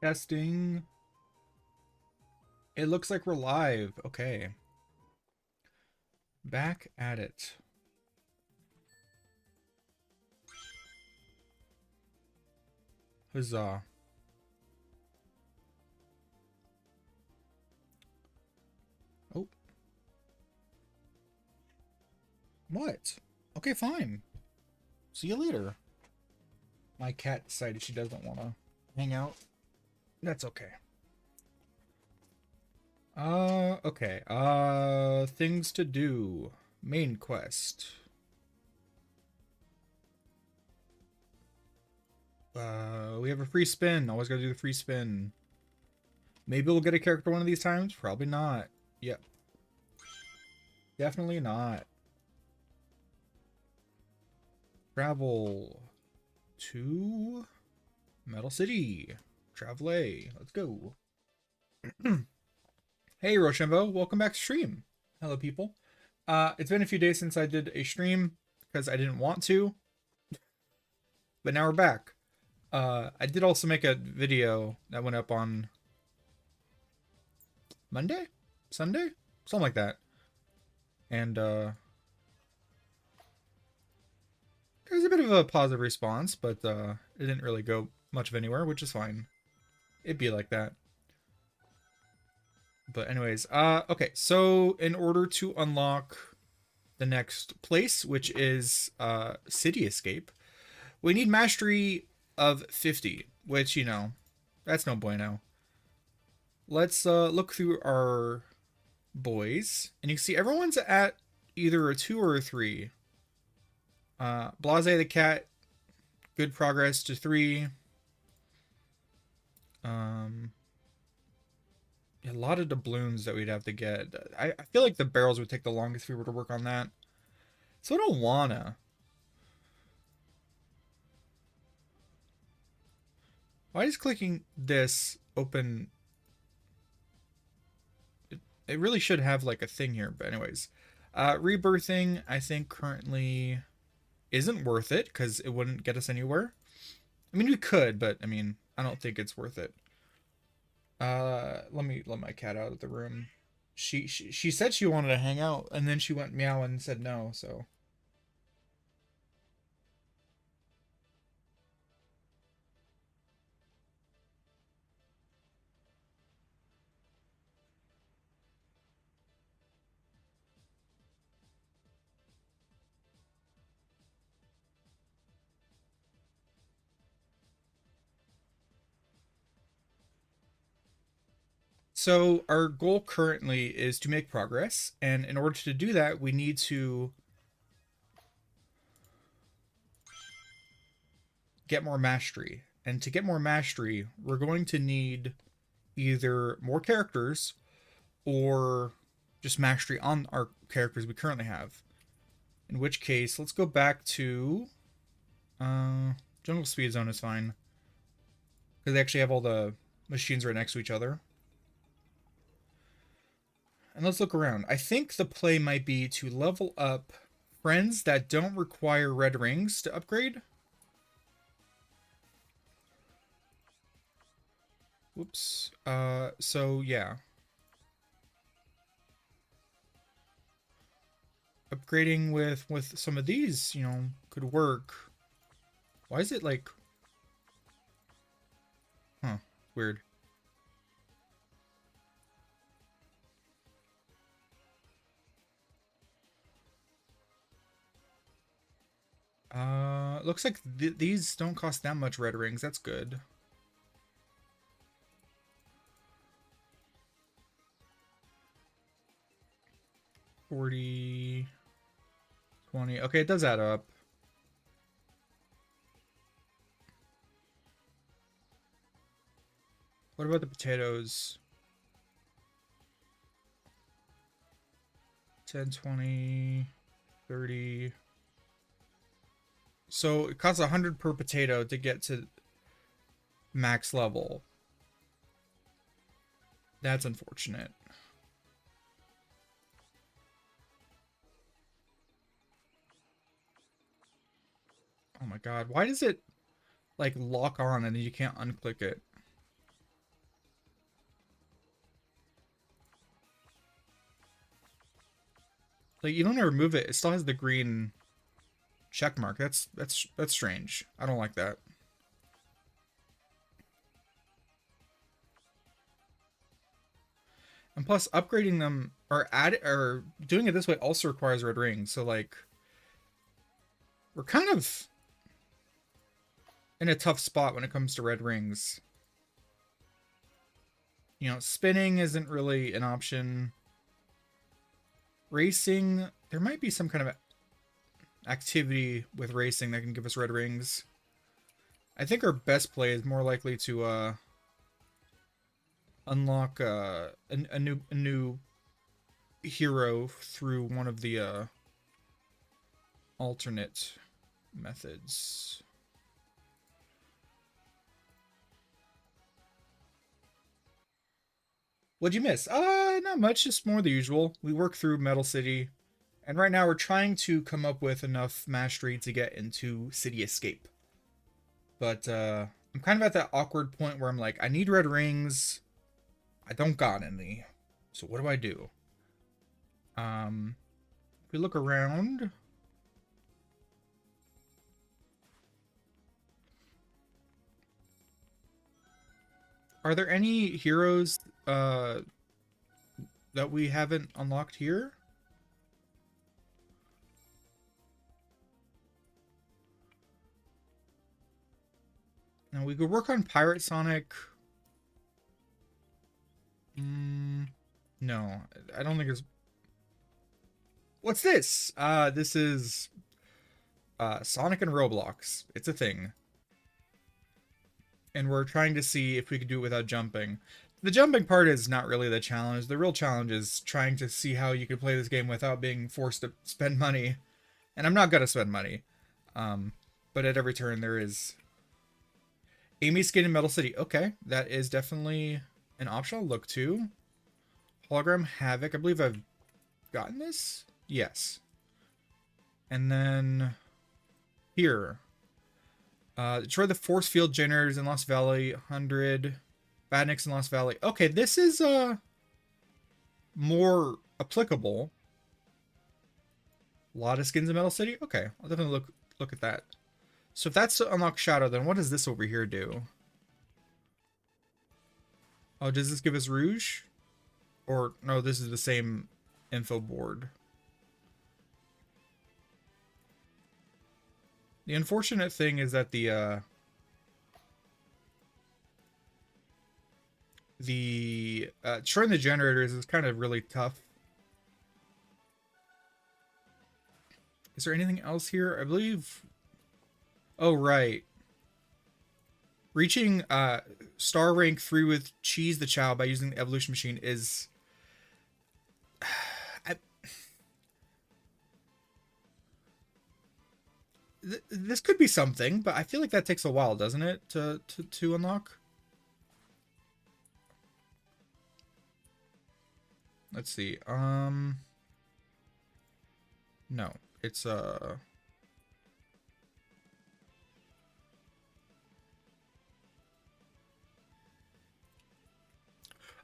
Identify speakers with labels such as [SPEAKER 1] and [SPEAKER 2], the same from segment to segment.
[SPEAKER 1] Testing. It looks like we're live. Okay. Back at it. Huzzah. Oh. What? Okay, fine. See you later. My cat decided she doesn't want to hang out. That's okay. Okay. Things to do. Main quest. We have a free spin. Always gotta do the free spin. Maybe we'll get a character one of these times. Probably not. Yep. Definitely not. Travel to Metal City. Travel A. Let's go. Hey, Rochambeau. Welcome back to stream. Hello, people. It's been a few days since I did a stream because I didn't want to, but now we're back. I did also make a video that went up on Monday? Sunday? Something like that. And, there was a bit of a positive response, but, it didn't really go much of anywhere, which is fine. It'd be like that. But anyways, okay, so in order to unlock the next place, which is, City Escape, we need mastery of 50, which, you know, that's no bueno. Let's look through our boys, and you can see everyone's at either a 2 or a 3. Blase the cat, good progress to 3. A lot of doubloons that we'd have to get. I feel like the barrels would take the longest if we were to work on that. So I don't wanna. Why is clicking this open? It really should have like a thing here, but anyways. Rebirthing, I think currently isn't worth it because it wouldn't get us anywhere. I mean, we could, but I mean, I don't think it's worth it. Let me let my cat out of the room. She said she wanted to hang out, and then she went meow and said no, so. So our goal currently is to make progress, and in order to do that, we need to get more mastery. And to get more mastery, we're going to need either more characters or just mastery on our characters we currently have. In which case, let's go back to Jungle Speed Zone is fine. Because they actually have all the machines right next to each other. And let's look around. I think the play might be to level up friends that don't require red rings to upgrade. Whoops. So yeah. Upgrading with some of these, you know, could work. Why is it like... Huh. Weird. Looks like these don't cost that much red rings. That's good. $40, $20. Okay, it does add up. What about the potatoes? 10, 20, 30. So it costs 100 per potato to get to max level. That's unfortunate. Oh my god, why does it like lock on and then you can't unclick it? Like, you don't remove it, it still has the green check mark. That's strange. I don't like that. And plus, upgrading them or doing it this way also requires red rings. So like, we're kind of in a tough spot when it comes to red rings. You know, spinning isn't really an option. Racing, there might be some kind of activity with racing that can give us red rings. I think our best play is more likely to unlock a new hero through one of the alternate methods. What'd you miss? Not much, just more the usual. We work through Metal City, and right now we're trying to come up with enough mastery to get into City Escape. But I'm kind of at that awkward point where I'm like, I need red rings. I don't got any. So what do I do? If we look around, are there any heroes that we haven't unlocked here? Now we could work on Pirate Sonic. No, I don't think it's. What's this? This is Sonic and Roblox. It's a thing. And we're trying to see if we could do it without jumping. The jumping part is not really the challenge. The real challenge is trying to see how you could play this game without being forced to spend money. And I'm not gonna spend money. But at every turn there is Amy's skin in Metal City. Okay, that is definitely an option I'll look to. Hologram Havoc. I believe I've gotten this? Yes. And then here. Destroy the force field generators in Lost Valley. 100. Badniks in Lost Valley. Okay, this is more applicable. A lot of skins in Metal City. Okay, I'll definitely look at that. So if that's to unlock Shadow, then what does this over here do? Oh, does this give us Rouge? Or, no, this is the same info board. The unfortunate thing is that destroying the generators is kind of really tough. Is there anything else here? I believe... Oh, right. Reaching star rank 3 with Cheese the Chow by using the evolution machine is... This could be something, but I feel like that takes a while, doesn't it, to unlock? Let's see. No, it's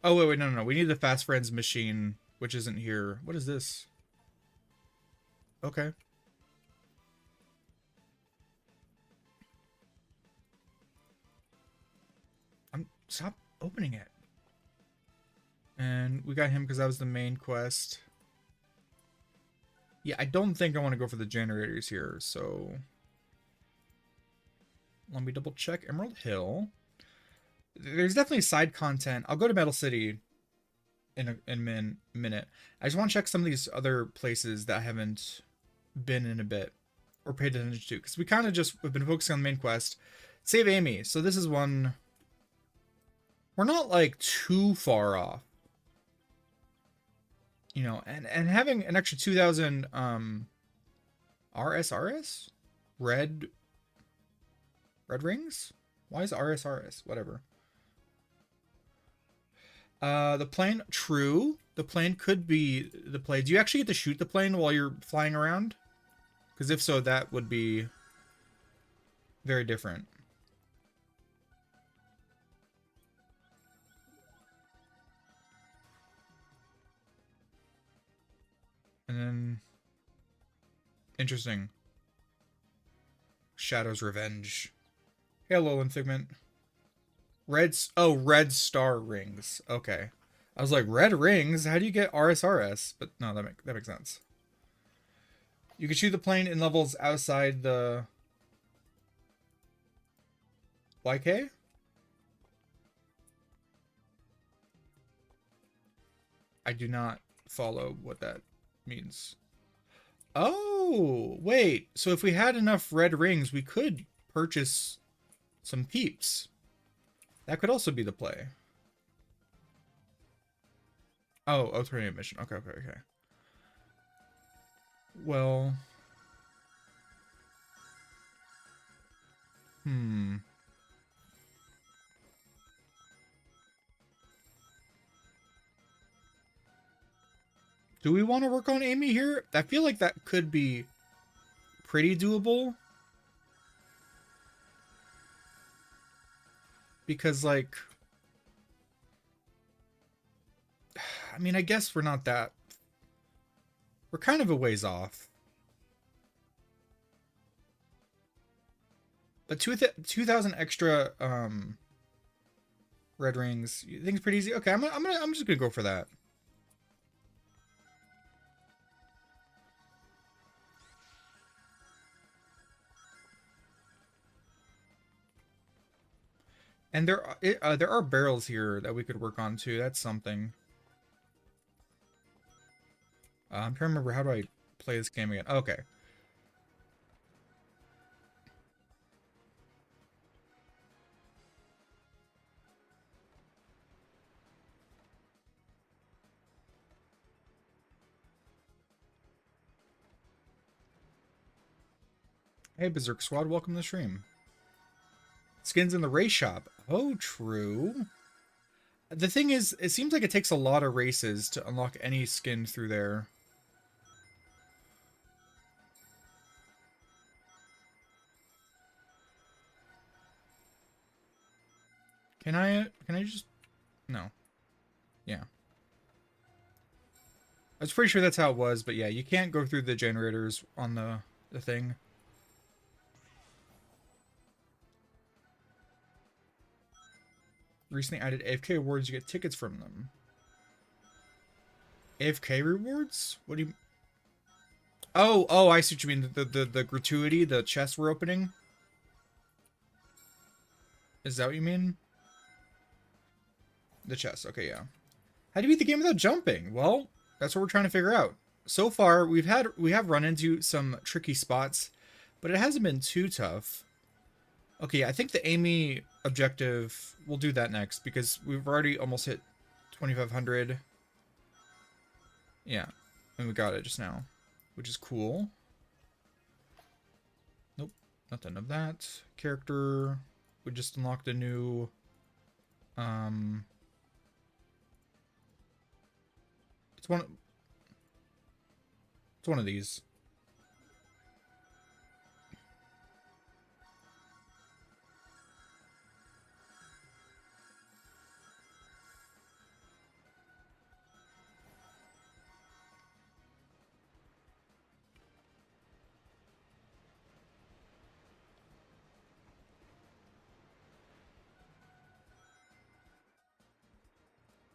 [SPEAKER 1] Oh, wait, no. We need the Fast Friends machine, which isn't here. What is this? Okay. Stop opening it. And we got him because that was the main quest. Yeah, I don't think I want to go for the generators here, so... Let me double check. Emerald Hill. There's definitely side content. I'll go to Metal City in a minute. I just want to check some of these other places that I haven't been in a bit or paid attention to, because we kind of just have been focusing on the main quest. Save Amy. So this is one... We're not like too far off. You know, and having an extra 2,000 RSRS? Red rings? Why is RSRS? Whatever. The plane, true. The plane could be the plane. Do you actually get to shoot the plane while you're flying around? Because if so, that would be very different. And then Interesting. Shadow's Revenge. Hey, Alolan Figment. Red star rings. Okay. I was like, red rings? How do you get RSRS? But no, that makes sense. You can shoot the plane in levels outside the YK? I do not follow what that means. Oh, wait. So if we had enough red rings, we could purchase some peeps. That could also be the play. Oh, alternative mission. Okay. Well, do we want to work on Amy here? I feel like that could be pretty doable. Because, like, I mean, I guess we're not that... We're kind of a ways off. But 2,000 extra red rings. You think it's pretty easy? Okay, I'm just gonna go for that. And there are barrels here that we could work on too. That's something. I'm trying to remember, how do I play this game again? Okay. Hey, Berserk Squad, welcome to the stream. Skins in the race shop. Oh, true. The thing is, it seems like it takes a lot of races to unlock any skin through there. Can I just... No. Yeah. I was pretty sure that's how it was, but yeah, you can't go through the generators on the thing. Recently added AFK rewards, you get tickets from them. AFK rewards? What do you... Oh, I see what you mean. The gratuity, the chest we're opening? Is that what you mean? The chest, okay, yeah. How do you beat the game without jumping? Well, that's what we're trying to figure out. So far, we have run into some tricky spots, but it hasn't been too tough. Okay, I think the Amy objective, we'll do that next, because we've already almost hit 2,500. Yeah, and we got it just now, which is cool. Nope, nothing of that. Character, we just unlocked a new... It's one of these.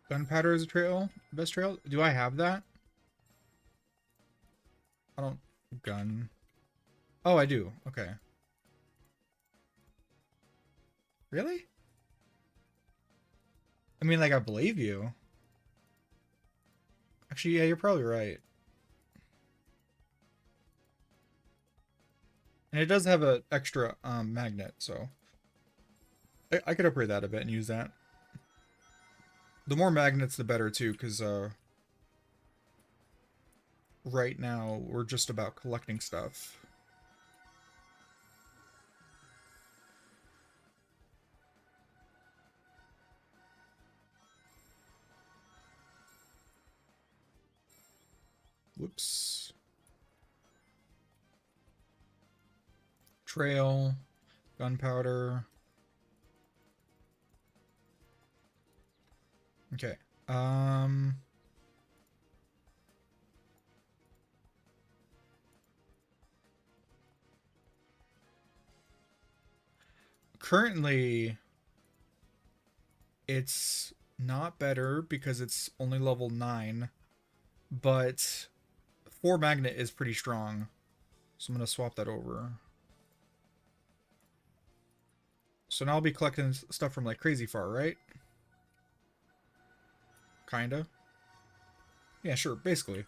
[SPEAKER 1] Gunpowder is a trail? Best trail? Do I have that? I don't... Gun. Oh, I do. Okay. Really? I mean, like, I believe you. Actually, yeah, you're probably right. And it does have an extra magnet, so... I could upgrade that a bit and use that. The more magnets, the better, too, because, right now, we're just about collecting stuff. Whoops. Trail. Gunpowder. Okay. currently it's not better because it's only level 9, but 4 magnet is pretty strong. So I'm going to swap that over. So now I'll be collecting stuff from like crazy far, right? Kinda. Yeah, sure, basically.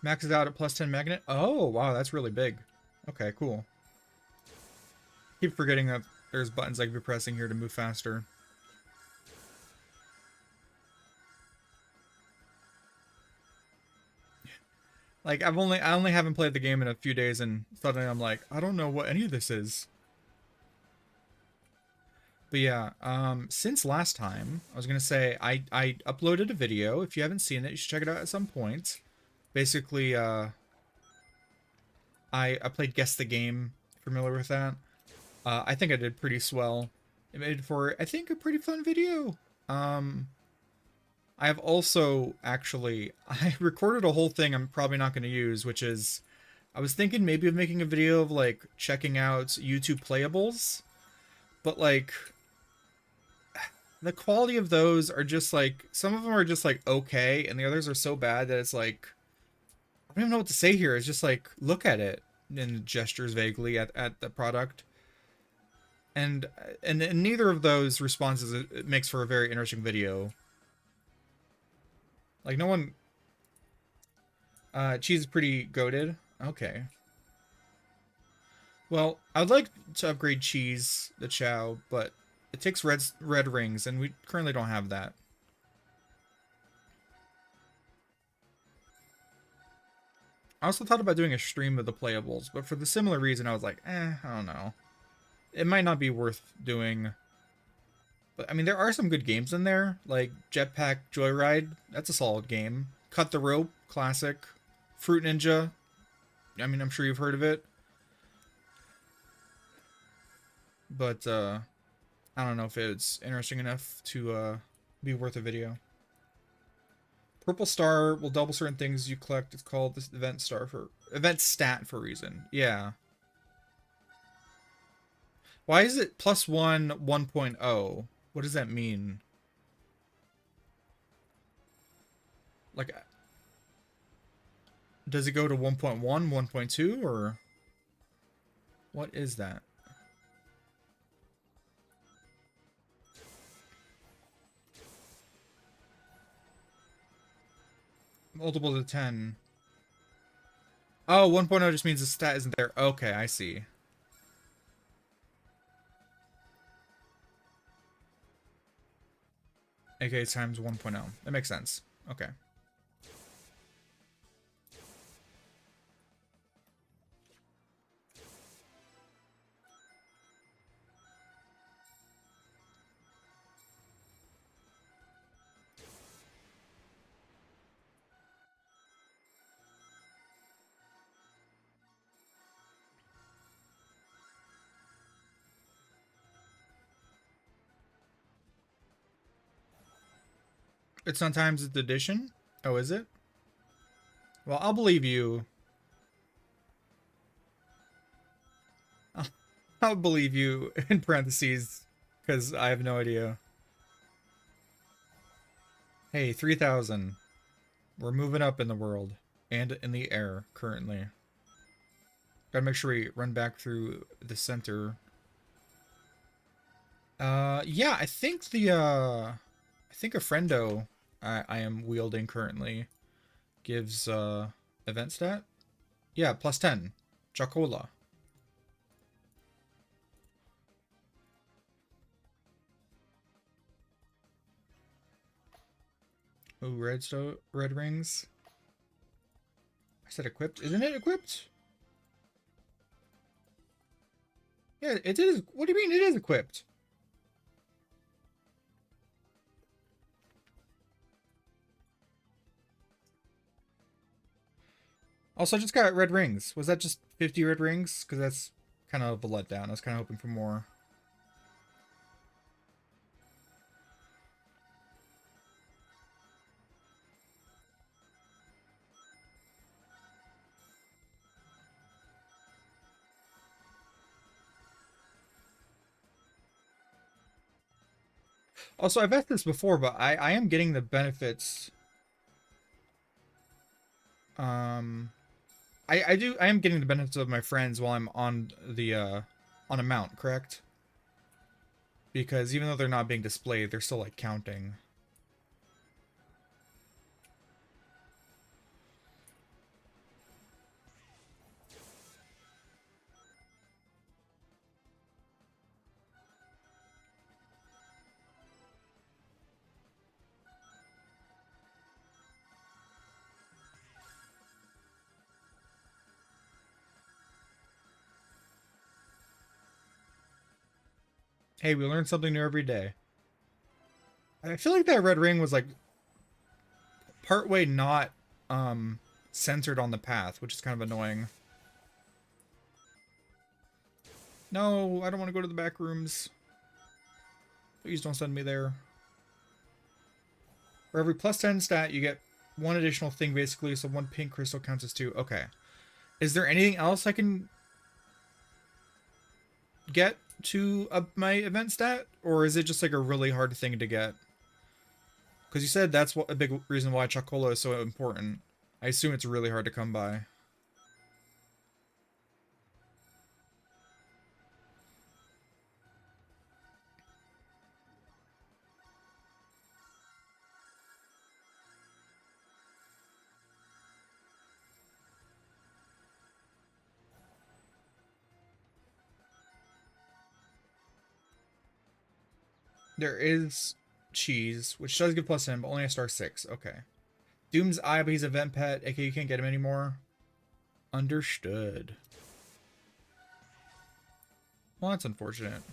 [SPEAKER 1] Maxes out at plus 10 magnet. Oh, wow, that's really big. Okay, cool. Keep forgetting that there's buttons I can be pressing here to move faster. Like I only haven't played the game in a few days, and suddenly I'm like, I don't know what any of this is. But yeah, since last time, I was gonna say I uploaded a video. If you haven't seen it, you should check it out at some point. Basically, I played Guess the Game. Familiar with that? I think I did pretty swell. It made for, I think, a pretty fun video. I have also actually I recorded a whole thing I'm probably not going to use, which is I was thinking maybe of making a video of like checking out YouTube playables, but like the quality of those are just like some of them are just like okay, and the others are so bad that it's like I don't even know what to say here. It's just like look at it and gestures vaguely at the product. And neither of those responses it makes for a very interesting video. Like no one cheese is pretty goated. Okay. Well, I'd like to upgrade cheese, the chow, but it takes red rings, and we currently don't have that. I also thought about doing a stream of the playables, but for the similar reason, I was like, I don't know. It might not be worth doing. But, I mean, there are some good games in there, like Jetpack Joyride. That's a solid game. Cut the Rope, classic. Fruit Ninja. I mean, I'm sure you've heard of it. But, I don't know if it's interesting enough to, be worth a video. Purple Star will double certain things you collect. It's called this event stat for a reason. Yeah. Why is it plus 1.0? What does that mean? Like, does it go to 1.1, 1.2, or what is that? Multiple to 10. Oh, 1.0 just means the stat isn't there. Okay, I see. AK times 1.0. That makes sense. Okay. It's sometimes it's addition. Oh, is it? Well, I'll believe you. I'll believe you in parentheses because I have no idea. Hey, 3,000. We're moving up in the world and in the air currently. Gotta make sure we run back through the center. Yeah, I think I think a friendo I am wielding currently gives, event stat? Yeah, plus 10. Chocola. Ooh, red rings. I said equipped. Isn't it equipped? Yeah, it is. What do you mean it is equipped? Also, I just got red rings. Was that just 50 red rings? Because that's kind of a letdown. I was kind of hoping for more. Also, I've asked this before, but I am getting the benefits. Um, I am getting the benefits of my friends while I'm on a mount, correct? Because even though they're not being displayed, they're still like counting. Hey, we learn something new every day. I feel like that red ring was like partway not centered on the path, which is kind of annoying. No, I don't want to go to the back rooms. Please don't send me there. For every +10 stat, you get one additional thing basically, so one pink crystal counts as 2. Okay. Is there anything else I can get to my event stat? Or is it just like a really hard thing to get? Because you said that's a big reason why Chocola is so important. I assume it's really hard to come by. There is cheese, which does give +10, but only a star 6. Okay. Doom's Eye, but he's a vent pet, aka you can't get him anymore. Understood. Well, that's unfortunate.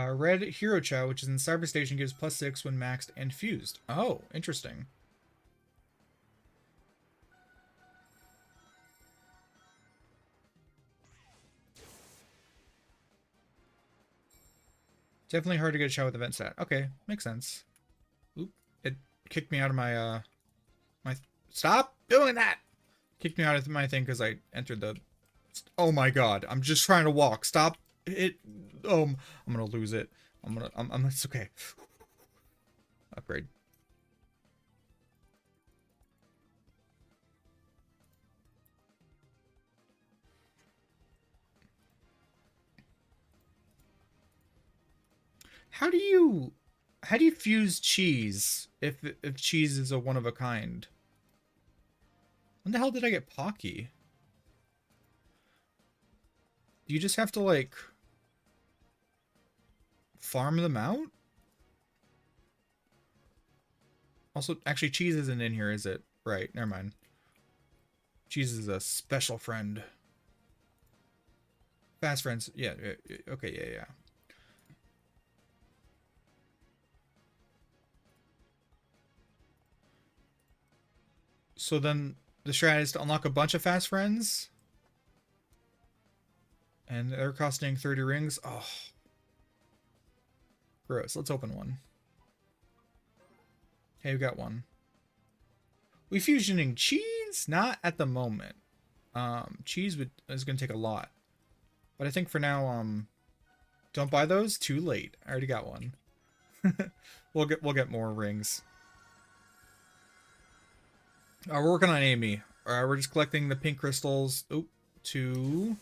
[SPEAKER 1] Red Hero Chow, which is in Cyber Station, gives +6 when maxed and fused. Oh, interesting. Definitely hard to get a Chow with event stat. Okay, makes sense. Oop, it kicked me out of my. Stop doing that! Kicked me out of my thing because I entered the. Oh my god! I'm just trying to walk. Stop it! I'm gonna lose it. It's okay. Upgrade. How do you fuse cheese if cheese is a one of a kind? When the hell did I get Pocky? Do you just have to like farm them out? Also, actually, cheese isn't in here, is it? Right, never mind. Cheese is a special friend. Fast friends, yeah, okay, yeah. So then the strat is to unlock a bunch of fast friends. And they're costing 30 rings. Oh. Gross. Let's open one. Hey, we got one. We fusioning cheese? Not at the moment. Cheese is going to take a lot. But I think for now, don't buy those. Too late. I already got one. We'll get more rings. We're working on Amy. We're just collecting the pink crystals. Oop, 2.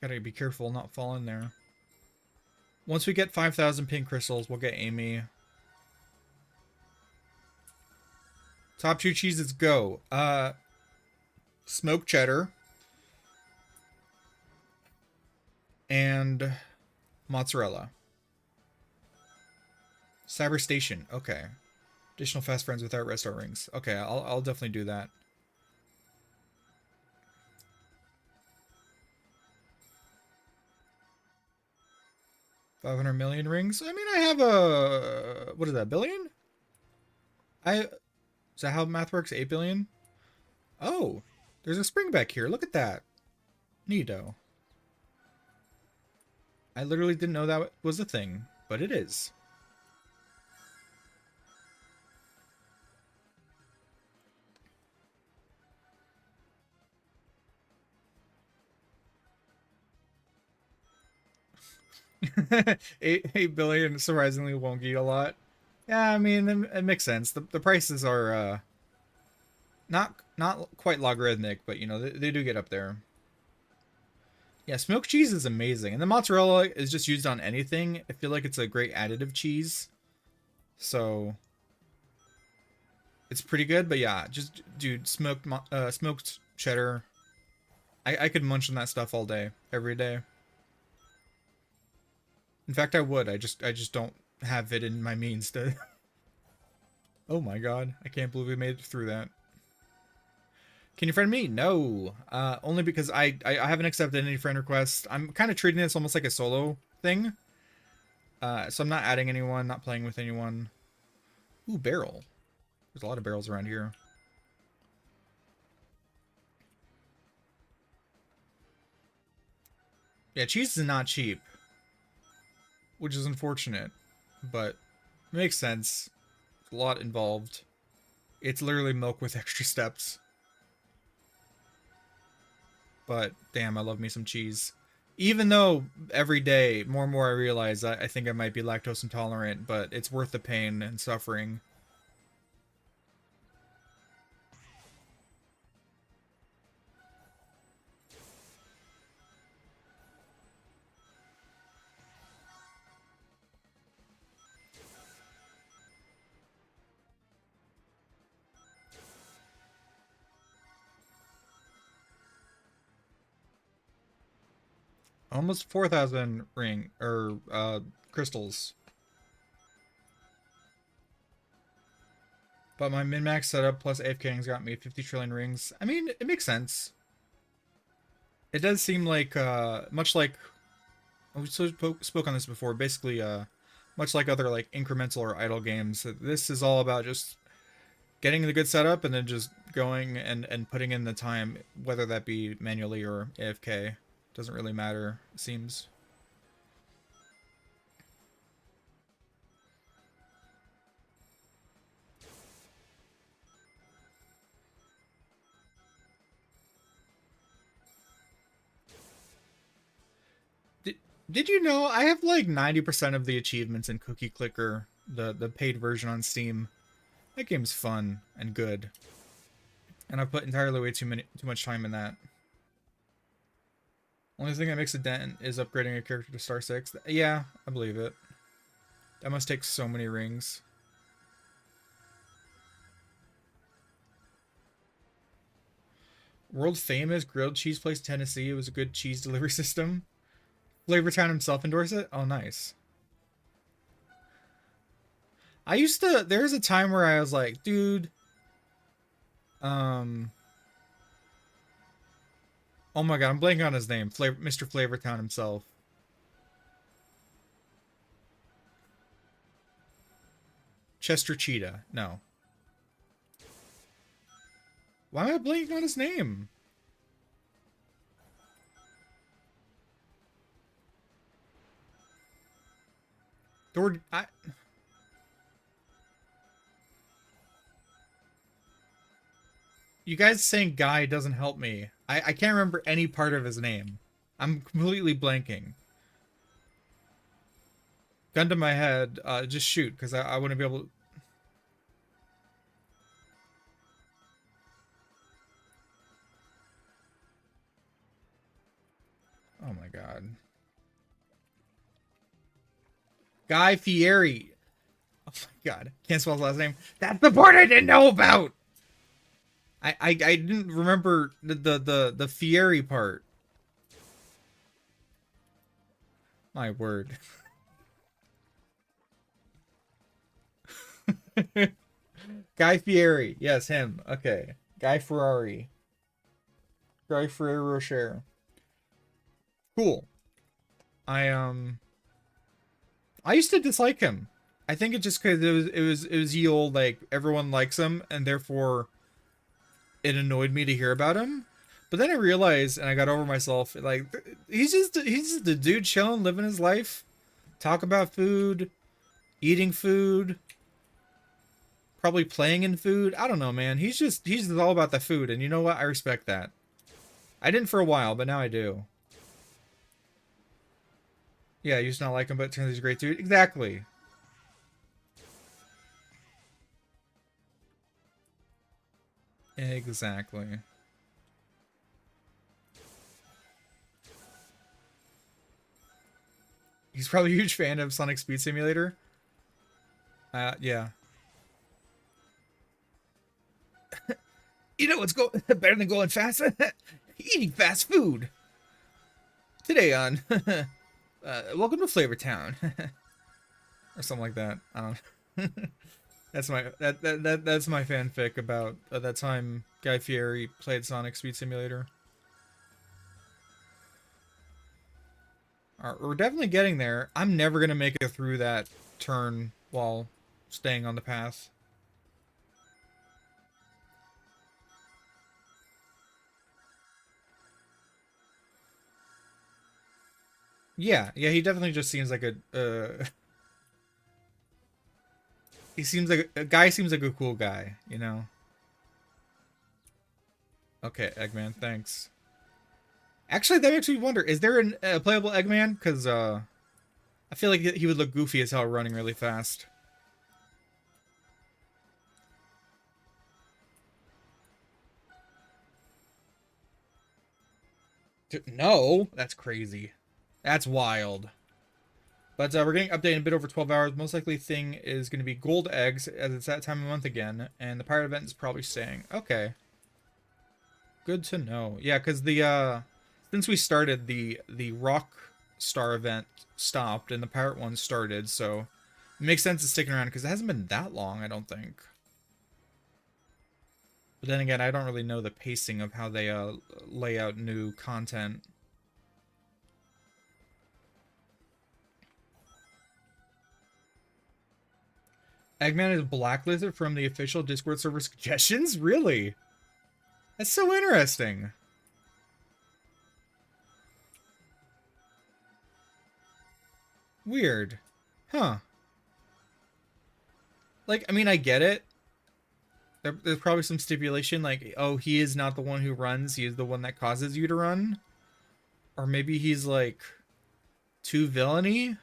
[SPEAKER 1] Gotta be careful, not fall in there. Once we get 5,000 pink crystals, we'll get Amy. Top 2 cheeses, go. Smoked cheddar. And mozzarella. Cyber Station, okay. Additional fast friends without red star rings. Okay, I'll definitely do that. $500 million rings. I mean, I have a what is that? Billion? Is that how math works? 8 billion. Oh, there's a spring back here. Look at that. Neato. I literally didn't know that was a thing, but it is. Eight billion surprisingly won't get a lot. Yeah, I mean it makes sense. The prices are not quite logarithmic, but you know they do get up there. Yeah, smoked cheese is amazing, and the mozzarella is just used on anything. I feel like it's a great additive cheese, so it's pretty good. But yeah, just dude, smoked cheddar. I could munch on that stuff all day, every day. In fact, I would. I just don't have it in my means to. Oh my god, I can't believe we made it through that. Can you friend me? No. Only because I haven't accepted any friend requests. I'm kind of treating this almost like a solo thing. So I'm not adding anyone, not playing with anyone. Ooh, barrel. There's a lot of barrels around here. Yeah, cheese is not cheap. Which is unfortunate. But it makes sense. A lot involved. It's literally milk with extra steps. But damn, I love me some cheese. Even though every day, more and more I realize I think I might be lactose intolerant, but it's worth the pain and suffering. Almost 4,000 crystals. But my min-max setup plus AFKing's got me 50 trillion rings. I mean, it makes sense. It does seem like, much like, we spoke on this before, basically, much like other, like, incremental or idle games, this is all about just getting the good setup and then just going and putting in the time, whether that be manually or AFK. Doesn't really matter, it seems. Did you know I have like 90% of the achievements in Cookie Clicker, the paid version on Steam? That game's fun and good. And I've put entirely way too much time in that. Only thing that makes a dent is upgrading a character to star 6. Yeah, I believe it. That must take so many rings. World famous grilled cheese place Tennessee. It was a good cheese delivery system. Flavortown himself endorsed it? Oh, nice. There's a time where I was like, dude, oh my god, I'm blanking on his name. Mr. Flavortown himself. Chester Cheetah. No. Why am I blanking on his name? You guys saying guy doesn't help me. I can't remember any part of his name. I'm completely blanking. Gun to my head, just shoot, because I wouldn't be able to... Oh my god. Guy Fieri. Oh my god. Can't spell his last name. That's the part I didn't know about! I didn't remember the Fieri part. My word. Guy Fieri. Yes, him. Okay. Guy Ferrari. Guy Ferrari Rocher. Cool. I used to dislike him. I think it just because it was ye old, like everyone likes him and therefore it annoyed me to hear about him. But then I realized, and I got over myself, like he's just a dude chilling, living his life, talk about food, eating food, probably playing in food. I don't know, man. He's just all about the food, and you know what? I respect that. I didn't for a while, but now I do. Yeah, you used to not like him, but it turns out he's a great dude. Exactly. Exactly. He's probably a huge fan of Sonic Speed Simulator. Yeah. You know what's better than going fast? Eating fast food. Today on Welcome to Flavor Town. Or something like that. I don't know. That's my fanfic about that time Guy Fieri played Sonic Speed Simulator. We're definitely getting there. I'm never gonna make it through that turn while staying on the path. Yeah, yeah, he definitely just seems like he seems like a guy seems like a cool guy, you know. Okay, Eggman, thanks. Actually, that makes me wonder: is there a playable Eggman? Because I feel like he would look goofy as hell running really fast. No, that's crazy. That's wild. But we're getting updated in a bit over 12 hours. Most likely thing is going to be gold eggs, as it's that time of month again. And the pirate event is probably staying. Okay. Good to know. Yeah, because since we started, the rock star event stopped and the pirate one started, so it makes sense it's sticking around because it hasn't been that long, I don't think. But then again, I don't really know the pacing of how they lay out new content. Eggman is blacklisted from the official Discord server suggestions? Really? That's so interesting. Weird. Huh. Like, I mean, I get it. There's probably some stipulation like, oh, he is not the one who runs, he is the one that causes you to run. Or maybe he's like too villainy.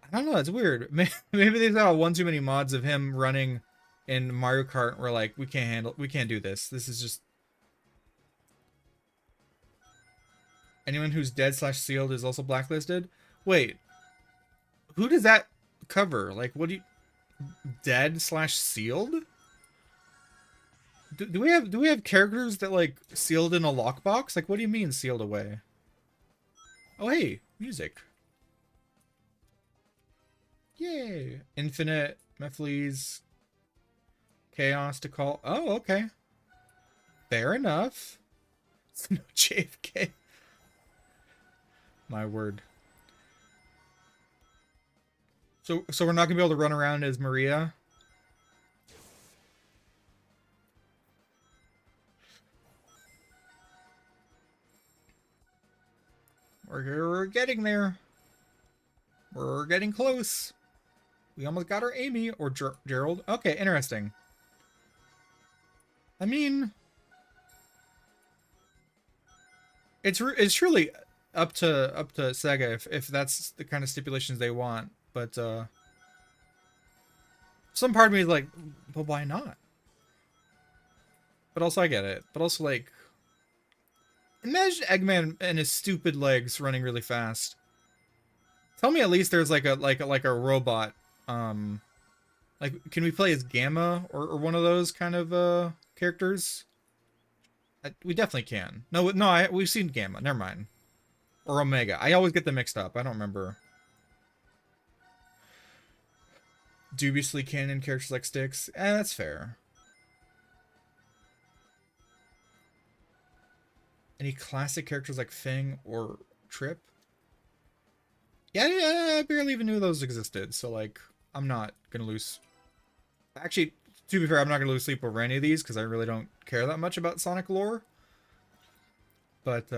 [SPEAKER 1] I don't know, it's weird. Maybe they saw one too many mods of him running in Mario Kart. We're like, we can't do this. This is just anyone who's dead slash sealed is also blacklisted. Wait, who does that cover? Like, what do you dead slash sealed? Do we have characters that like sealed in a lockbox? Like, what do you mean sealed away? Oh hey, music. Yay! Infinite Mephiles Chaos to call. Oh, okay. Fair enough. It's no JFK. My word. So we're not gonna be able to run around as Maria. We're getting there. We're getting close. We almost got our Amy or Gerald. Okay, interesting. I mean, it's truly up to Sega if that's the kind of stipulations they want. But some part of me is like, but why not? But also I get it. But also like, imagine Eggman and his stupid legs running really fast. Tell me at least there's like a robot. Like can we play as Gamma or one of those kind of characters? We definitely can. No, we've seen Gamma. Never mind. Or Omega. I always get them mixed up. I don't remember. Dubiously canon characters like Styx. That's fair. Any classic characters like Fang or Trip? Yeah, I barely even knew those existed. So like, I'm not gonna lose. Actually, To be fair, I'm not gonna lose sleep over any of these because I really don't care that much about Sonic lore. But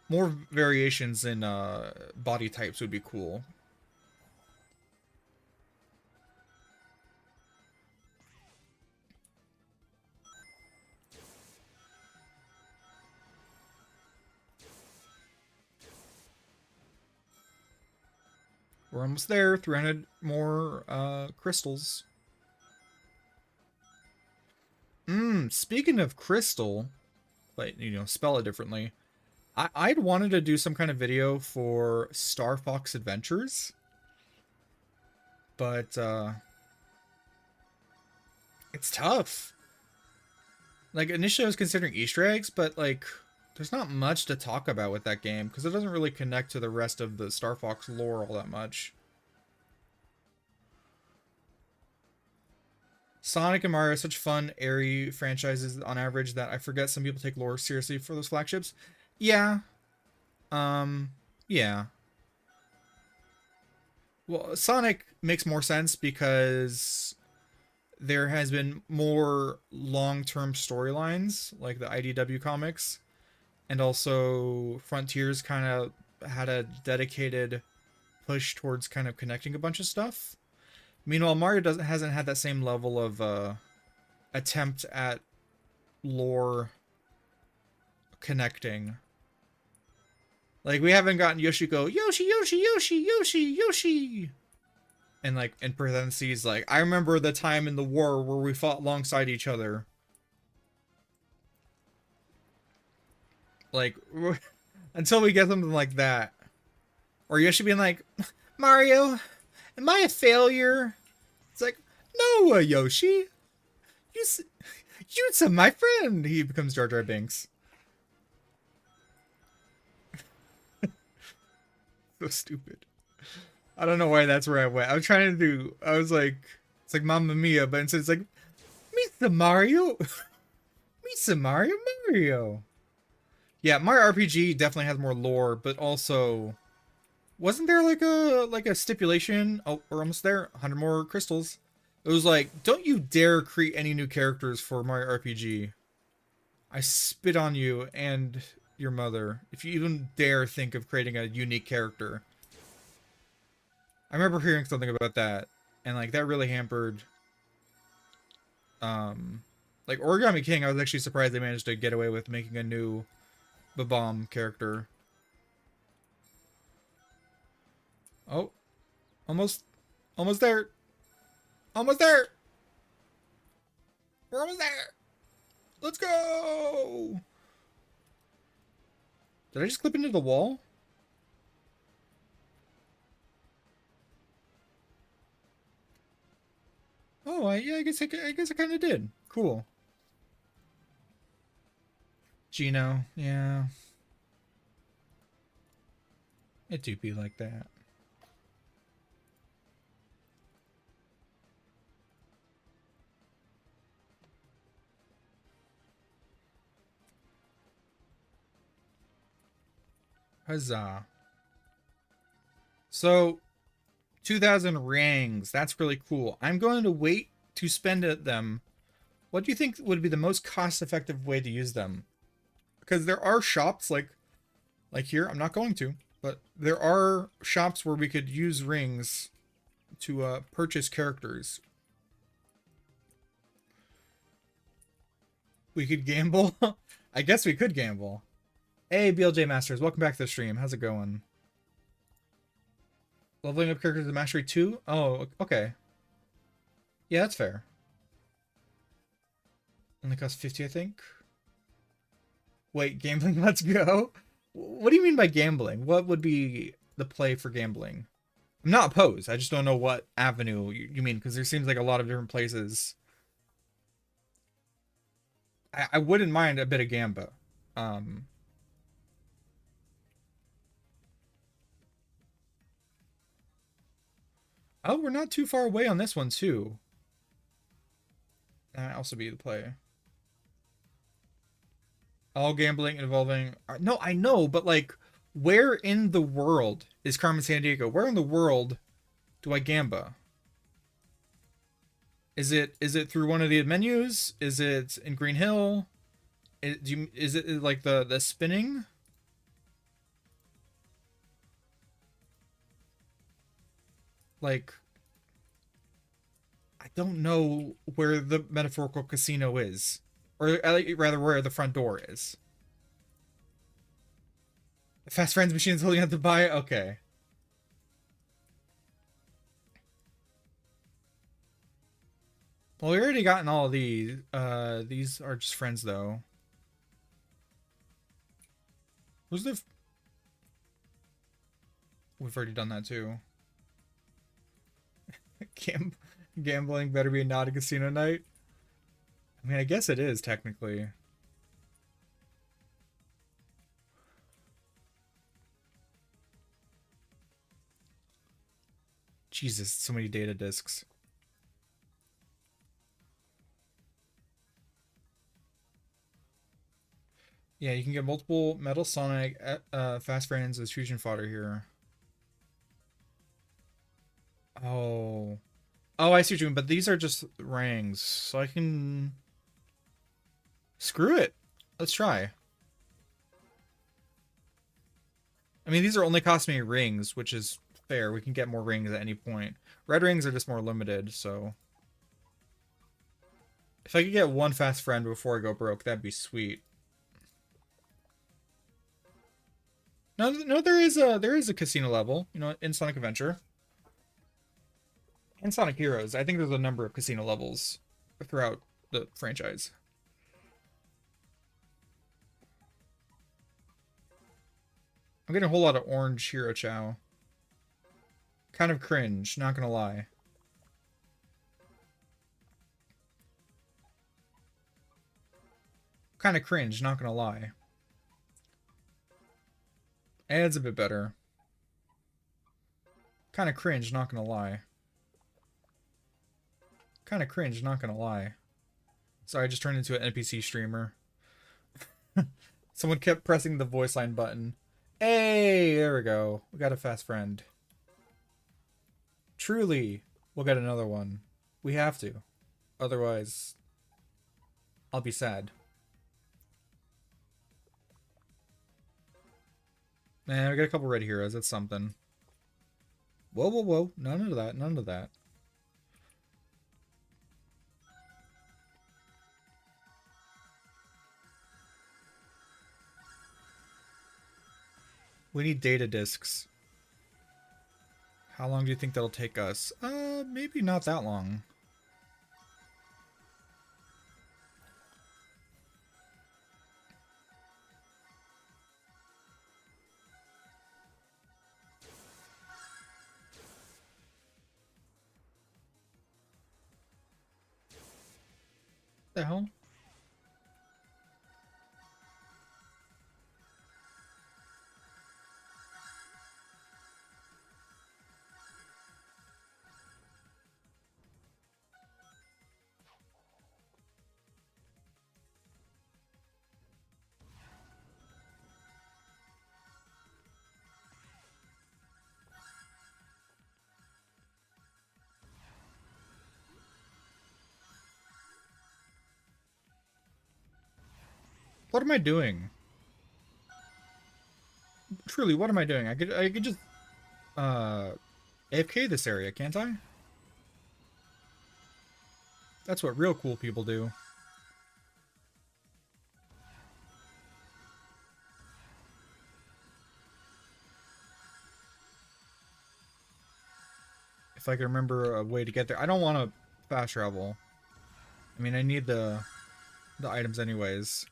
[SPEAKER 1] more variations in body types would be cool. We're almost there. 300 more crystals. Speaking of crystal, but you know, spell it differently. I'd wanted to do some kind of video for Star Fox Adventures, but it's tough. Like initially I was considering Easter eggs, but like there's not much to talk about with that game because it doesn't really connect to the rest of the Star Fox lore all that much. Sonic and Mario are such fun, airy franchises on average that I forget some people take lore seriously for those flagships. Yeah. Yeah. Well, Sonic makes more sense because there has been more long-term storylines, like the IDW comics, and also Frontiers kind of had a dedicated push towards kind of connecting a bunch of stuff. Meanwhile, Mario hasn't had that same level of attempt at lore connecting. Like we haven't gotten Yoshi go Yoshi Yoshi Yoshi Yoshi Yoshi, and like in parentheses like I remember the time in the war where we fought alongside each other. Like until we get something like that, or Yoshi being like, Mario, am I a failure? It's like, no, Yoshi, you're my friend. He becomes Jar Jar Binks. So stupid. I don't know why that's where I went. I was trying to do. I was like, it's like Mamma Mia, but instead it's like, meet the Mario, meet the Mario. Yeah, Mario RPG definitely has more lore, but also, wasn't there like a stipulation? Oh, we're almost there. 100 more crystals. It was like, don't you dare create any new characters for Mario RPG. I spit on you and your mother if you even dare think of creating a unique character. I remember hearing something about that, and like that really hampered like Origami King. I was actually surprised they managed to get away with making a new Babam character. Oh, almost there. Almost there. We're almost there. Let's go. Did I just clip into the wall? Oh, yeah, I guess I kind of did. Cool. Gino, yeah. It do be like that. Huzzah. So, 2,000 rings. That's really cool. I'm going to wait to spend them. What do you think would be the most cost-effective way to use them? Because there are shops like here. I'm not going to, but there are shops where we could use rings to purchase characters. We could gamble. I guess we could gamble. Hey, BLJ Masters, welcome back to the stream. How's it going? Leveling up characters to Mastery 2? Oh, okay. Yeah, that's fair. Only costs 50, I think. Wait, gambling, let's go? What do you mean by gambling? What would be the play for gambling? I'm not opposed. I just don't know what avenue you mean, because there seems like a lot of different places. I wouldn't mind a bit of gamba. Oh, we're not too far away on this one, too. That might also be the play. All gambling involving... No, I know, but, like, where in the world is Carmen Sandiego? Where in the world do I gamba? Is it through one of the menus? Is it in Green Hill? Is it like the spinning? Like, I don't know where the metaphorical casino is, or rather where the front door is. Fast Friends machines holding out to buy. Okay. Well, we already gotten all of these. These are just friends though. Who's the? We've already done that too. Gam Gambling better be not a casino night. I mean, I guess it is technically. Jesus, so many data disks. Yeah, you can get multiple Metal Sonic Fast Friends as fusion fodder here. Oh. Oh, I see what you mean, but these are just rings, so I can... Screw it. Let's try. I mean, these are only costing me rings, which is fair. We can get more rings at any point. Red rings are just more limited, so... If I could get one fast friend before I go broke, that'd be sweet. No, no, there is a casino level, you know, in Sonic Adventure. And Sonic Heroes. I think there's a number of casino levels throughout the franchise. I'm getting a whole lot of orange Hero Chow. Kind of cringe, not gonna lie. Kind of cringe, not gonna lie. Ad's a bit better. Kind of cringe, not gonna lie. Kind of cringe, not gonna lie. Sorry, I just turned into an NPC streamer. Someone kept pressing the voice line button. Hey, there we go. We got a fast friend. Truly, we'll get another one. We have to. Otherwise, I'll be sad. Man, we got a couple red heroes. That's something. Whoa, whoa, whoa. None of that. None of that. We need data disks. How long do you think that'll take us? Maybe not that long. The hell? What am I doing? Truly, what am I doing? I could just AFK this area, can't I? That's what real cool people do. If I can remember a way to get there. I don't want to fast travel. I mean, I need the items anyways.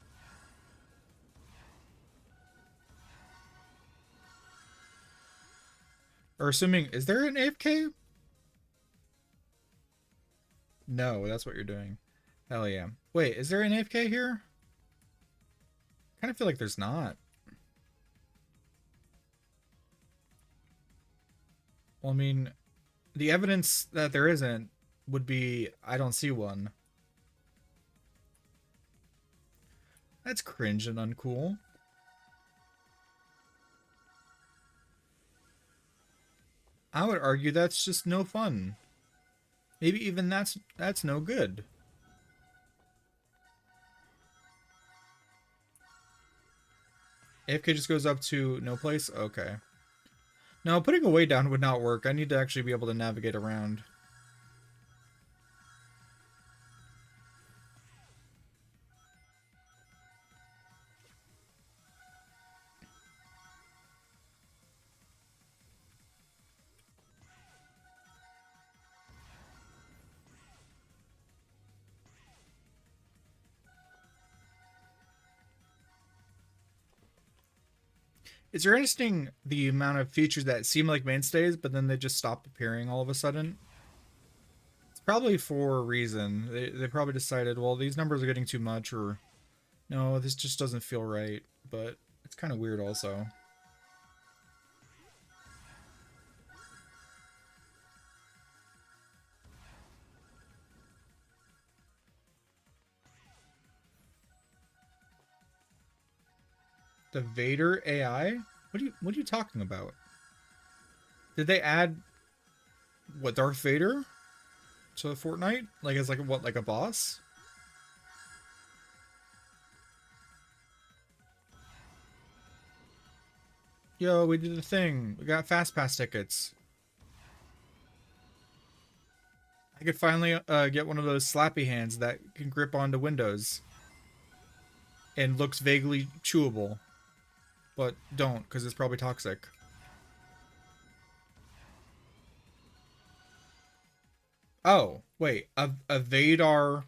[SPEAKER 1] Or assuming, is there an AFK? No, that's what you're doing. Hell yeah. Wait, is there an AFK here? I kind of feel like there's not. Well, I mean, the evidence that there isn't would be I don't see one. That's cringe and uncool. I would argue that's just no fun. Maybe even that's no good. AFK just goes up to no place? Okay. No, putting a weight down would not work. I need to actually be able to navigate around. It's interesting the amount of features that seem like mainstays, but then they just stop appearing all of a sudden. It's probably for a reason. They probably decided, well, these numbers are getting too much, or no, this just doesn't feel right. But it's kind of weird also. The Vader AI? What are you talking about? Did they add what, Darth Vader to Fortnite? Like as like what, like a boss? Yo, we did the thing. We got fast pass tickets. I could finally get one of those slappy hands that can grip onto windows and looks vaguely chewable, but don't because it's probably toxic. Oh, wait, a Vadar.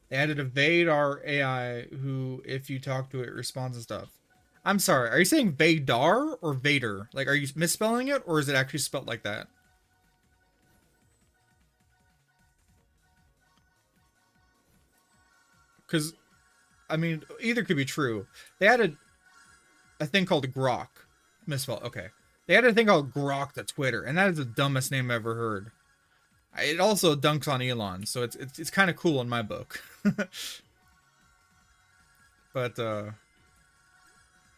[SPEAKER 1] They added a Vadar AI who, if you talk to it, responds and stuff. I'm sorry, are you saying Vadar or Vader? Like, are you misspelling it, or is it actually spelled like that? Because, I mean, either could be true. They added a thing called Grok. Misspelled, okay. They added a thing called Grok to Twitter, and that is the dumbest name I've ever heard. It also dunks on Elon, so it's kind of cool in my book. But,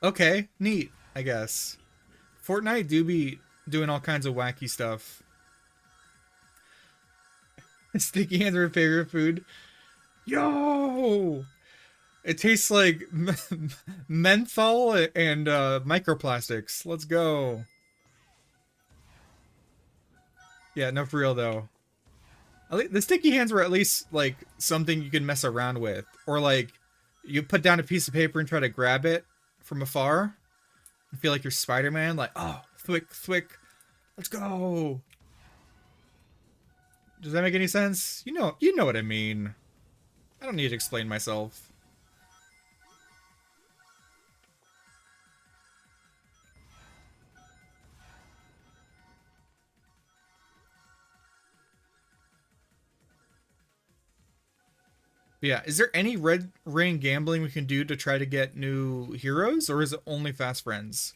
[SPEAKER 1] okay, neat, I guess. Fortnite do be doing all kinds of wacky stuff. Sticky hands are my favorite food. Yo! It tastes like menthol and microplastics. Let's go. Yeah, no, for real though. The sticky hands were at least like something you can mess around with, or like you put down a piece of paper and try to grab it from afar. You feel like you're Spider-Man. Like, oh, thwick, thwick, let's go. Does that make any sense? You know what I mean. I don't need to explain myself. But yeah, is there any red ring gambling we can do to try to get new heroes, or is it only fast friends?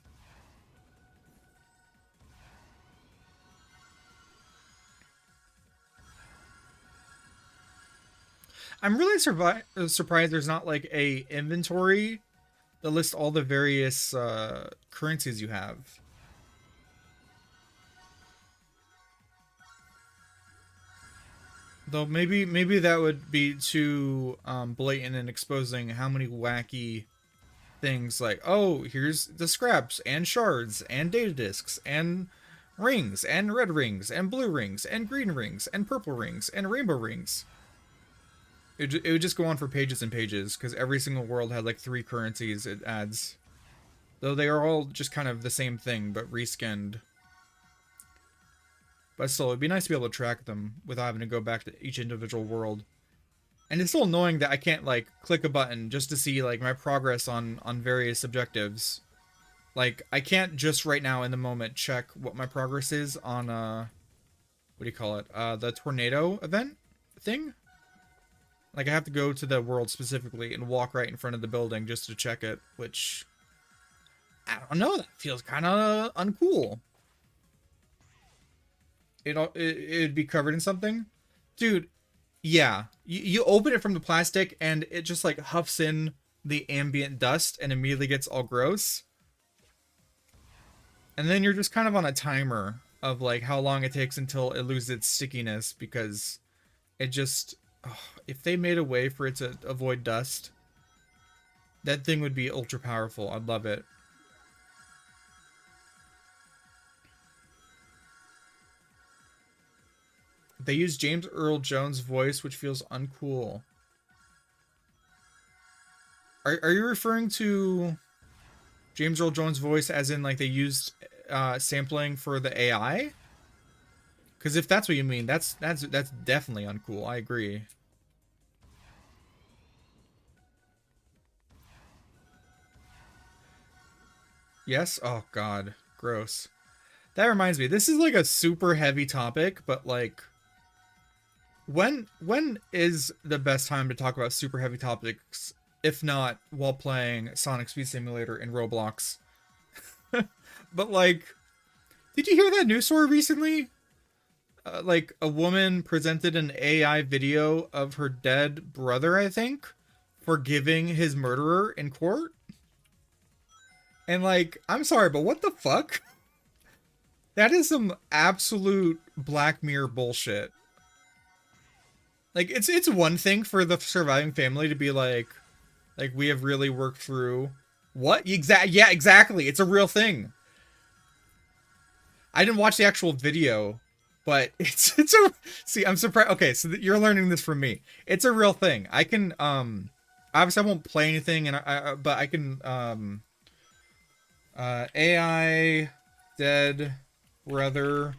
[SPEAKER 1] I'm really surprised there's not like a inventory that lists all the various currencies you have. Though maybe that would be too blatant in exposing how many wacky things, like, oh, here's the scraps and shards and data disks and rings and red rings and blue rings and green rings and purple rings and rainbow rings. It would just go on for pages and pages because every single world had like 3 currencies it adds. Though they are all just kind of the same thing but reskinned. But still, it'd be nice to be able to track them without having to go back to each individual world. And it's still annoying that I can't like click a button just to see like my progress on various objectives. Like, I can't just right now in the moment check what my progress is on what do you call it? The tornado event thing? Like, I have to go to the world specifically and walk right in front of the building just to check it, which, I don't know, that feels kind of uncool. It'd be covered in something. Dude, yeah. You open it from the plastic and it just like huffs in the ambient dust and immediately gets all gross. And then you're just kind of on a timer of like how long it takes until it loses its stickiness, because it just, oh, if they made a way for it to avoid dust, that thing would be ultra powerful. I'd love it. They use James Earl Jones' voice, which feels uncool. Are you referring to James Earl Jones' voice as in like they used sampling for the AI? Because if that's what you mean, that's definitely uncool. I agree. Yes? Oh god, gross. That reminds me, this is like a super heavy topic, but like when is the best time to talk about super heavy topics if not while playing Sonic Speed Simulator in Roblox? But like, did you hear that news story recently? Like a woman presented an AI video of her dead brother, I think, forgiving his murderer in court. And like, I'm sorry, but what the fuck? That is some absolute Black Mirror bullshit. Like, it's one thing for the surviving family to be like we have really worked through what yeah, exactly. It's a real thing. I didn't watch the actual video, but it's a see. I'm surprised. Okay, so you're learning this from me. It's a real thing. I can obviously I won't play anything, and but I can AI dead brother.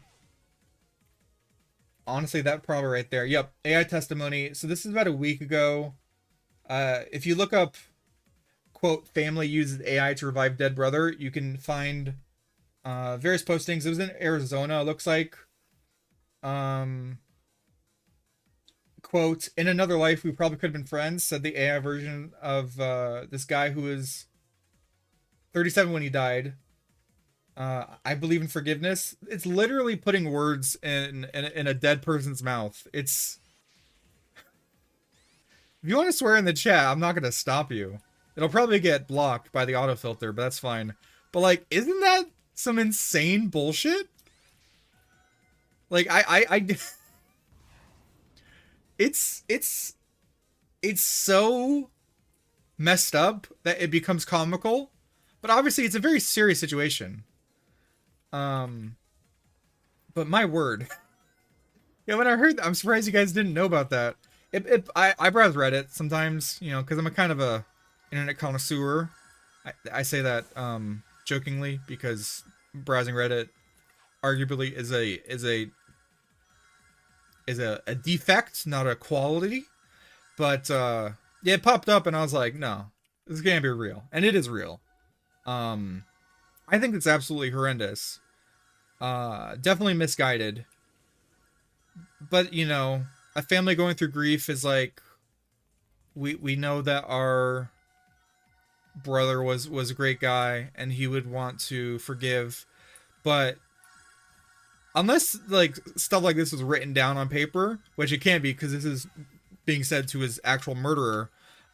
[SPEAKER 1] Honestly, that probably right there. Yep, AI testimony. So this is about a week ago. If you look up quote family uses AI to revive dead brother, you can find various postings. It was in Arizona, it looks like. Quote, in another life we probably could have been friends, said the AI version of this guy who was 37 when he died. I believe in forgiveness. It's literally putting words in a dead person's mouth. It's, if you want to swear in the chat, I'm not going to stop you. It'll probably get blocked by the autofilter, but that's fine. But like, isn't that some insane bullshit? Like it's so messed up that it becomes comical, but obviously it's a very serious situation. But my word. Yeah, when I heard that, I'm surprised you guys didn't know about that. I browse Reddit sometimes, you know, because I'm a kind of a internet connoisseur. I say that jokingly because browsing Reddit arguably is a defect, not a quality. But yeah, it popped up and I was like, no, this can't be real, and it is real. I think it's absolutely horrendous. Definitely misguided. But you know, a family going through grief is like, we know that our brother was a great guy and he would want to forgive, but unless like stuff like this was written down on paper, which it can't be because this is being said to his actual murderer,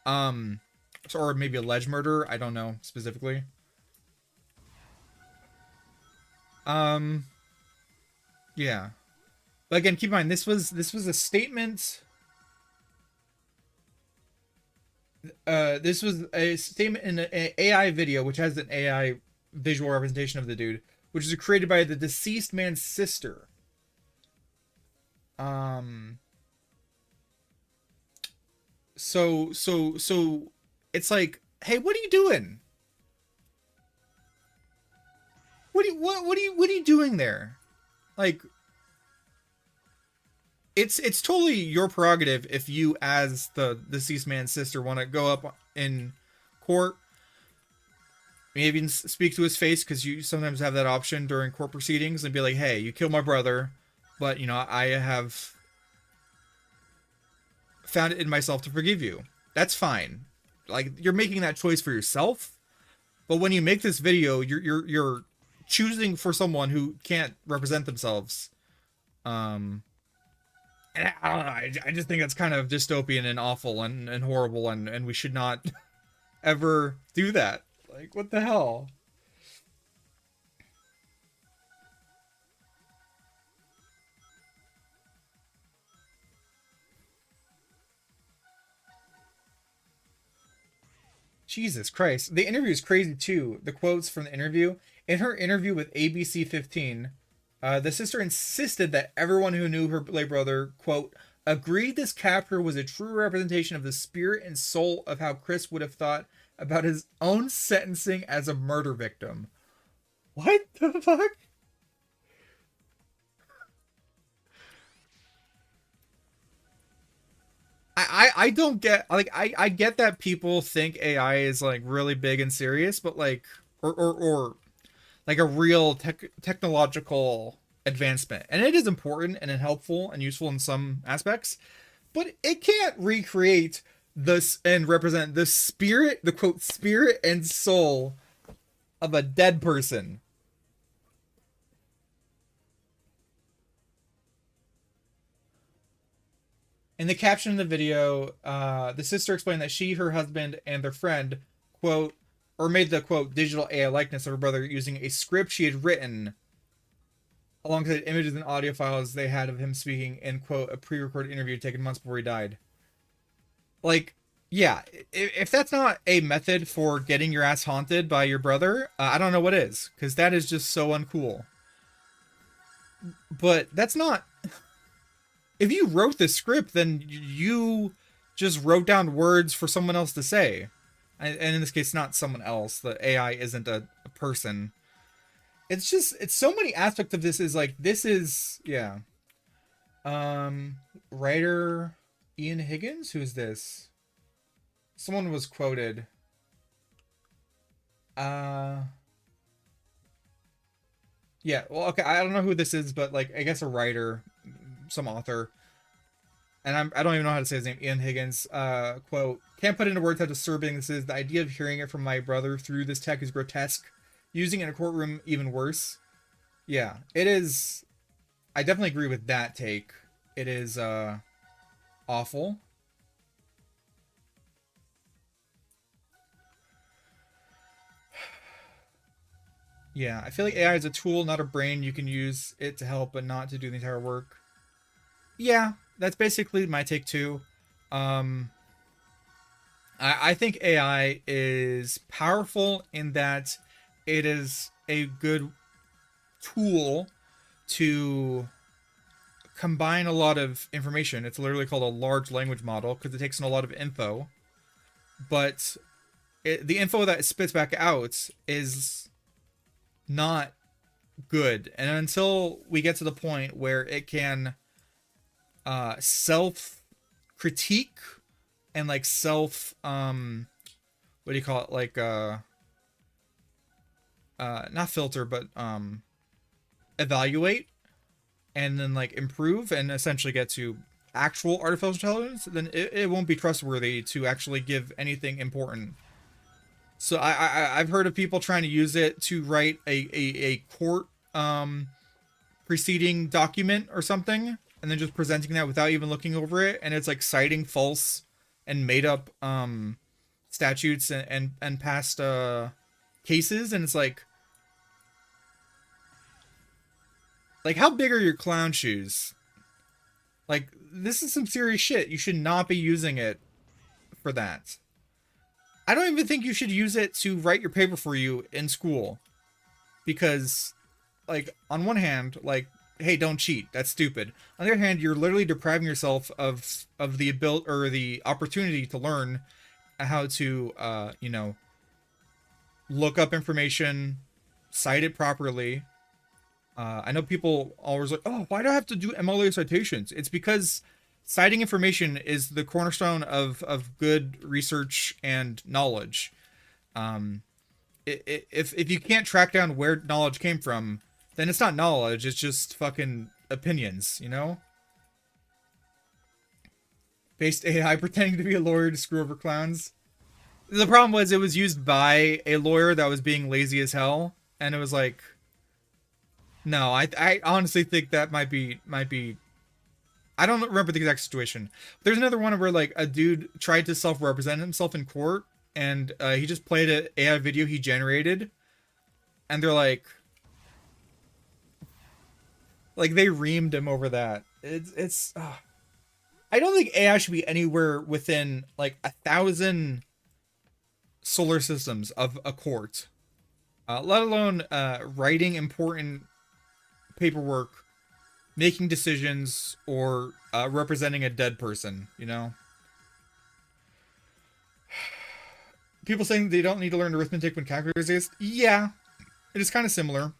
[SPEAKER 1] or maybe alleged murderer, I don't know specifically. Yeah. But again, keep in mind this was a statement. This was a statement in an AI video, which has an AI visual representation of the dude, which is created by the deceased man's sister. So it's like, hey, what are you doing? What are you doing there? Like, it's totally your prerogative if you, as the deceased man's sister, want to go up in court, maybe even speak to his face, because you sometimes have that option during court proceedings, and be like, hey, you killed my brother, but you know, I have found it in myself to forgive you. That's fine. Like, you're making that choice for yourself. But when you make this video, you're choosing for someone who can't represent themselves. And I don't know. I just think that's kind of dystopian and awful and horrible, and we should not ever do that. Like, what the hell? Jesus Christ. The interview is crazy too. The quotes from the interview. In her interview with ABC 15, the sister insisted that everyone who knew her late brother, quote, agreed this capture was a true representation of the spirit and soul of how Chris would have thought about his own sentencing as a murder victim. What the fuck? I don't get, like, I get that people think AI is like really big and serious, but like, or like a real technological advancement, and it is important and helpful and useful in some aspects, but it can't recreate this and represent the spirit, the quote spirit and soul of a dead person. In the caption of the video, the sister explained that she, her husband, and their friend, quote, or made the quote digital AI likeness of her brother using a script she had written alongside images and audio files they had of him speaking in quote a pre-recorded interview taken months before he died. Like, yeah, if that's not a method for getting your ass haunted by your brother, I don't know what is, because that is just so uncool. But that's not. If you wrote the script, then you just wrote down words for someone else to say. And in this case, not someone else. The AI isn't a person. It's just, it's so many aspects of this is like, this is, yeah. Writer Ian Higgins? Who's this? Someone was quoted. Yeah, well, okay, I don't know who this is, but like, I guess a writer, some author. And I don't even know how to say his name, Ian Higgins, quote, can't put into words how disturbing this is. The idea of hearing it from my brother through this tech is grotesque. Using it in a courtroom, even worse. Yeah, it is. I definitely agree with that take. It is, awful. Yeah, I feel like AI is a tool, not a brain. You can use it to help, but not to do the entire work. Yeah, that's basically my take too. Um, I think AI is powerful in that it is a good tool to combine a lot of information. It's literally called a large language model because it takes in a lot of info. But the info that it spits back out is not good. And until we get to the point where it can self critique and like self what do you call it, like not filter but evaluate and then like improve and essentially get to actual artificial intelligence, then it won't be trustworthy to actually give anything important. So I've heard of people trying to use it to write a court preceding document or something, and then just presenting that without even looking over it, and it's like citing false and made up statutes and past cases, and it's like how big are your clown shoes? Like, this is some serious shit. You should not be using it for that. I don't even think you should use it to write your paper for you in school. Because, like, on one hand, like, hey, don't cheat. That's stupid. On the other hand, you're literally depriving yourself of the ability or the opportunity to learn how to, you know, look up information, cite it properly. I know people always like, oh, why do I have to do MLA citations? It's because citing information is the cornerstone of good research and knowledge. If you can't track down where knowledge came from, then it's not knowledge. It's just fucking opinions, you know? Based AI pretending to be a lawyer to screw over clowns. The problem was it was used by a lawyer that was being lazy as hell, and it was like, no, I honestly think that might be. I don't remember the exact situation. There's another one where like a dude tried to self-represent himself in court, and he just played an AI video he generated, and they're like they reamed him over that. It's. I don't think AI should be anywhere within like 1,000 solar systems of a court, let alone writing important paperwork, making decisions, or representing a dead person, you know? People saying they don't need to learn arithmetic when calculators exist. Yeah, it is kind of similar.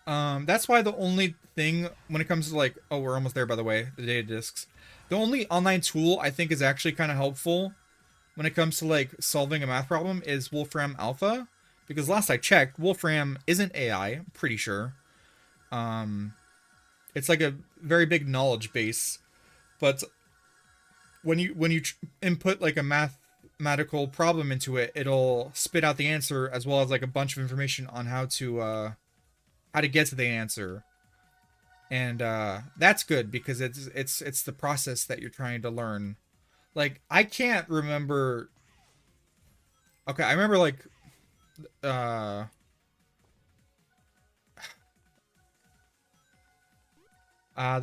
[SPEAKER 1] That's why the only thing when it comes to like, oh, we're almost there by the way, the data disks. The only online tool I think is actually kind of helpful when it comes to like solving a math problem is Wolfram Alpha, because last I checked, Wolfram isn't AI. I'm pretty sure. It's like a very big knowledge base, but when you input like a mathematical problem into it, it'll spit out the answer as well as like a bunch of information on how to get to the answer. And that's good because it's the process that you're trying to learn. Like I can't remember. Okay, I remember like the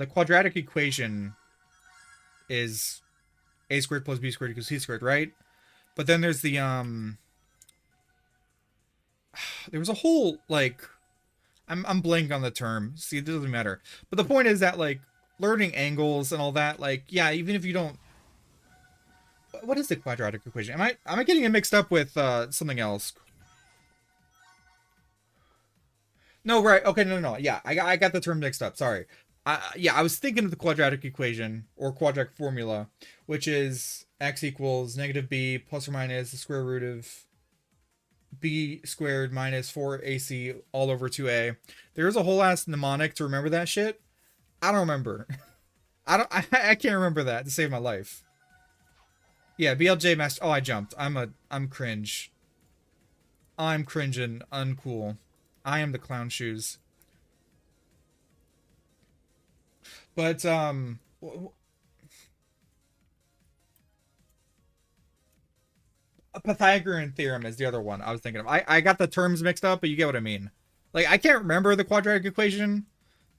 [SPEAKER 1] quadratic equation is a squared plus b squared equals c squared, right? But then there's the there was a whole like I'm blanking on the term. See, it doesn't matter. But the point is that like learning angles and all that, like yeah, even if you don't, what is the quadratic equation? Am I getting it mixed up with something else? No, right. Okay, no. Yeah, I got the term mixed up. Sorry. Yeah, I was thinking of the quadratic equation or quadratic formula, which is x equals negative b plus or minus the square root of b squared minus 4ac all over 2a. There's a whole ass mnemonic to remember that shit. I don't remember. I can't remember that to save my life. Yeah, BLJ master. Oh, I jumped. I'm cringe. I'm cringing uncool. I am the clown shoes. But a Pythagorean theorem is the other one I was thinking of. I got the terms mixed up, but you get what I mean. Like I can't remember the quadratic equation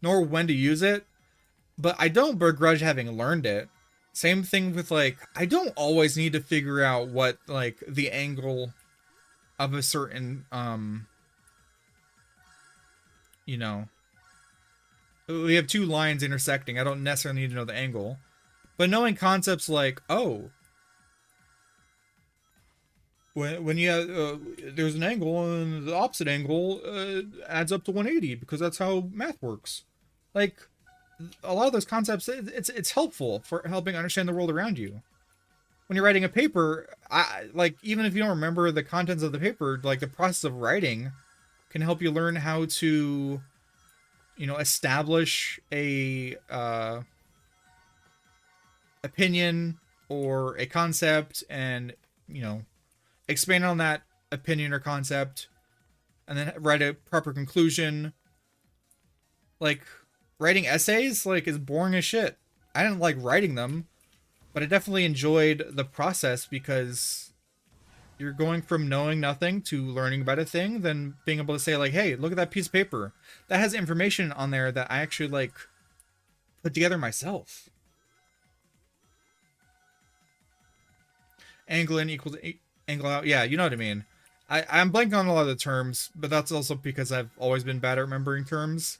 [SPEAKER 1] nor when to use it, but I don't begrudge having learned it. Same thing with like I don't always need to figure out what like the angle of a certain you know, we have two lines intersecting. I don't necessarily need to know the angle. But knowing concepts like, oh, when you have, there's an angle and the opposite angle adds up to 180 because that's how math works. Like, a lot of those concepts, it's helpful for helping understand the world around you. When you're writing a paper, like, even if you don't remember the contents of the paper, like, the process of writing can help you learn how to, you know, establish a opinion or a concept and, you know, expand on that opinion or concept and then write a proper conclusion. Like, writing essays, like, is boring as shit. I didn't like writing them, but I definitely enjoyed the process because you're going from knowing nothing to learning about a thing, then being able to say like, hey, look at that piece of paper. That has information on there that I actually like put together myself. Angle in equals angle out. Yeah, you know what I mean. I'm blanking on a lot of the terms, but that's also because I've always been bad at remembering terms.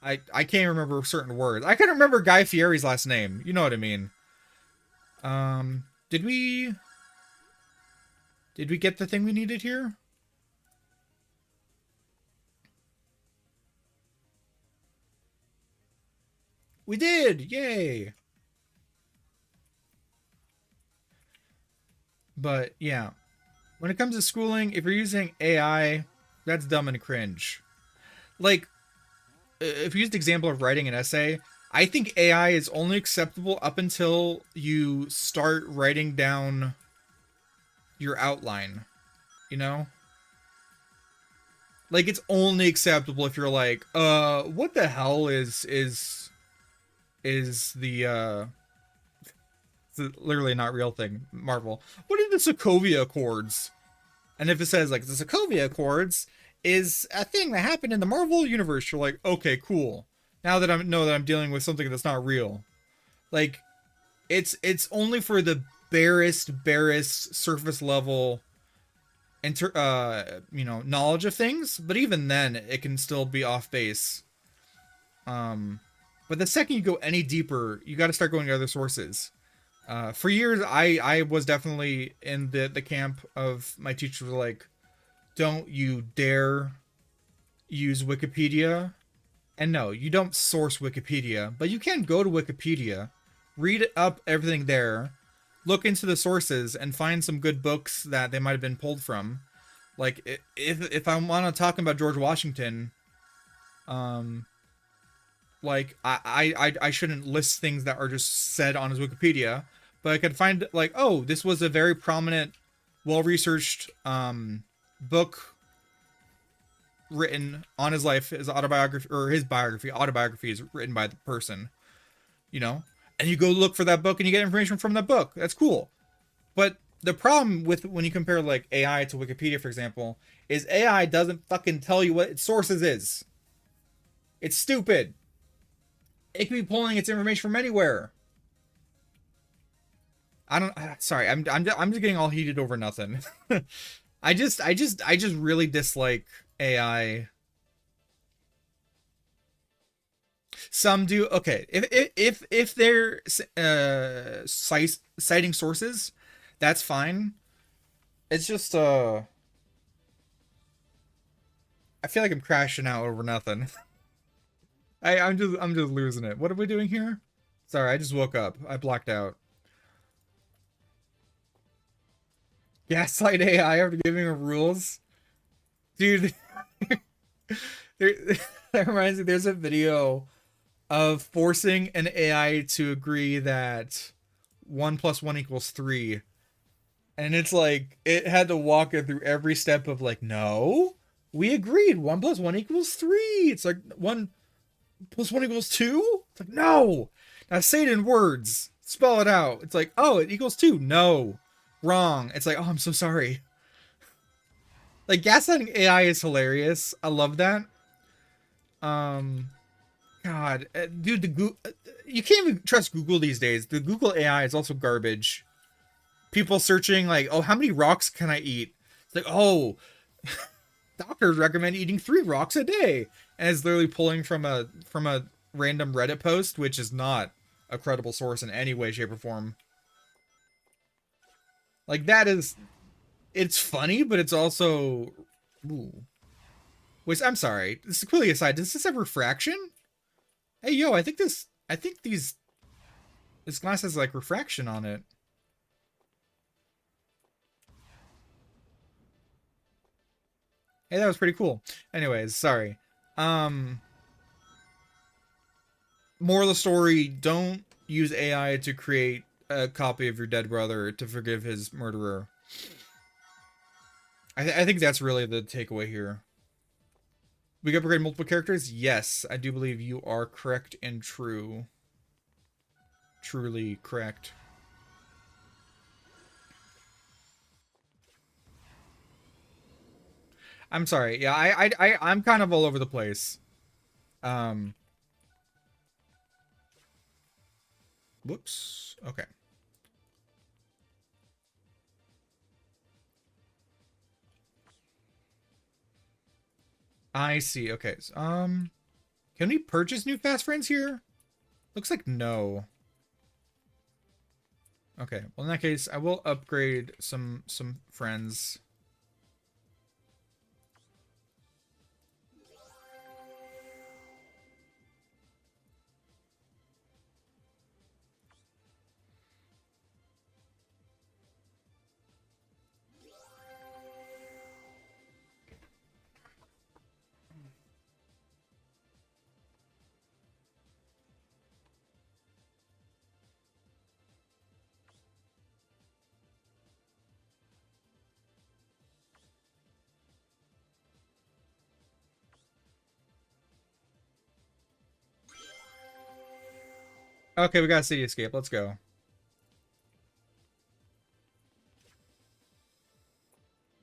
[SPEAKER 1] I can't remember certain words. I can't remember Guy Fieri's last name. You know what I mean. Did we get the thing we needed here? We did! Yay! But, yeah. When it comes to schooling, if you're using AI, that's dumb and cringe. Like, if you used the example of writing an essay, I think AI is only acceptable up until you start writing down your outline, you know? Like, it's only acceptable if you're like, what the hell is the, it's literally not real thing, Marvel. What are the Sokovia Accords? And if it says, like, the Sokovia Accords is a thing that happened in the Marvel universe, you're like, okay, cool. Now that I'm dealing with something that's not real. Like, it's only for the barest surface level knowledge of things, but even then it can still be off base. But the second you go any deeper, you got to start going to other sources. For years, I was definitely in the camp of my teachers were like, don't you dare use Wikipedia. And no, you don't source Wikipedia, but you can go to Wikipedia, read up everything there, look into the sources, and find some good books that they might have been pulled from. Like, if I want to talk about George Washington, like, I shouldn't list things that are just said on his Wikipedia, but I could find, like, oh, this was a very prominent, well-researched book written on his life, his autobiography, or his biography, autobiography is written by the person, you know? And you go look for that book and you get information from that book. That's cool. But the problem with when you compare, like, AI to Wikipedia, for example, is AI doesn't fucking tell you what its sources is. It's stupid. It could be pulling its information from anywhere. Sorry, I'm just getting all heated over nothing. I just really dislike AI. Some do. Okay, if they're citing sources, that's fine. It's just I feel like I'm crashing out over nothing. I'm just losing it. What are we doing here? Sorry, I just woke up. I blacked out. Gaslight AI after giving her rules. Dude, that reminds me, there's a video of forcing an AI to agree that 1 + 1 = 3. And it's like, it had to walk it through every step of like, no, we agreed 1 + 1 = 3. It's like 1 + 1 = 2. It's like, no, now say it in words, spell it out. It's like, oh, it equals 2. No, wrong. It's like, oh, I'm so sorry. Like, gaslighting AI is hilarious. I love that. God, dude, you can't even trust Google these days. The Google AI is also garbage. People searching like, oh, how many rocks can I eat? It's like, oh, doctors recommend eating 3 rocks a day, and it's literally pulling from a random Reddit post, which is not a credible source in any way, shape, or form. Like, that is, it's funny, but it's also, ooh. Wait, I'm sorry. This is completely aside. Does this have refraction? Hey, yo, I think this glass has like refraction on it. Hey, that was pretty cool. Anyways, sorry. Moral of the story, don't use AI to create a copy of your dead brother to forgive his murderer. I think that's really the takeaway here. We can upgrade multiple characters? Yes, I do believe you are correct and true. Truly correct. I'm sorry. Yeah, I'm kind of all over the place. Whoops. Okay. I see. Okay. So, can we purchase new fast friends here? Looks like no. Okay. Well, in that case, I will upgrade some friends. Okay, we got a city escape. Let's go.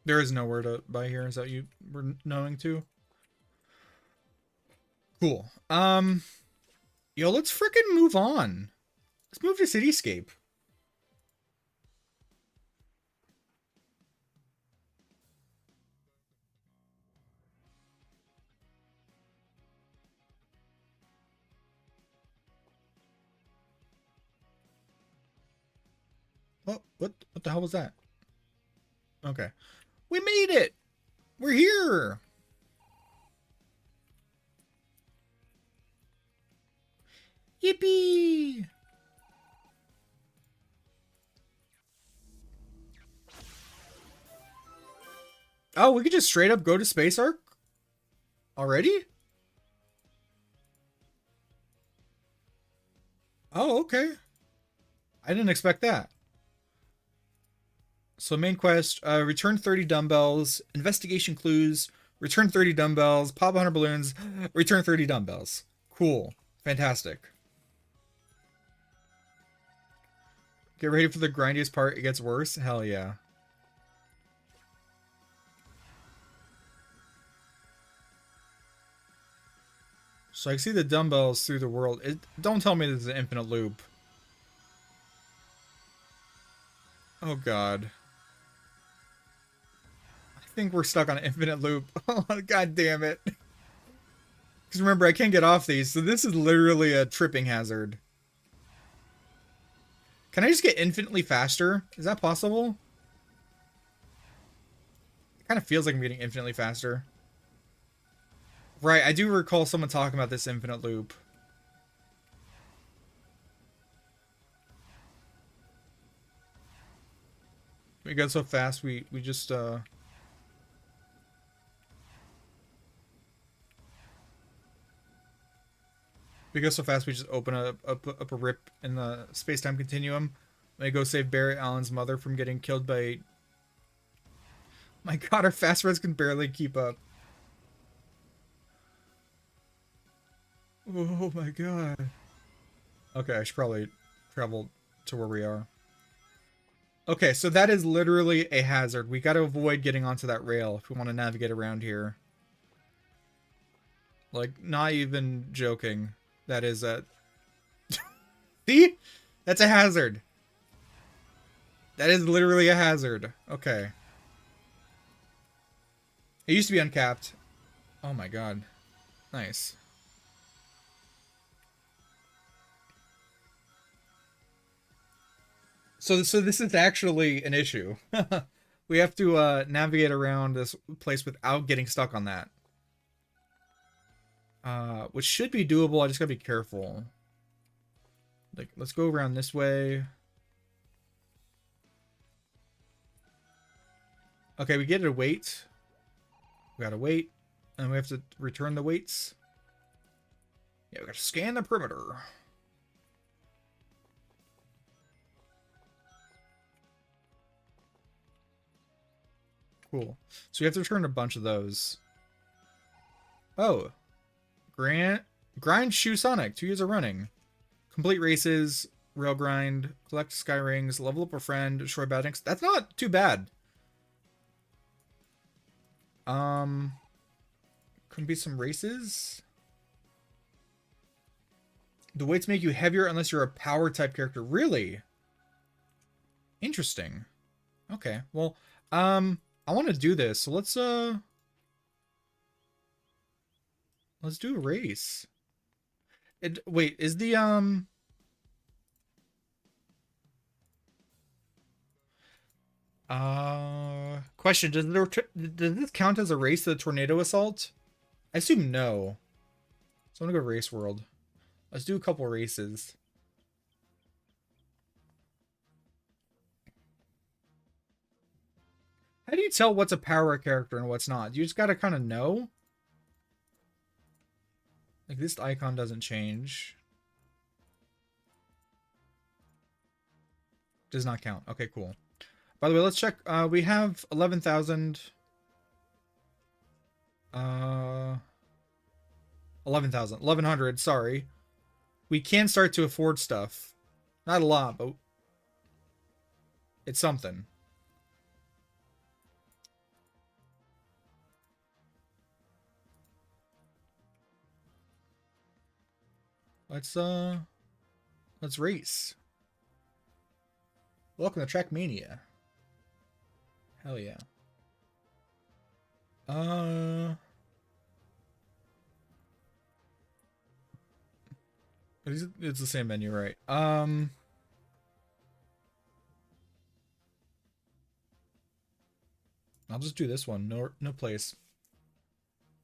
[SPEAKER 1] There is nowhere to buy here. Is that you were knowing too? Cool. Yo, let's frickin' move on. Let's move to Cityscape. Oh, what the hell was that? Okay. We made it! We're here! Yippee! Oh, we could just straight up go to Space Arc? Already? Oh, okay. I didn't expect that. So main quest, return 30 dumbbells, investigation clues, return 30 dumbbells, pop 100 balloons, return 30 dumbbells. Cool. Fantastic. Get ready for the grindiest part. It gets worse. Hell yeah. So I see the dumbbells through the world. Don't tell me this is an infinite loop. Oh god. I think we're stuck on an infinite loop. Oh god damn it. Because remember, I can't get off these, so this is literally a tripping hazard. Can I just get infinitely faster? Is that possible? It kind of feels like I'm getting infinitely faster. Right, I do recall someone talking about this infinite loop. We go so fast, we just, we go so fast, we just open up a rip in the space-time continuum. They go save Barry Allen's mother from getting killed by... My god, our fast res can barely keep up. Oh my god. Okay, I should probably travel to where we are. Okay, so that is literally a hazard. We got to avoid getting onto that rail if we want to navigate around here. Like, not even joking. That is a... See? That's a hazard. That is literally a hazard. Okay. It used to be uncapped. Oh my god. Nice. So this is actually an issue. We have to navigate around this place without getting stuck on that. Which should be doable. I just gotta be careful. Like, let's go around this way. Okay, we get to wait. We gotta wait. And we have to return the weights. Yeah, we gotta scan the perimeter. Cool. So we have to return a bunch of those. Oh. Grind Shoe Sonic. 2 years of running. Complete races. Rail grind. Collect sky rings. Level up a friend. Destroy bad. That's not too bad. Could be some races. The weights make you heavier unless you're a power type character. Really? Interesting. Okay. Well, I want to do this. So let's do a race. Wait, is the question, does this count as a race to the tornado assault? I assume no. So I'm gonna go race world. Let's do a couple races. How do you tell what's a power character and what's not? You just gotta kind of know. Like, this icon doesn't change. Does not count. Okay, cool. By the way, let's check. We have 11,000. 11,000. 1,100, sorry. We can start to afford stuff. Not a lot, but it's something. Let's race. Welcome to Trackmania. Hell yeah. It's the same menu, right? I'll just do this one. No place.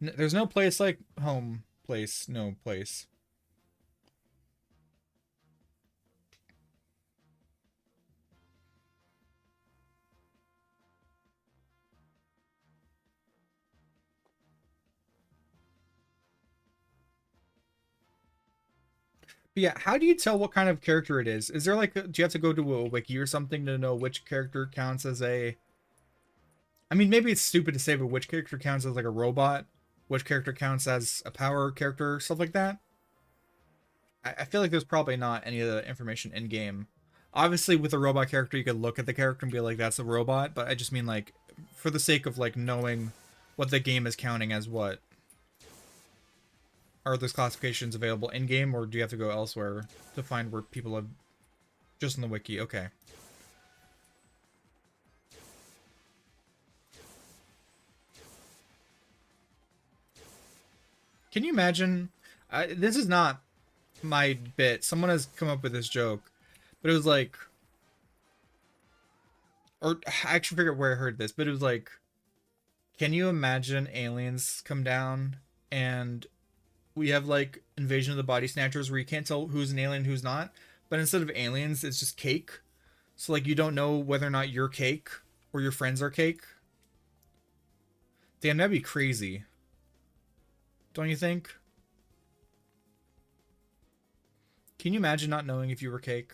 [SPEAKER 1] There's no place like home place. No place. But yeah, how do you tell what kind of character it is? Is there like, do you have to go to a wiki or something to know which character counts as a... I mean, maybe it's stupid to say, but which character counts as like a robot? Which character counts as a power character? Stuff like that? I feel like there's probably not any of the information in game. Obviously, with a robot character, you could look at the character and be like, that's a robot. But I just mean like, for the sake of like knowing what the game is counting as what. Are those classifications available in game, or do you have to go elsewhere to find where people have just in the wiki? Okay. Can you imagine? This is not my bit. Someone has come up with this joke, but it was like, or I actually forget where I heard this, but it was like, can you imagine aliens come down and we have like Invasion of the Body Snatchers where you can't tell who's an alien, who's not, but instead of aliens, it's just cake. So like you don't know whether or not you're cake or your friends are cake. Damn, that'd be crazy. Don't you think? Can you imagine not knowing if you were cake?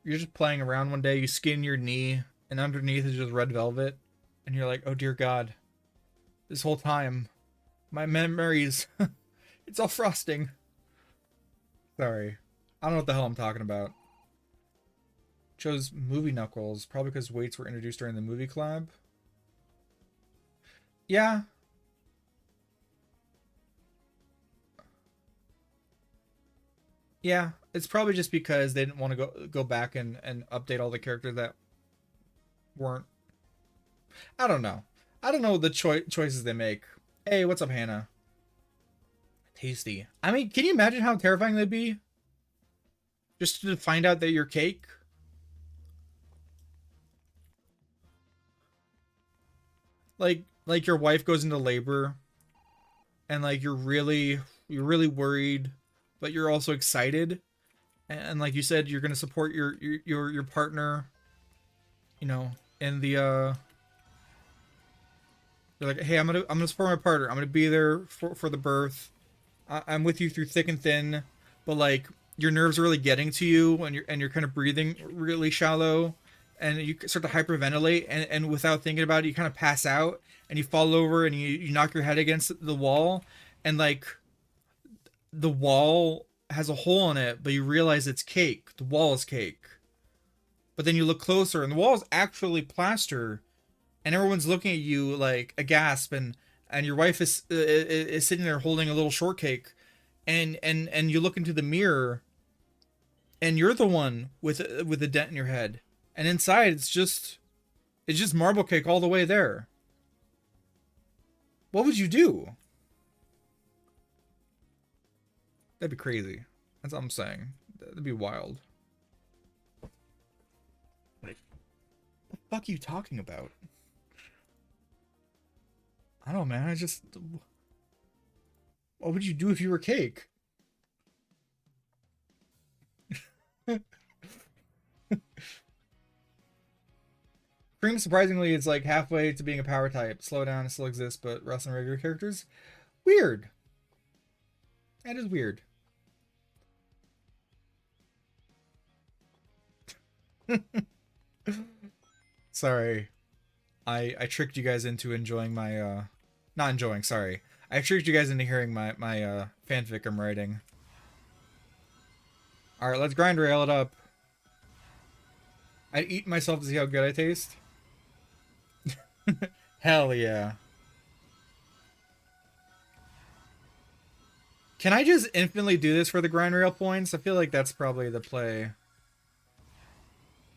[SPEAKER 1] You're just playing around one day, you skin your knee, and underneath is just red velvet, and you're like, oh dear God, this whole time, my memories, it's all frosting. Sorry. I don't know what the hell I'm talking about. Chose movie Knuckles, probably because weights were introduced during the movie collab. Yeah. Yeah, it's probably just because they didn't want to go back and update all the characters that weren't. I don't know. I don't know the choices they make. Hey, what's up, Hannah? Tasty. I mean, can you imagine how terrifying that'd be? Just to find out that you're cake? Like your wife goes into labor and like you're really worried, but you're also excited. And like you said, you're gonna support your partner, you know, in the you're like, hey, I'm gonna support my partner. I'm gonna be there for the birth. I'm with you through thick and thin, but like your nerves are really getting to you, and you're kind of breathing really shallow, and you start to hyperventilate, and without thinking about it, you kind of pass out, and you fall over, and you knock your head against the wall, and like the wall has a hole in it, but you realize it's cake. The wall is cake, but then you look closer, and the wall is actually plaster, and everyone's looking at you like aghast, and your wife is sitting there holding a little shortcake, and you look into the mirror, and you're the one with a dent in your head, and inside it's just marble cake all the way there. What would you do? That'd be crazy. That's all I'm saying. That'd be wild. What the fuck are you talking about? I don't know, man. What would you do if you were cake? Cream, surprisingly, is like halfway to being a power type. Slow down still exists, but wrestling regular characters? Weird. That is weird. Sorry. I tricked you guys into enjoying my not enjoying, sorry. I tricked you guys into hearing my fanfic I'm writing. Alright, let's grind rail it up. I'd eat myself to see how good I taste. Hell yeah. Can I just infinitely do this for the grind rail points? I feel like that's probably the play.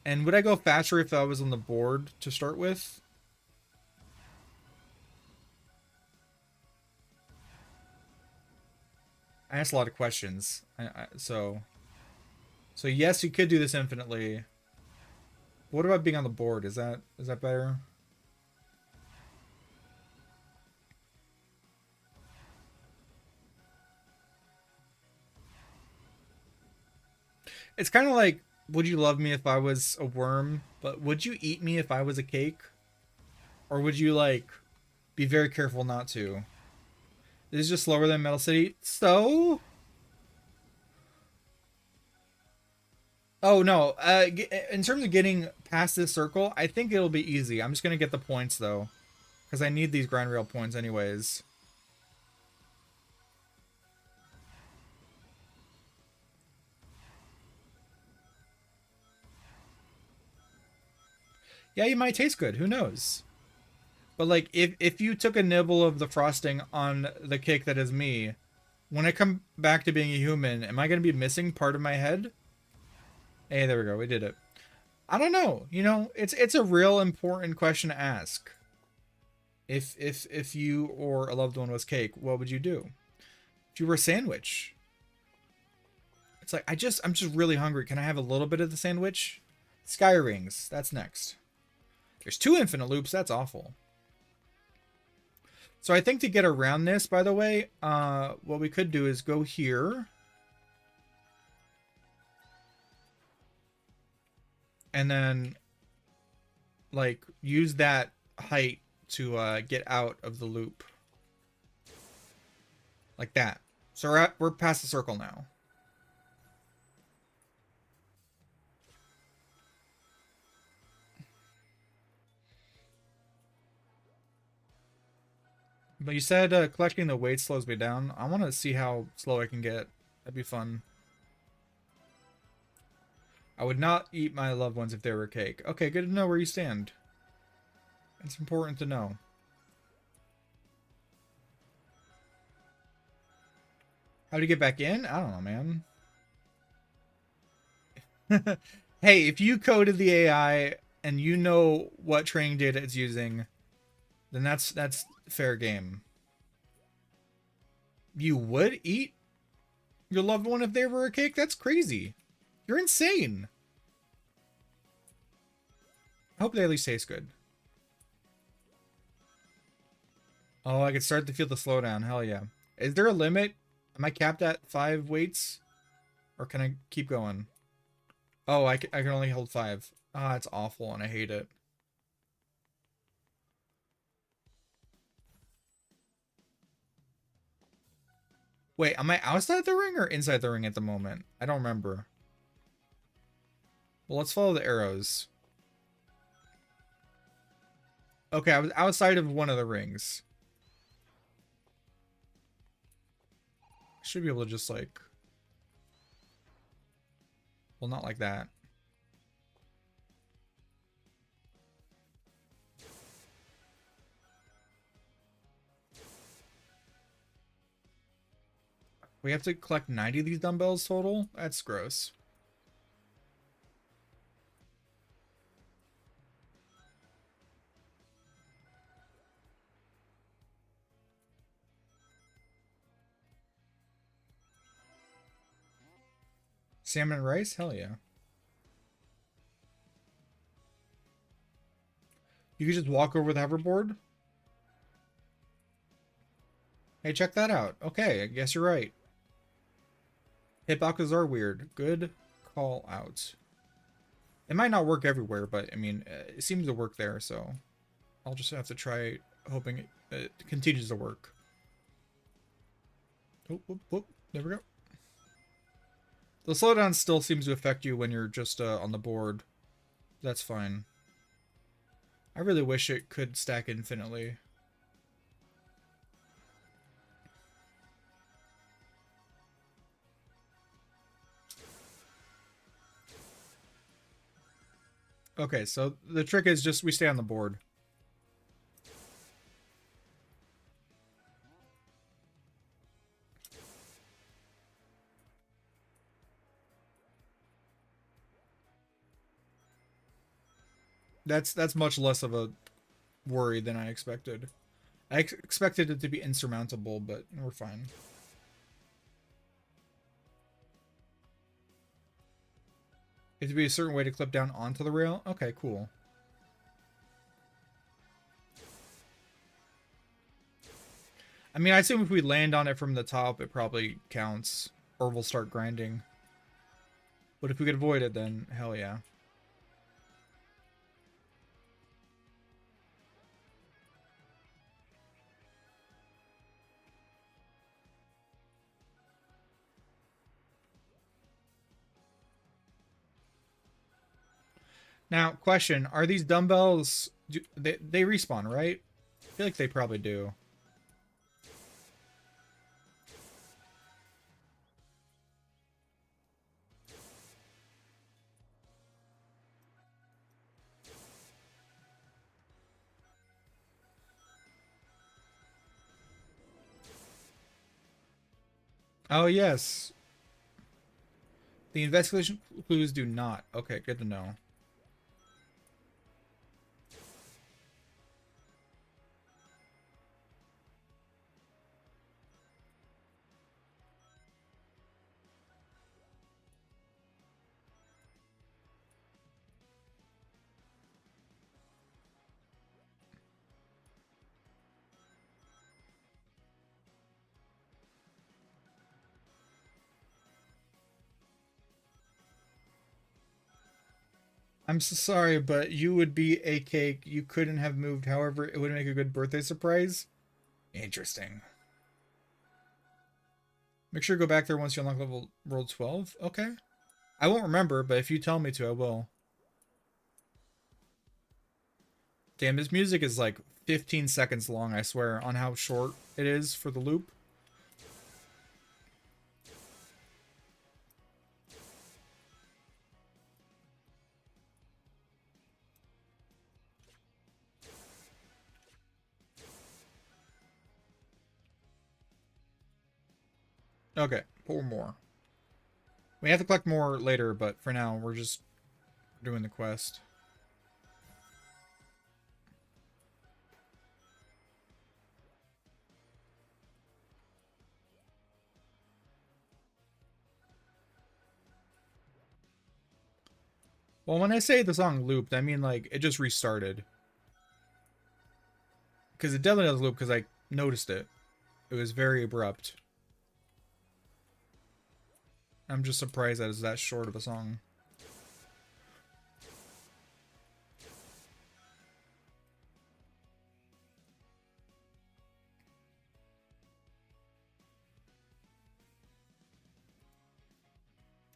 [SPEAKER 1] And would I go faster if I was on the board to start with? I asked a lot of questions. So yes, you could do this infinitely. What about being on the board? Is that better? It's kind of like, would you love me if I was a worm, but would you eat me if I was a cake? Or would you, like, be very careful not to? This is just slower than Metal City. So? Oh, no. In terms of getting past this circle, I think it'll be easy. I'm just going to get the points, though. Because I need these grind rail points anyways. Yeah, you might taste good. Who knows? But, like, if you took a nibble of the frosting on the cake that is me, when I come back to being a human, am I going to be missing part of my head? Hey, there we go. We did it. I don't know. You know, it's a real important question to ask. If you or a loved one was cake, what would you do? If you were a sandwich, it's like I'm just really hungry. Can I have a little bit of the sandwich? Sky rings. That's next. There's 2 infinite loops. That's awful. So I think to get around this, by the way, what we could do is go here. And then, like, use that height to get out of the loop. Like that. So we're past the circle now. But you said collecting the weight slows me down. I want to see how slow I can get. That'd be fun. I would not eat my loved ones if they were cake. Okay, good to know where you stand. It's important to know. How to get back in? I don't know, man. Hey, if you coded the AI and you know what training data it's using, then that's fair game. You would eat your loved one if they were a cake? That's crazy. You're insane. I hope they at least taste good. Oh, I could start to feel the slowdown. Hell yeah. Is there a limit? Am I capped at 5 weights? Or can I keep going? Oh, I can only hold 5. Ah, it's awful and I hate it. Wait, am I outside the ring or inside the ring at the moment? I don't remember. Well, let's follow the arrows. Okay, I was outside of one of the rings. Should be able to just, like... Well, not like that. We have to collect 90 of these dumbbells total? That's gross. Salmon and rice? Hell yeah. You could just walk over the hoverboard? Hey, check that out. Okay, I guess you're right. Hitboxes are weird. Good call out. It might not work everywhere, but I mean, it seems to work there, so I'll just have to try hoping it continues to work. Oh, whoop, whoop. There we go. The slowdown still seems to affect you when you're just on the board. That's fine. I really wish it could stack infinitely. Okay, so the trick is just we stay on the board. That's much less of a worry than I expected. I expected it to be insurmountable, but we're fine. It to be a certain way to clip down onto the rail. Okay, cool. I mean, I assume if we land on it from the top, it probably counts. Or we'll start grinding. But if we could avoid it, then hell yeah. Now, question: are these dumbbells? They respawn, right? I feel like they probably do. Oh yes, the investigation clues do not. Okay, good to know. I'm so sorry, but you would be a cake. You couldn't have moved. However, it would make a good birthday surprise. Interesting. Make sure to go back there once you unlock level world 12. Okay. I won't remember, but if you tell me to, I will. Damn, this music is like 15 seconds long, I swear, on how short it is for the loop. Okay, 4 more. We have to collect more later, but for now, we're just doing the quest. Well, when I say the song looped, I mean like it just restarted. Because it definitely does loop because I noticed it. It was very abrupt. I'm just surprised that it's that short of a song.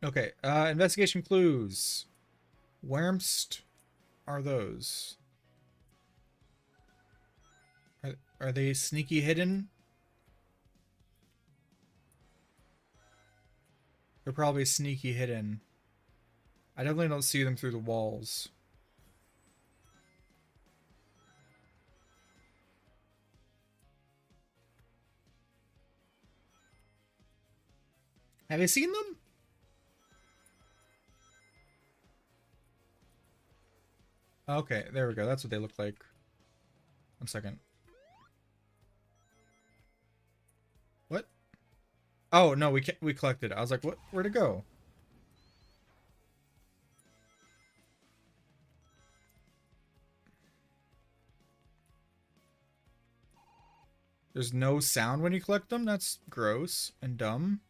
[SPEAKER 1] Okay, investigation clues. Where'mst are those? Are they sneaky hidden? They're probably sneaky hidden. I definitely don't see them through the walls. Have you seen them? Okay, there we go. That's what they look like. 1 second. What? Oh no, we collected it. I was like, what? Where'd it go? There's no sound when you collect them? That's gross and dumb.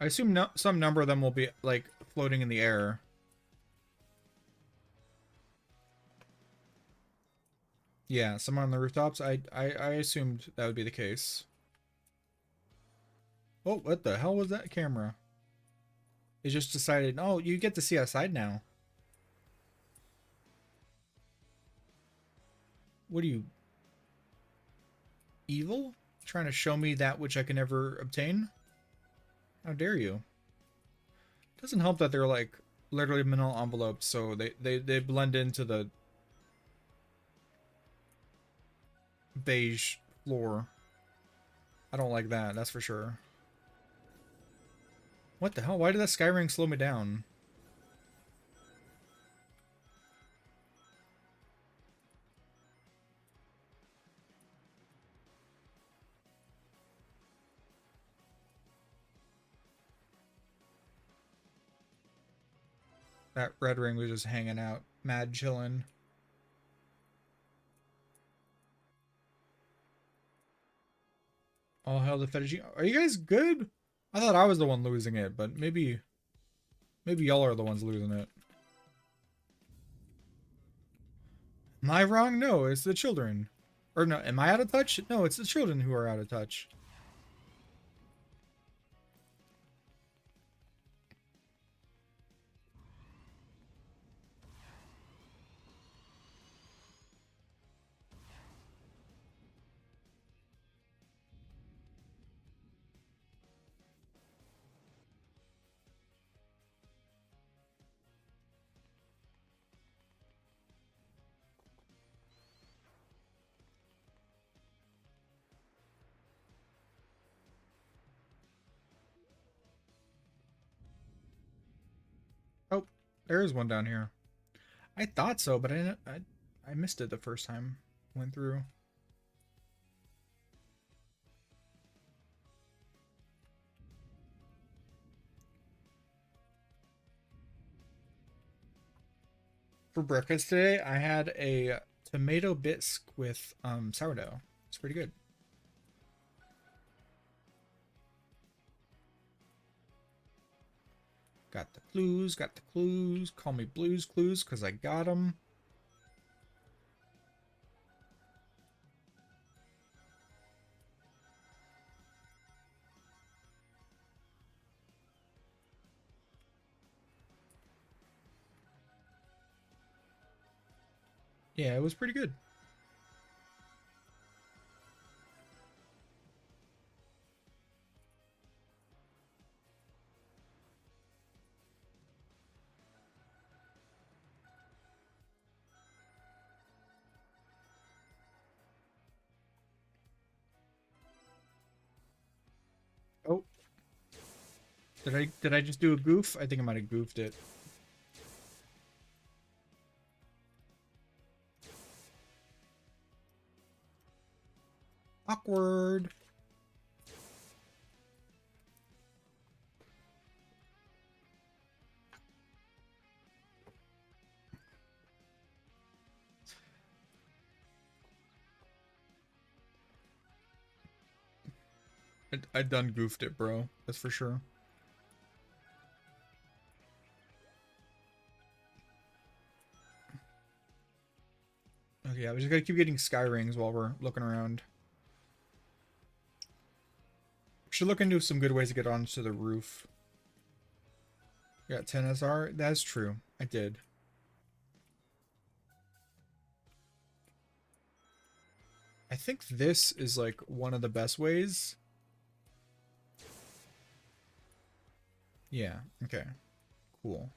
[SPEAKER 1] I assume no, some number of them will be like floating in the air. Yeah, some on the rooftops. I assumed that would be the case. Oh, what the hell was that camera? It just decided, oh, you get to see outside now. What are you, evil? Trying to show me that which I can never obtain? How dare you? Doesn't help that they're like literally manila envelopes, so they blend into the beige floor. I don't like that, that's for sure. What the hell? Why did that sky ring slow me down? That red ring was just hanging out, mad chillin'. All hell to fettuccine. Are you guys good? I thought I was the one losing it, but maybe y'all are the ones losing it. Am I wrong? No, it's the children. Or no, am I out of touch? No, it's the children who are out of touch. Oh, there is one down here. I thought so, but I missed it the first time went through. For breakfast today, I had a tomato bisque with sourdough. It's pretty good. Got the clues, got the clues. Call me Blues Clues because I got them. Yeah, it was pretty good. Oh, did I just do a goof? I think I might have goofed it. Awkward. I done goofed it, bro. That's for sure. Okay, yeah, we just gotta keep getting sky rings while we're looking around. Should look into some good ways to get onto the roof. Got 10 SR? That's true. I did. I think this is like one of the best ways. Yeah, okay. Cool.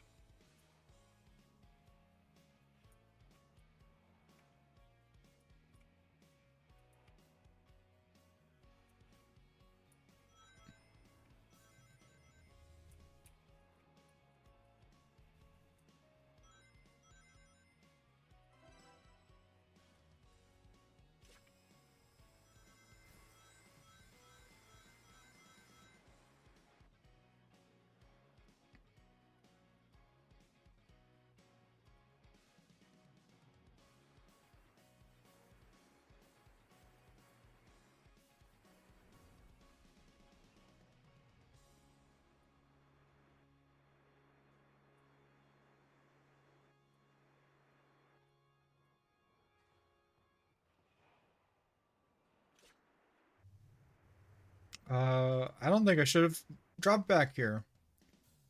[SPEAKER 1] I don't think I should have dropped back here.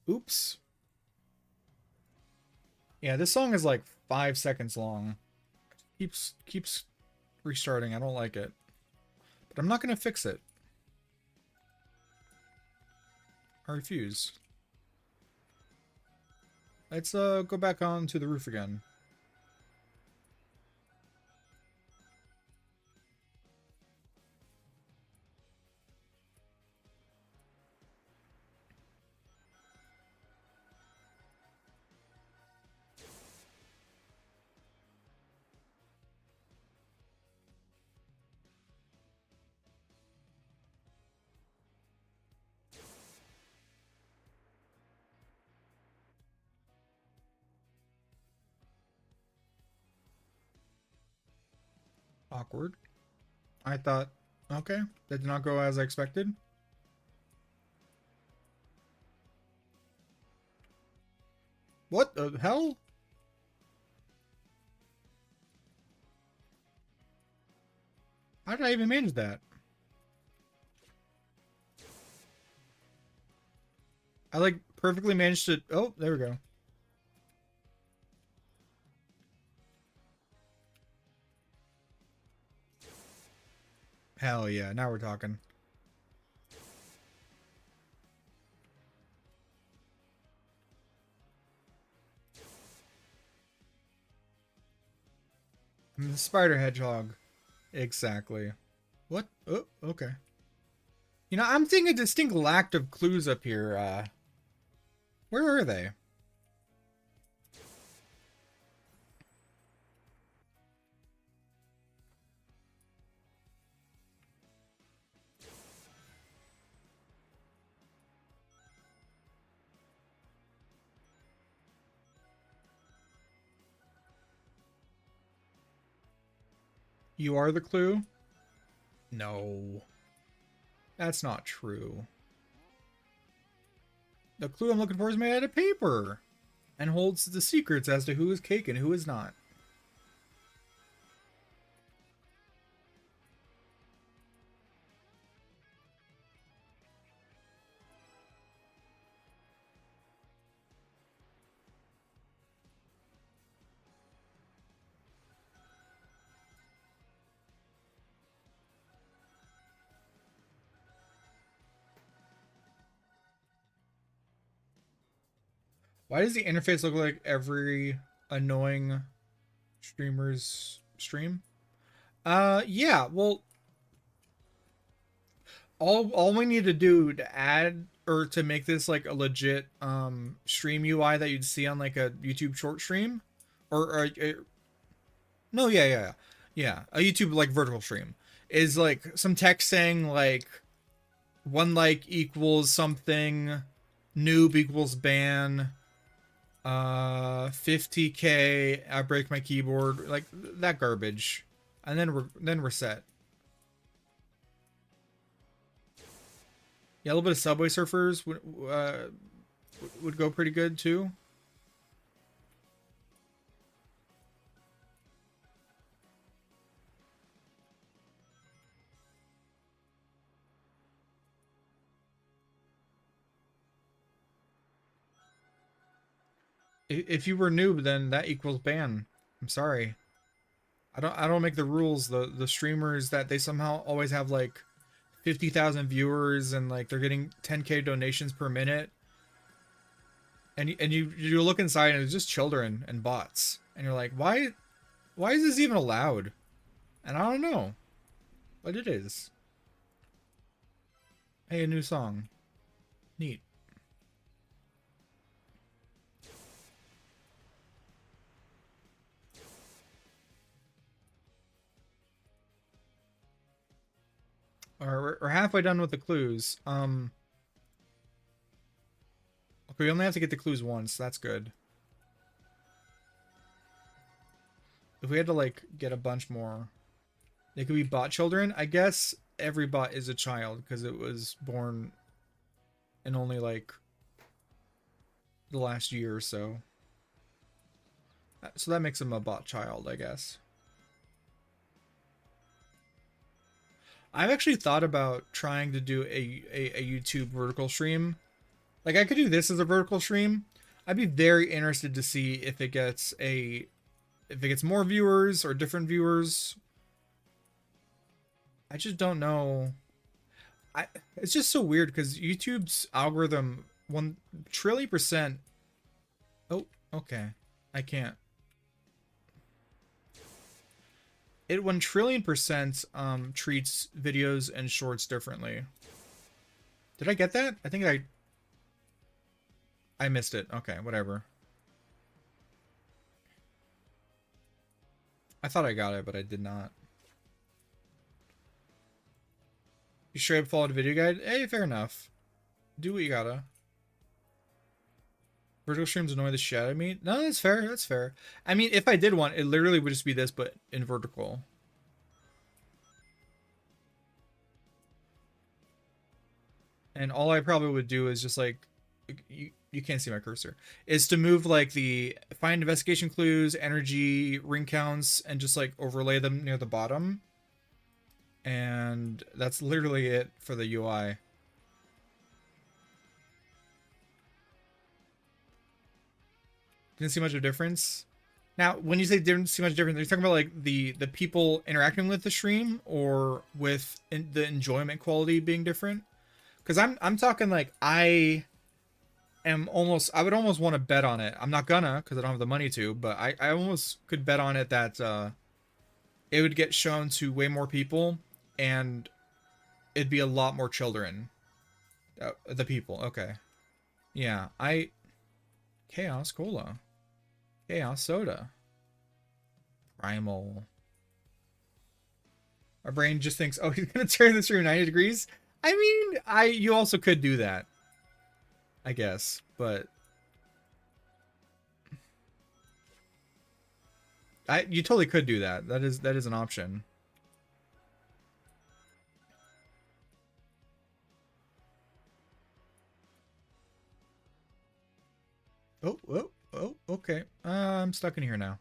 [SPEAKER 1] Oops. Yeah, this song is like 5 seconds long. Keeps restarting. I don't like it. But I'm not gonna fix it. I refuse. let's go back on to the roof again. Awkward. I thought, okay, that did not go as I expected. What the hell? How did I even manage that? I like perfectly managed to. Oh, there we go. Hell yeah, now we're talking. I'm the spider hedgehog. Exactly. What? Oh, okay. You know, I'm seeing a distinct lack of clues up here. Where are they? You are the clue? No. That's not true. The clue I'm looking for is made out of paper and holds the secrets as to who is cake and who is not. Why does the interface look like every annoying streamer's stream? Yeah, well, all we need to do to add or to make this like a legit stream UI that you'd see on like a YouTube short stream or no, yeah, a YouTube like vertical stream is like some text saying like one like equals something, noob equals ban, 50k, I break my keyboard, like that garbage, and then we're set. Yeah, a little bit of Subway Surfers would go pretty good too. If you were noob, then that equals ban. I'm sorry. I don't make the rules. The streamers that they somehow always have like 50,000 viewers and like they're getting 10k donations per minute. And you look inside and it's just children and bots. And you're like, why is this even allowed? And I don't know. But it is. Hey, a new song. Neat. We're halfway done with the clues. Okay, we only have to get the clues once. That's good. If we had to like get a bunch more, they could be bot children. I guess every bot is a child because it was born in only like the last year or so. So that makes them a bot child, I guess. I've actually thought about trying to do a YouTube vertical stream. Like I could do this as a vertical stream. I'd be very interested to see if it gets more viewers or different viewers. I just don't know. It's just so weird because YouTube's algorithm 1 trillion %. Oh, Okay. I can't. It 1,000,000,000% treats videos and shorts differently. Did I get that? I think I missed it. Okay, whatever. I thought I got it, but I did not. You straight up followed a video guide? Hey, fair enough. Do what you gotta. Vertical streams annoy the shit out of me. No, that's fair. That's fair. I mean, if I did one, it literally would just be this, but in vertical. And all I probably would do is just like, you can't see my cursor, is to move like the find investigation clues, energy, ring counts, and just like overlay them near the bottom. And that's literally it for the UI. Didn't see much of a difference. Now, when you say didn't see much difference, are you talking about like the people interacting with the stream, or with the enjoyment quality being different? Because I'm talking like I would almost want to bet on it. I'm not gonna, because I don't have the money to, but I almost could bet on it that it would get shown to way more people, and it'd be a lot more children. The people, okay. Yeah, Chaos Cola. Chaos Soda. Primal. Our brain just thinks, oh, he's gonna turn this room 90 degrees? I mean, you also could do that, I guess, but you totally could do that. That is an option. Oh, okay. I'm stuck in here now.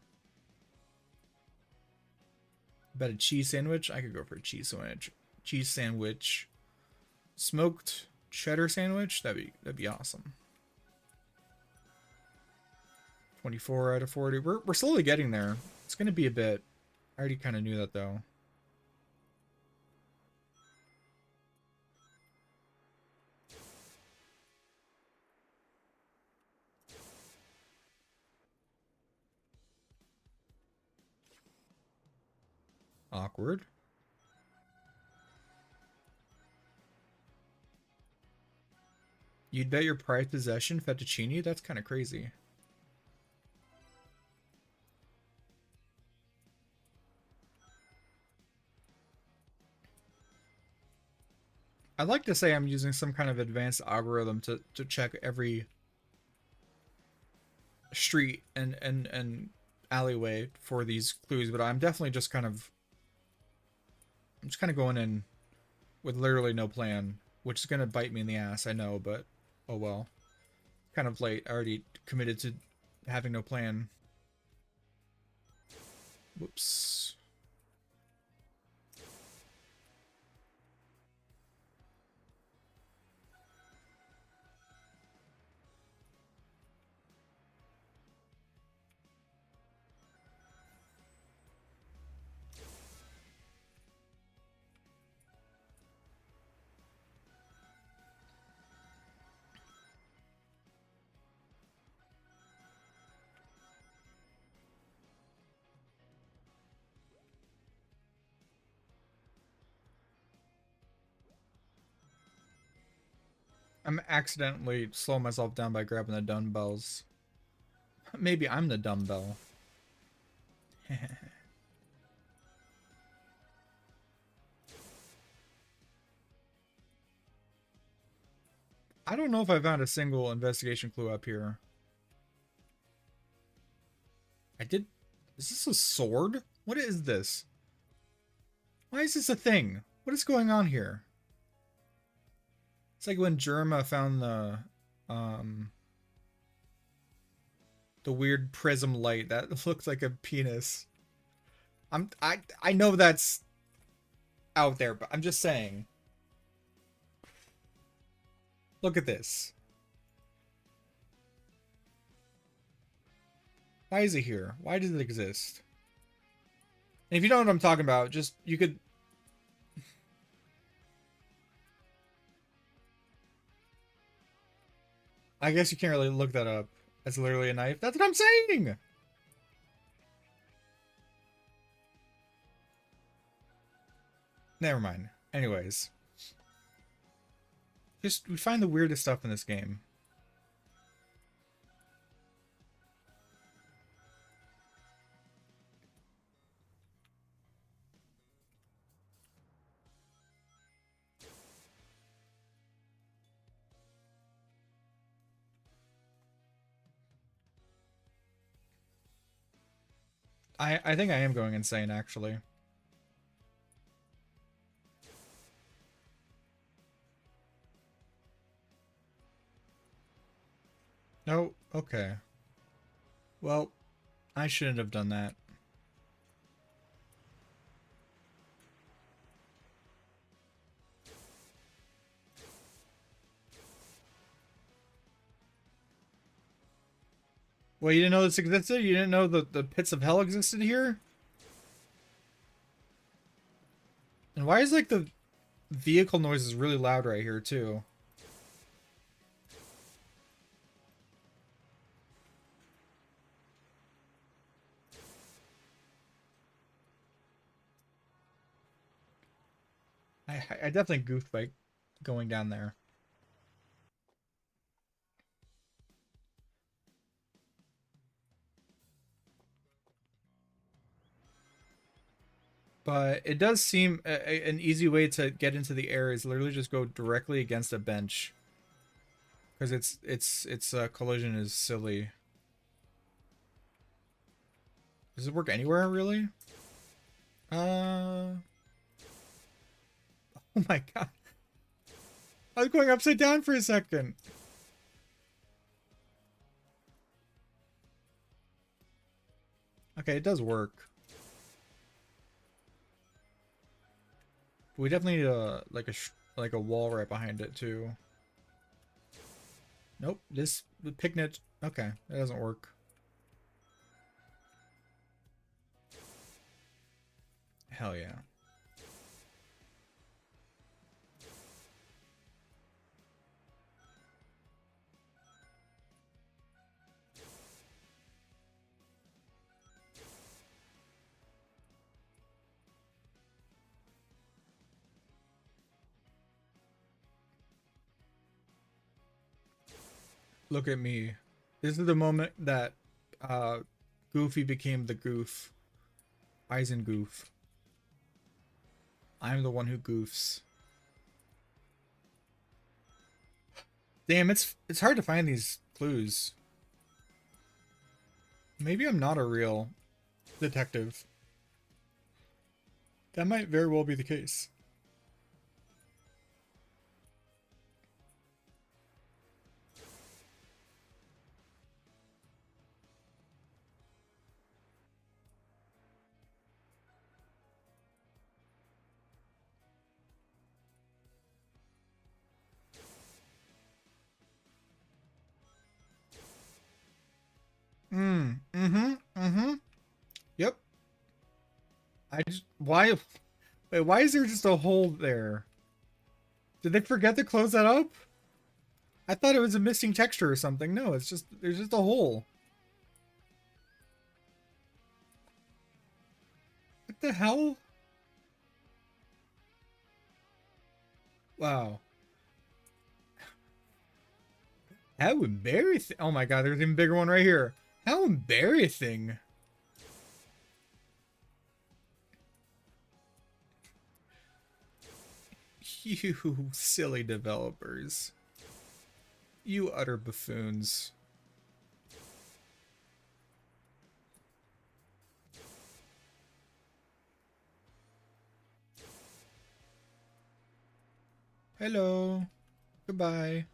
[SPEAKER 1] Bet a cheese sandwich? I could go for a cheese sandwich. Cheese sandwich. Smoked cheddar sandwich? That'd be awesome. 24 out of 40. We're slowly getting there. It's gonna be a bit. I already kind of knew that though. Awkward. You'd bet your prized possession fettuccine? That's kind of crazy. I'd like to say I'm using some kind of advanced algorithm to check every street and alleyway for these clues, but I'm definitely just kind of going in with literally no plan, which is gonna bite me in the ass, I know, but oh well. Kind of late. I already committed to having no plan. Whoops. I'm accidentally slowing myself down by grabbing the dumbbells. Maybe I'm the dumbbell. I don't know if I found a single investigation clue up here. I did. Is this a sword? What is this? Why is this a thing? What is going on here? It's like when Germa found the weird prism light that looks like a penis. I know that's out there, but I'm just saying. Look at this. Why is it here? Why does it exist? And if you don't know what I'm talking about, just you could. I guess you can't really look that up. That's literally a knife. That's what I'm saying! Never mind. Anyways. Just, we find the weirdest stuff in this game. I think I am going insane, actually. Oh, okay. Well, I shouldn't have done that. Well, you didn't know this existed? You didn't know the pits of hell existed here? And why is, like, the vehicle noise really loud right here, too? I definitely goofed by going down there. But it does seem an easy way to get into the air is literally just go directly against a bench. Because its collision is silly. Does it work anywhere, really? Oh my god. I was going upside down for a second. Okay, it does work. We definitely need a like a wall right behind it too. Nope, this the picnic. Okay, it doesn't work. Hell yeah. Look at me. This is the moment that Goofy became the goof. Eisengoof. I'm the one who goofs. Damn, it's hard to find these clues. Maybe I'm not a real detective. That might very well be the case. Mm-hmm. Yep. I just why wait, why is there just a hole there? Did they forget to close that up? I thought it was a missing texture or something. No, it's just there's just a hole. What the hell? Wow. How embarrassing. Oh my god, there's an even bigger one right here. How embarrassing. You silly developers. You utter buffoons. Hello. Goodbye.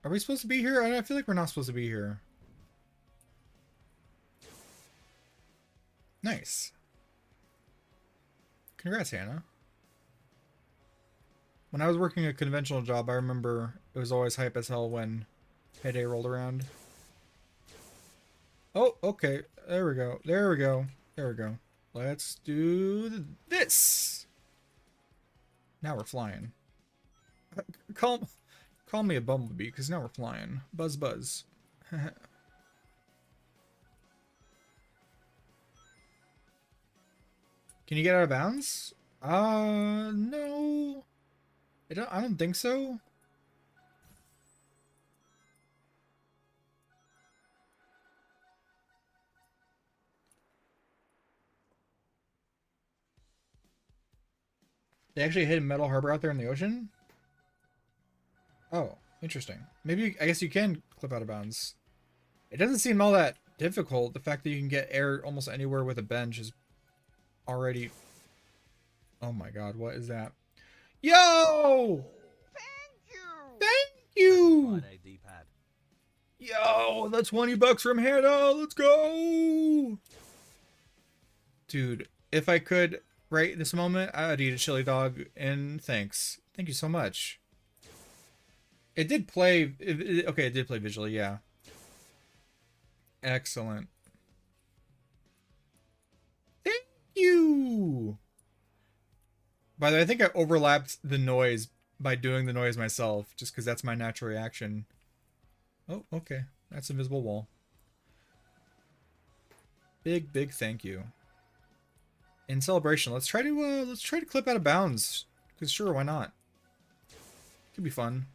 [SPEAKER 1] Are we supposed to be here? I feel like we're not supposed to be here. Nice. Congrats, Hannah. When I was working a conventional job, I remember it was always hype as hell when payday rolled around. Oh, okay. There we go. There we go. There we go. Let's do this. Now we're flying. Calm. Call me a bumblebee, because now we're flying. Buzz, buzz. Can you get out of bounds? No. I don't think so. They actually hit a metal harbor out there in the ocean? Oh, interesting. Maybe, I guess you can clip out of bounds. It doesn't seem all that difficult. The fact that you can get air almost anywhere with a bench is already... Oh my god, what is that? Yo!
[SPEAKER 2] Thank you!
[SPEAKER 1] Thank you!
[SPEAKER 2] Friday, D-pad.
[SPEAKER 1] Yo, the 20 bucks from Hannah. Let's go! Dude, if I could, right this moment, I'd eat a chili dog, and thanks. Thank you so much. It did play... okay, it did play visually, yeah. Excellent. Thank you! By the way, I think I overlapped the noise by doing the noise myself, just because that's my natural reaction. Oh, okay. That's invisible wall. Big, big thank you. In celebration, let's try to clip out of bounds. Because sure, why not? Could be fun.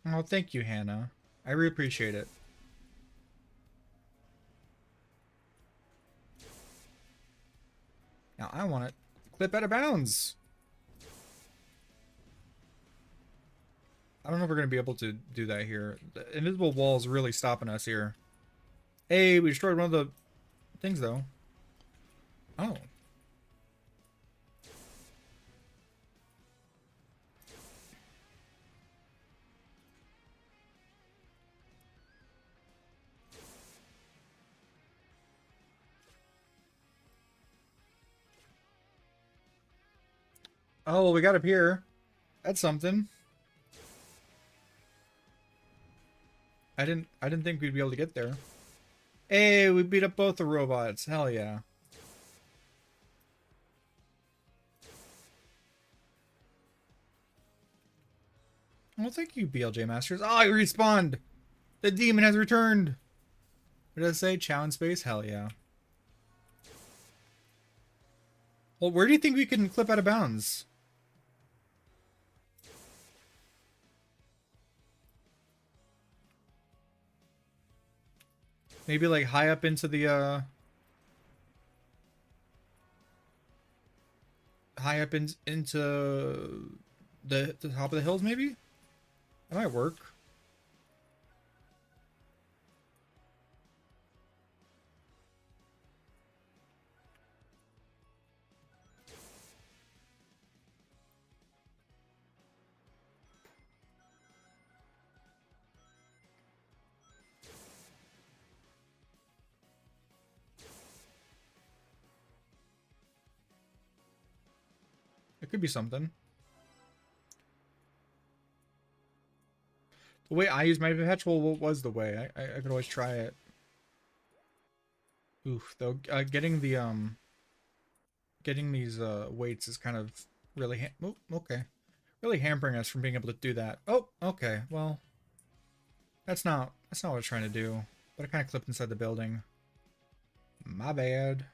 [SPEAKER 1] Oh, thank you, Hannah. I really appreciate it. Now I want to clip out of bounds. I don't know if we're going to be able to do that here. The invisible wall is really stopping us here. Hey, we destroyed one of the things, though. Oh. Oh, well, we got up here. That's something. I didn't think we'd be able to get there. Hey, we beat up both the robots. Hell yeah. Well, thank you, BLJ Masters. Oh, I respawned! The demon has returned! What did I say? Chow in space? Hell yeah. Well, where do you think we can clip out of bounds? Maybe like high up into the high up into the top of the hills, maybe? That might work. It could be something. The way I use my perpetual, what was the way? I could always try it. Oof, though, getting these weights is kind of really oh, okay, really hampering us from being able to do that. Oh, okay, well, that's not what I was trying to do. But I kind of clipped inside the building. My bad.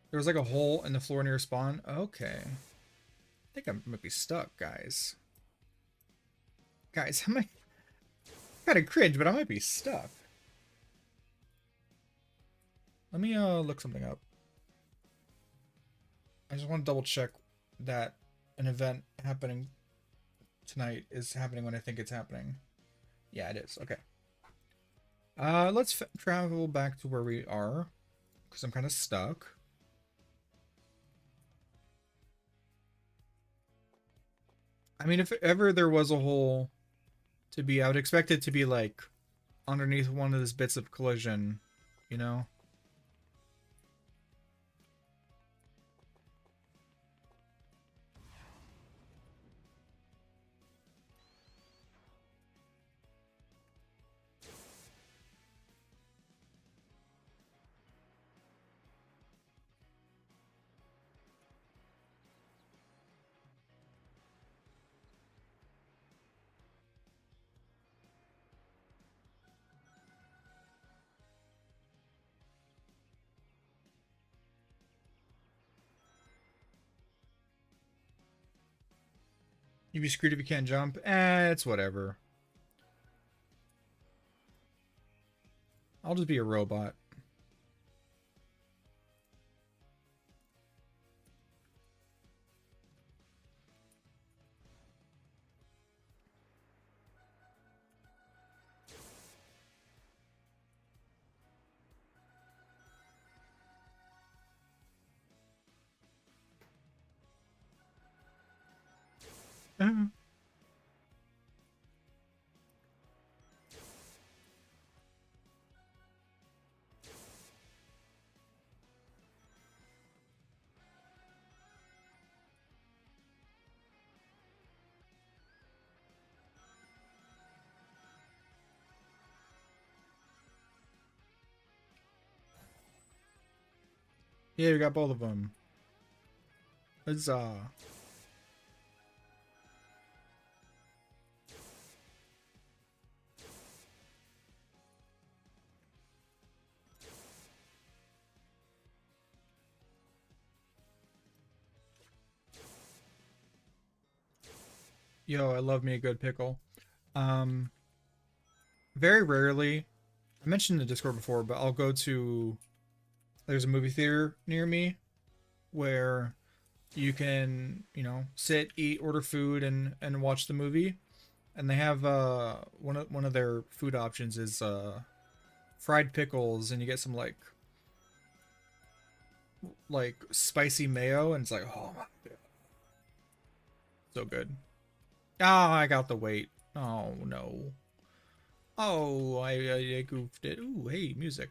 [SPEAKER 1] There was like a hole in the floor near spawn. Okay, I think I might be stuck, guys. Guys, I might kind of cringe, but I might be stuck. Let me look something up. I just want to double check that an event happening tonight is happening when I think it's happening. Yeah, it is. Okay. Let's travel back to where we are, because I'm kind of stuck. I mean, if ever there was a hole to be, I would expect it to be like underneath one of these bits of collision, you know? You'd be screwed if you can't jump. It's whatever. I'll just be a robot. Yeah, we got both of them. Huzzah. Yo, I love me a good pickle. Um, Very rarely, I mentioned in the Discord before, but I'll go to, there's a movie theater near me where you can, sit, eat, order food, and watch the movie. And they have one of their food options is fried pickles, and you get some like spicy mayo, and it's like, oh my god, so good. Ah, I got the weight. Oh no. Oh, I goofed it. Ooh, hey, music.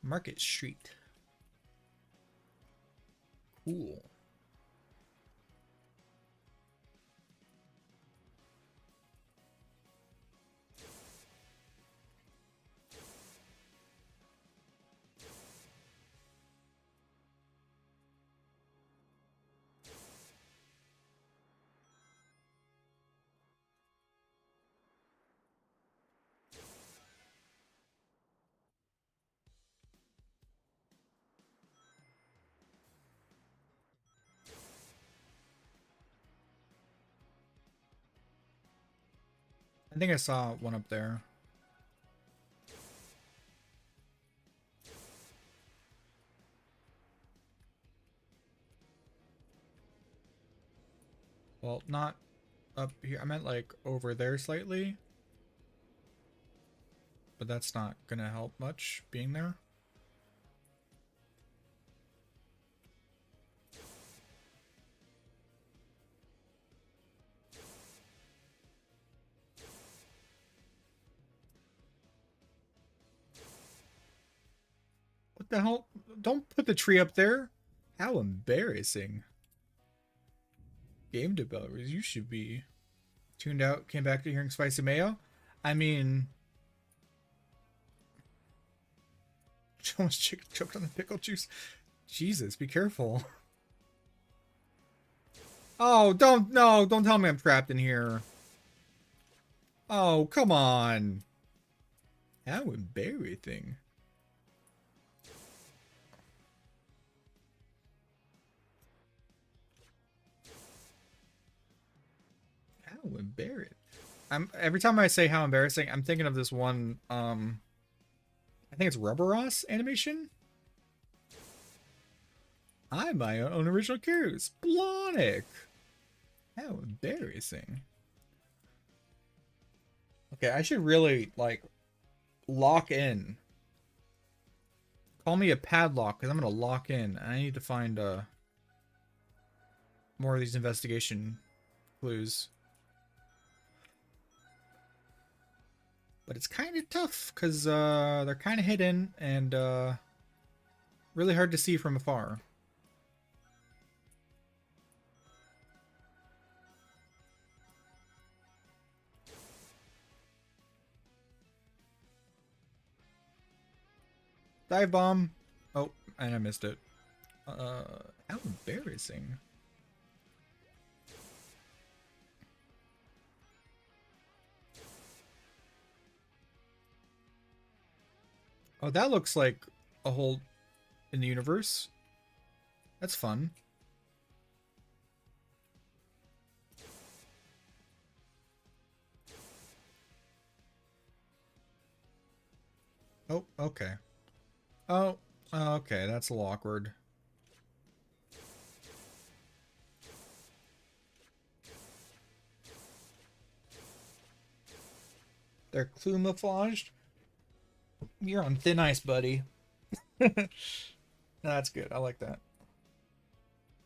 [SPEAKER 1] Market Street. Cool. I think I saw one up there. Well, not up here. I meant like over there slightly. But that's not gonna help much being there. What the hell? Don't put the tree up there. How embarrassing. Game developers, you should be tuned out, came back to hearing spicy mayo. I mean, almost choked on the pickle juice. Jesus, be careful. Oh, don't tell me I'm trapped in here. Oh, come on. How embarrassing. How embarrassing. Every time I say how embarrassing, I'm thinking of this one I think it's Rubber Ross animation. I'm my own original character, Splonic. How embarrassing. Okay, I should really, like, lock in. Call me a padlock, because I'm going to lock in. I need to find more of these investigation clues. But it's kind of tough, because they're kind of hidden and really hard to see from afar. Dive bomb. Oh, and I missed it. How embarrassing. Oh, that looks like a hole in the universe. That's fun. Oh, okay. Oh, okay, that's a little awkward. They're camouflaged. You're on thin ice, buddy. That's good. I like that.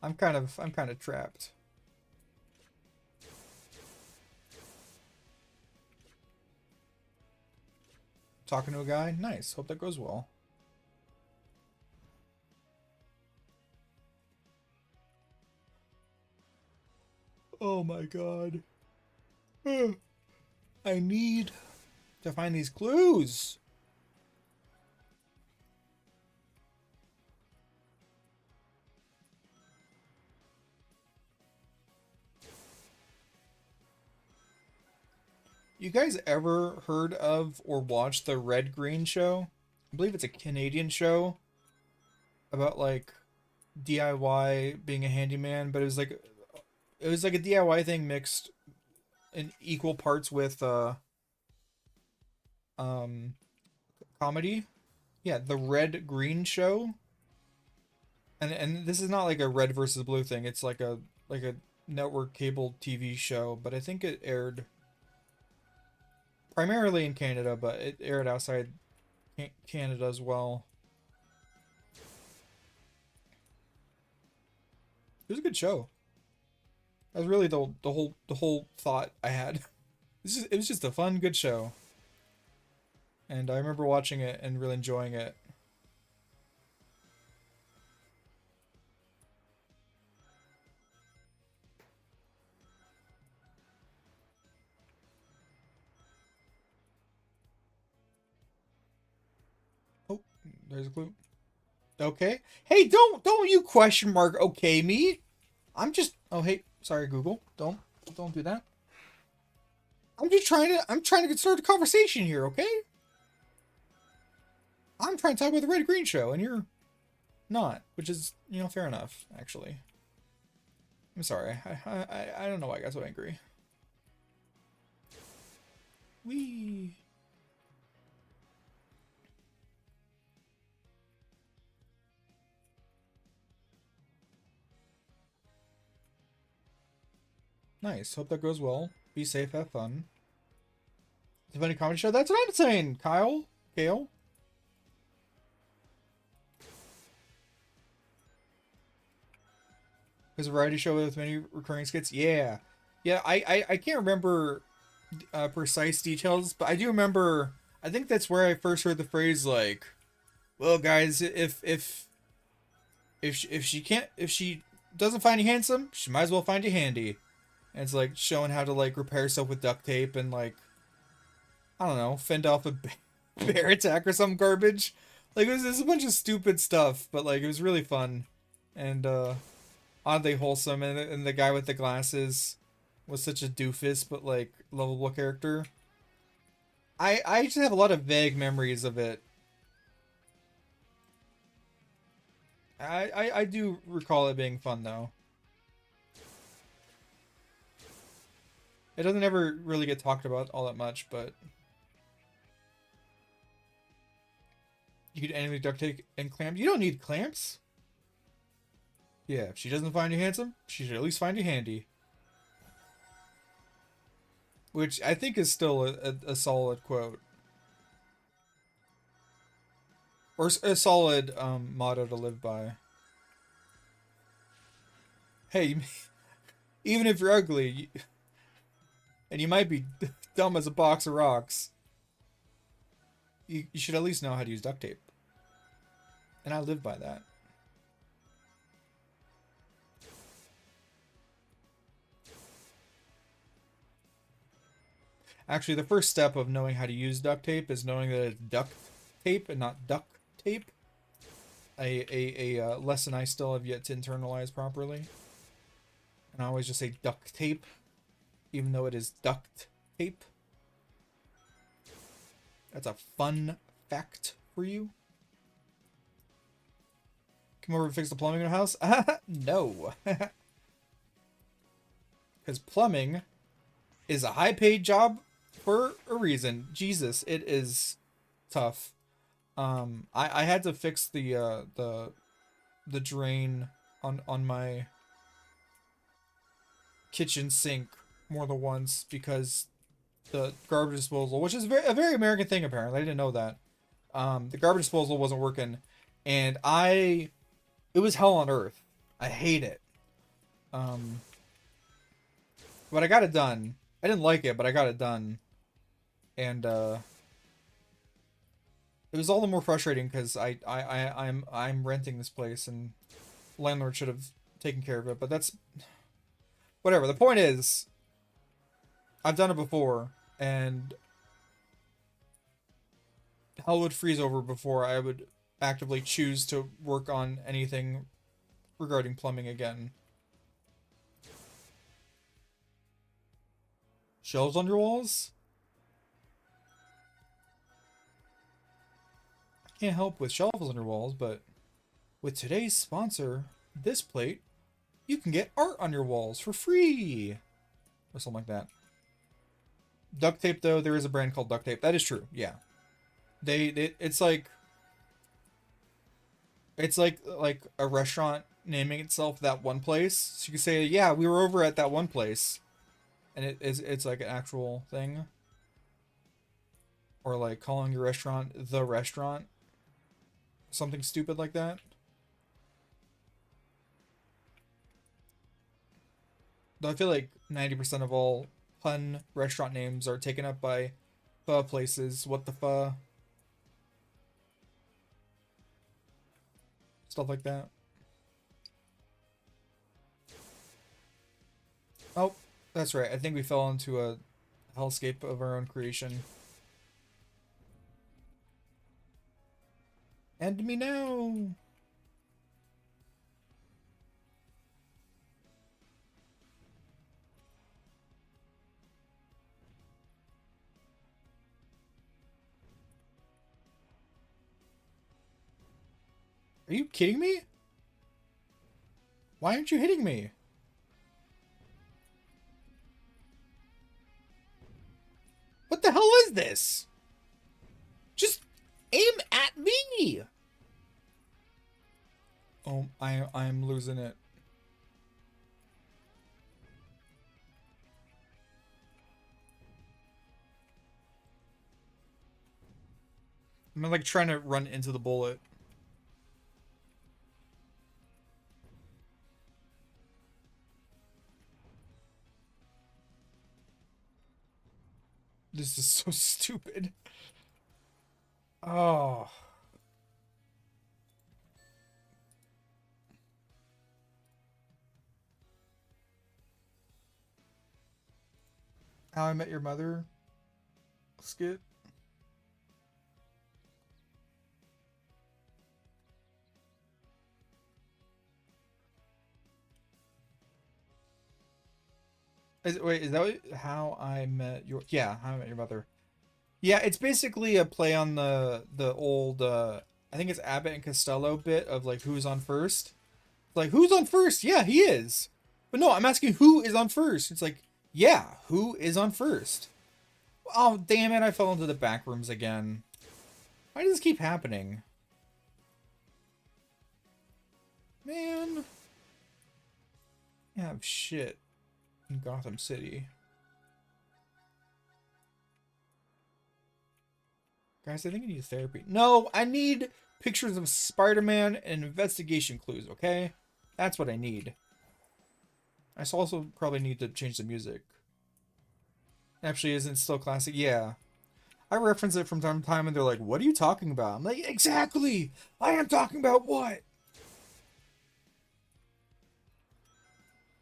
[SPEAKER 1] I'm kind of trapped. Talking to a guy? Nice. Hope that goes well. Oh my god. I need to find these clues. You guys ever heard of or watched the Red Green Show? I believe it's a Canadian show about like DIY being a handyman, but it was like a DIY thing mixed in equal parts with um comedy. Yeah, the Red Green Show. And this is not like a red versus blue thing. It's like a network cable TV show, but I think it aired primarily in Canada, but it aired outside Canada as well. It was a good show. That was really the whole thought I had. It was just a fun, good show, and I remember watching it and really enjoying it. Oh, there's a clue. Okay. Hey, don't you question mark okay me. I'm just oh hey, sorry Google. Don't do that. I'm trying to get started a conversation here, okay? I'm trying to talk about the Red Green Show and you're not, which is, you know, fair enough, actually. I'm sorry. I don't know why I got so angry. Wee. Nice. Hope that goes well. Be safe, have fun. It's a funny comedy show. That's what I'm saying, Kyle. Kale. There's a variety show with many recurring skits. Yeah. Yeah, I can't remember precise details, but I do remember, I think that's where I first heard the phrase like, well guys, if she doesn't find you handsome, she might as well find you handy. And it's like showing how to like repair stuff with duct tape and like, I don't know, fend off a bear attack or some garbage. Like it was a bunch of stupid stuff, but like it was really fun and oddly wholesome. And the guy with the glasses was such a doofus, but like lovable character. I just have a lot of vague memories of it. I do recall it being fun though. It doesn't ever really get talked about all that much, but you could animate duct tape and clamps. You don't need clamps. Yeah, if she doesn't find you handsome, she should at least find you handy. which I think is still a solid quote. Or a solid motto to live by. Hey, even if you're ugly, and you might be dumb as a box of rocks, you should at least know how to use duct tape. And I live by that. Actually, the first step of knowing how to use duct tape is knowing that it's duct tape and not duct tape. A lesson I still have yet to internalize properly. And I always just say duct tape, even though it is duct tape. That's a fun fact for you. Come over and fix the plumbing in the house? No. Because plumbing is a high-paid job for a reason. Jesus, it is tough. I had to fix the drain on my kitchen sink more than once because the garbage disposal, which is a very American thing apparently, I didn't know that. The garbage disposal wasn't working, and it was hell on earth. I hate it. But I got it done. I didn't like it, but I got it done. And it was all the more frustrating because I'm renting this place and landlord should have taken care of it, but that's whatever. The point is, I've done it before, and hell would freeze over before I would actively choose to work on anything regarding plumbing again. Shelves on your walls? I can't help with shelves on your walls, but with today's sponsor, this plate, you can get art on your walls for free! Or something like that. Duct tape, though, there is a brand called duct tape. That is true, yeah. It's like a restaurant naming itself that one place. So you can say, yeah, we were over at that one place. And it's like an actual thing. Or like calling your restaurant the restaurant. Something stupid like that. Though I feel like 90% of all pun restaurant names are taken up by pho places. What the pho? Stuff like that. Oh, that's right. I think we fell into a hellscape of our own creation. End me now! Are you kidding me? Why aren't you hitting me? What the hell is this? Just aim at me! Oh, I'm losing it. I'm like trying to run into the bullet. This is so stupid. Oh. How I Met Your Mother skit. Wait, is that How I Met Your... Yeah, How I Met Your Mother. Yeah, it's basically a play on the old, I think it's Abbott and Costello bit of, like, who's on first. Like, who's on first? Yeah, he is. But no, I'm asking who is on first. It's like, yeah, who is on first? Oh, damn it, I fell into the back rooms again. Why does this keep happening? Man. Yeah, shit. In Gotham City. Guys, I think I need therapy. No, I need pictures of Spider-Man and investigation clues, okay? That's what I need. I also probably need to change the music. Actually, isn't it still classic? Yeah. I reference it from time to time and they're like, what are you talking about? I'm like, exactly! I am talking about what?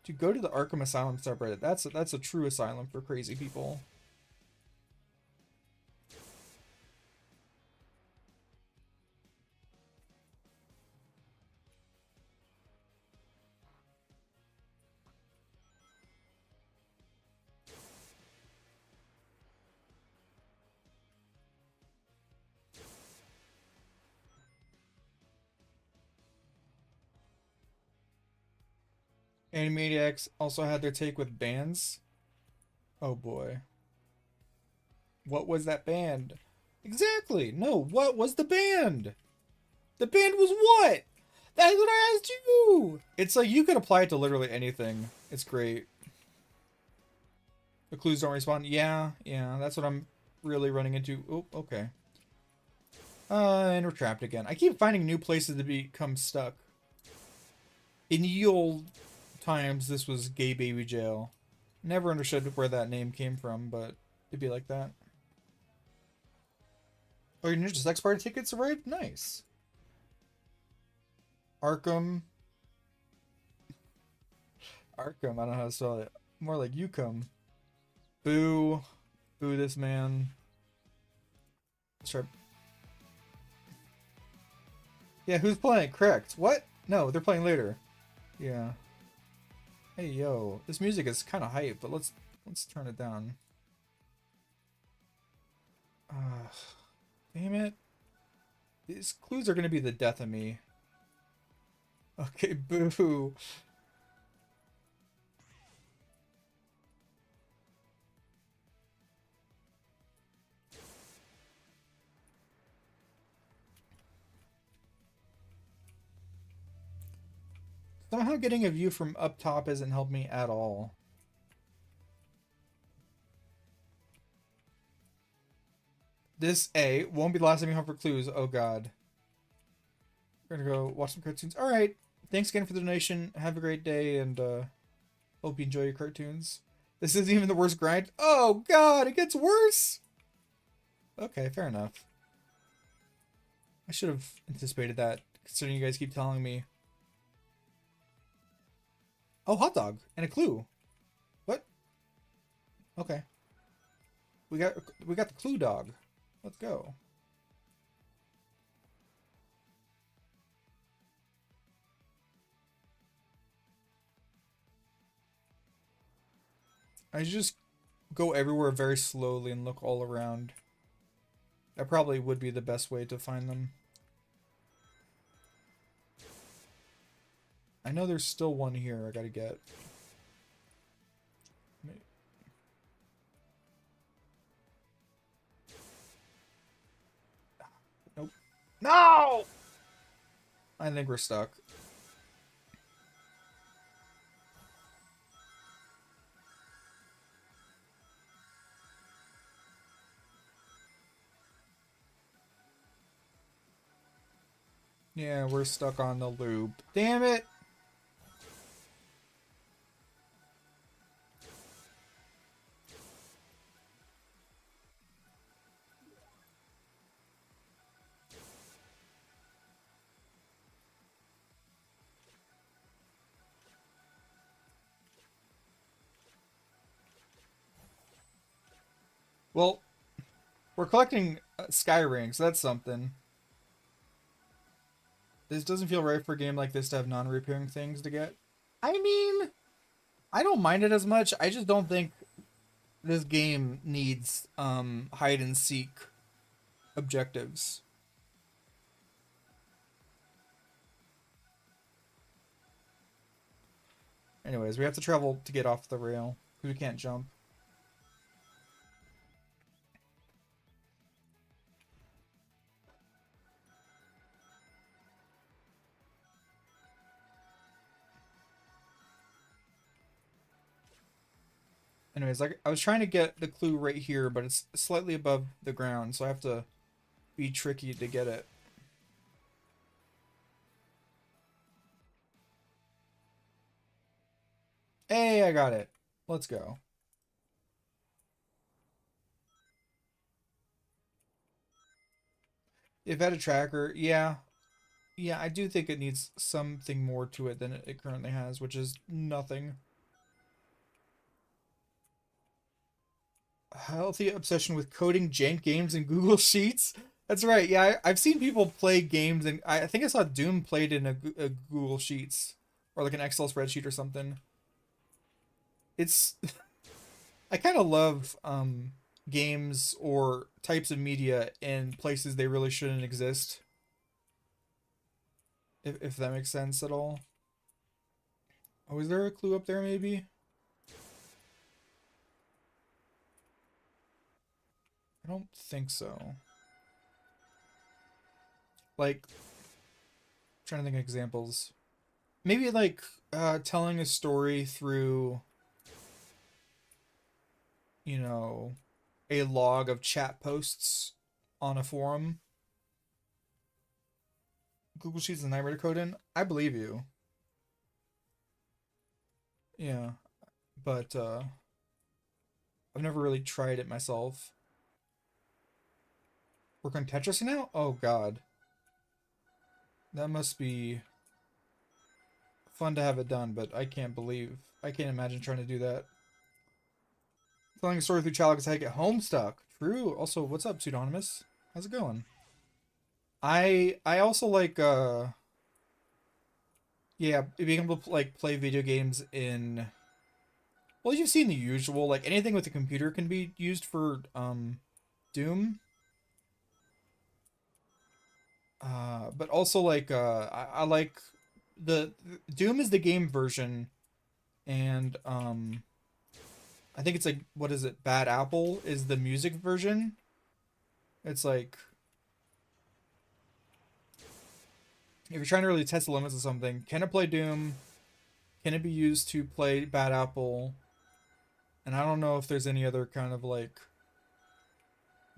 [SPEAKER 1] To go to the Arkham Asylum subreddit, that's a true asylum for crazy people. Animaniacs also had their take with bands. Oh boy. What was that band? Exactly. No, what was the band? The band was what? That's what I asked you. It's like you could apply it to literally anything. It's great. The clues don't respond. Yeah, that's what I'm really running into. Oh, okay. And we're trapped again. I keep finding new places to become stuck. In ye old times, this was gay baby jail. Never understood where that name came from, but it'd be like that. Oh, your Ninja Sex Party tickets arrived? Nice. Arkham. Arkham, I don't know how to spell it. More like you come. Boo. Boo this man. Let's try. Yeah, who's playing? Correct. What? No, they're playing later. Yeah. Hey yo, this music is kind of hype, but let's turn it down. Damn it. These clues are gonna be the death of me. Okay, boo. Somehow getting a view from up top hasn't helped me at all. This A won't be the last time you hunt for clues. Oh god. We're gonna go watch some cartoons. Alright. Thanks again for the donation. Have a great day and hope you enjoy your cartoons. This isn't even the worst grind. Oh god, it gets worse! Okay, fair enough. I should have anticipated that, considering you guys keep telling me. Oh, hot dog and a clue. What? Okay. We got the clue dog. Let's go. I just go everywhere very slowly and look all around. That probably would be the best way to find them. I know there's still one here I gotta get. Nope. No! I think we're stuck. Yeah, we're stuck on the loop. Damn it! Well, we're collecting sky rings. That's something. This doesn't feel right for a game like this to have non-repairing things to get. I mean, I don't mind it as much. I just don't think this game needs hide and seek objectives. Anyways, we have to travel to get off the rail because we can't jump. Anyways, like I was trying to get the clue right here, but it's slightly above the ground, so I have to be tricky to get it. Hey, I got it. Let's go. If had a tracker, yeah. Yeah, I do think it needs something more to it than it currently has, which is nothing. Healthy obsession with coding jank games in Google Sheets. That's right. Yeah, I've seen people play games, and I think I saw Doom played in a Google Sheets or like an Excel spreadsheet or something. It's I kind of love games or types of media in places they really shouldn't exist. If that makes sense at all. Oh, is there a clue up there maybe? I don't think so. Like, trying to think of examples. Maybe like telling a story through, you know, a log of chat posts on a forum. Google Sheets is a nightmare to code in. I believe you. Yeah, but I've never really tried it myself. Work on Tetris now? Oh god. That must be fun to have it done, but I can't imagine trying to do that. Telling a story through child is how you get Homestuck. True. Also, what's up, Pseudonymous? How's it going? I also like yeah, being able to like play video games in well, you've seen the usual, like anything with a computer can be used for Doom. But also like I like the Doom is the game version and I think it's like what is it? Bad Apple is the music version. It's like if you're trying to really test the limits of something, can it play Doom? Can it be used to play Bad Apple? And I don't know if there's any other kind of like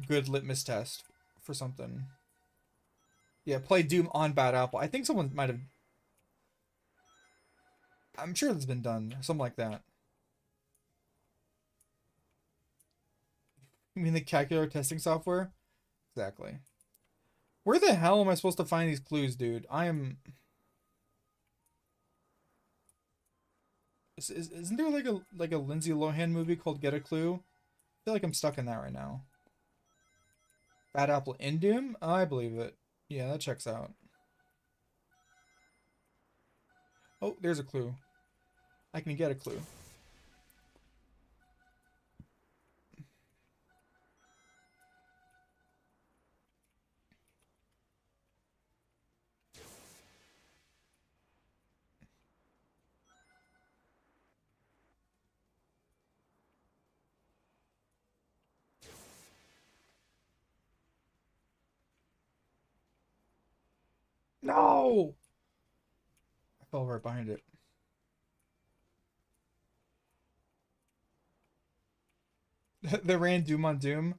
[SPEAKER 1] good litmus test for something. Yeah, play Doom on Bad Apple. I think someone might have. I'm sure it's been done. Something like that. You mean the calculator testing software? Exactly. Where the hell am I supposed to find these clues, dude? I am. Isn't there like a Lindsay Lohan movie called Get a Clue? I feel like I'm stuck in that right now. Bad Apple in Doom? Oh, I believe it. Yeah, that checks out. Oh, there's a clue. I can get a clue. No! I fell right behind it. They ran Doom on Doom.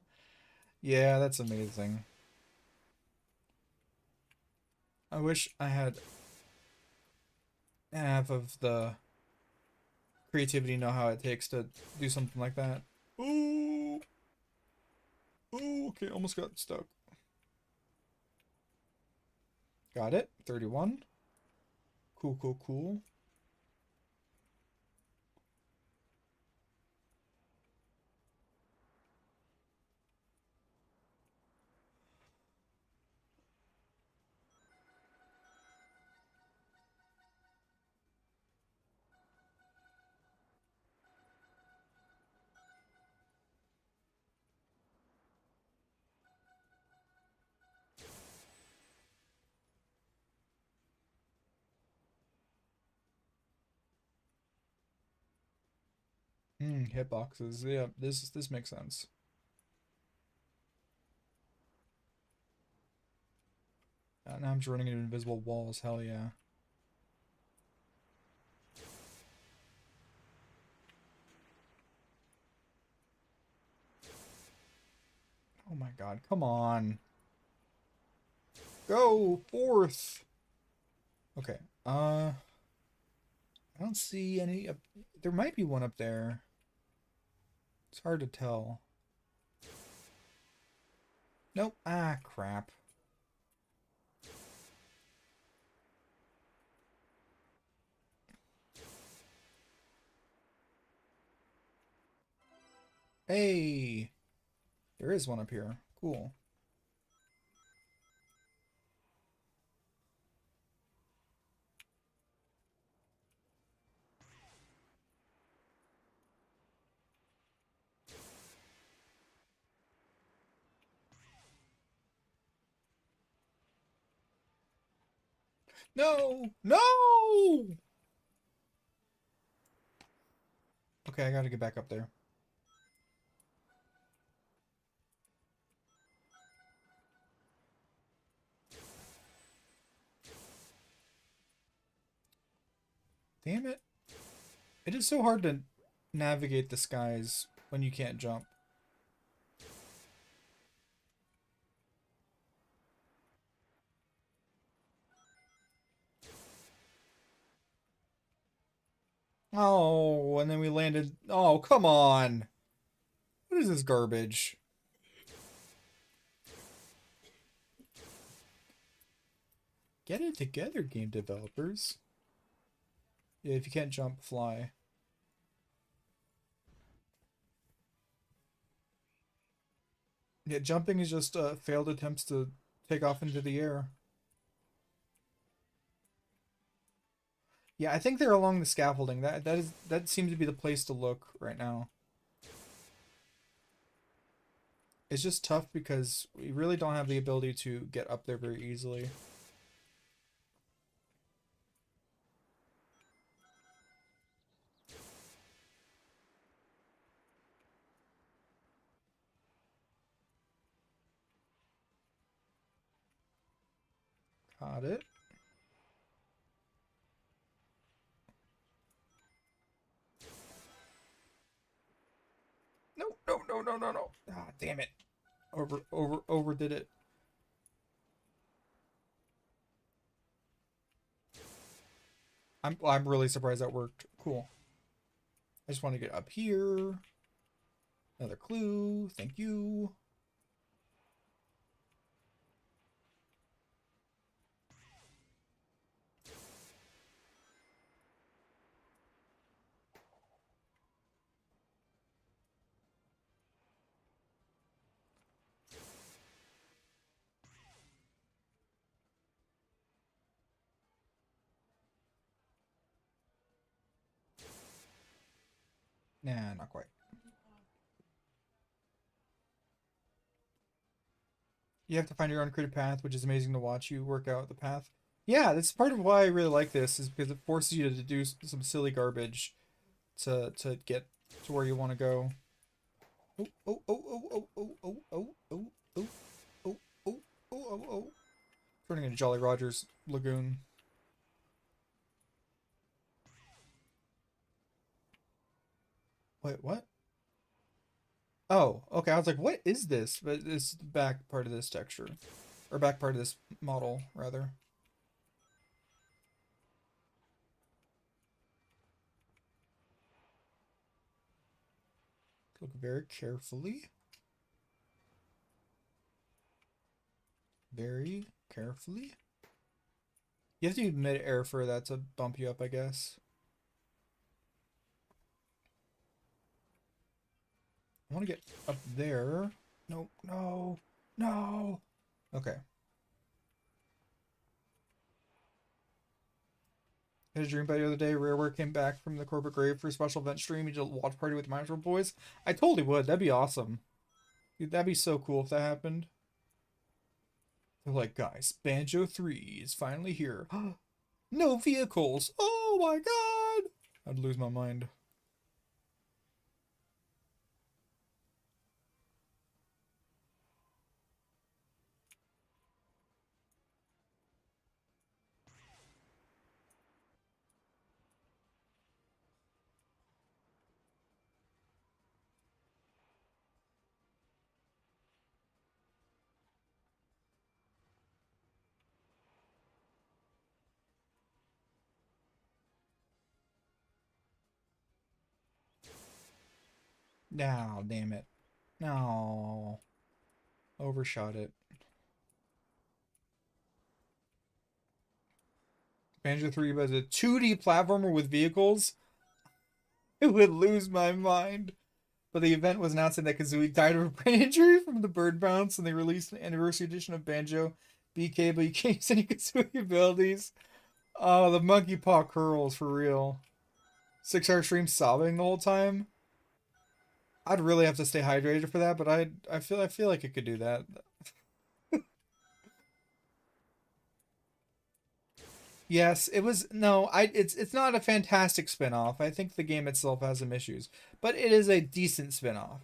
[SPEAKER 1] Yeah, that's amazing. I wish I had half of the creativity know how it takes to do something like that. Oh, oh, okay, almost got stuck. Got it. 31. Cool, cool, cool. Hitboxes. Yeah, this makes sense. Now I'm just running into invisible walls. Hell yeah. Oh my god, come on. Go fourth. Okay. I don't see any up. There might be one up there. It's hard to tell. Nope. Ah, crap. Hey, there is one up here. Cool. No! No! Okay, I gotta get back up there. Damn it. It is so hard to navigate the skies when you can't jump. Oh, and then we landed. Oh, come on. What is this garbage? Get it together, game developers. Yeah, if you can't jump, fly. Yeah, jumping is just failed attempts to take off into the air. Yeah, I think they're along the scaffolding. That seems to be the place to look right now. It's just tough because we really don't have the ability to get up there very easily. Got it. No, no, no, no, no, no. Ah, damn it. Overdid it. I'm really surprised that worked. Cool. I just want to get up here. Another clue. Thank you. Nah, not quite. You have to find your own creative path, which is amazing to watch you work out the path. Yeah, that's part of why I really like this, is because it forces you to do some silly garbage to get to where you want to go. Oh, oh, oh, oh, oh, oh, oh, oh, oh, oh, oh, oh, oh, oh, oh. Turning into Jolly Roger's lagoon. Wait, what? Oh, okay. I was like, what is this? But it's the back part of this texture. Or back part of this model, rather. Look very carefully. Very carefully. You have to do mid-air for that to bump you up, I guess. I want to get up there. No, no, no. Okay. I had a dream about the other day. Rareware came back from the corporate grave for a special event stream. You did a watch party with the Minecraft boys. I totally would. That'd be awesome. Dude, that'd be so cool if that happened. They're like, guys, Banjo 3 is finally here. No vehicles. Oh my god. I'd lose my mind. Now, damn it. No. Overshot it. Banjo 3 was a 2D platformer with vehicles. It would lose my mind. But the event was announcing that Kazooie died of a brain injury from the bird bounce, and they released an anniversary edition of Banjo BK, but you can't use any Kazooie abilities. Oh, the monkey paw curls for real. 6-hour stream sobbing the whole time. I'd really have to stay hydrated for that, but I feel like I could do that. Yes, it was no, it's not a fantastic spin-off. I think the game itself has some issues, but it is a decent spin-off.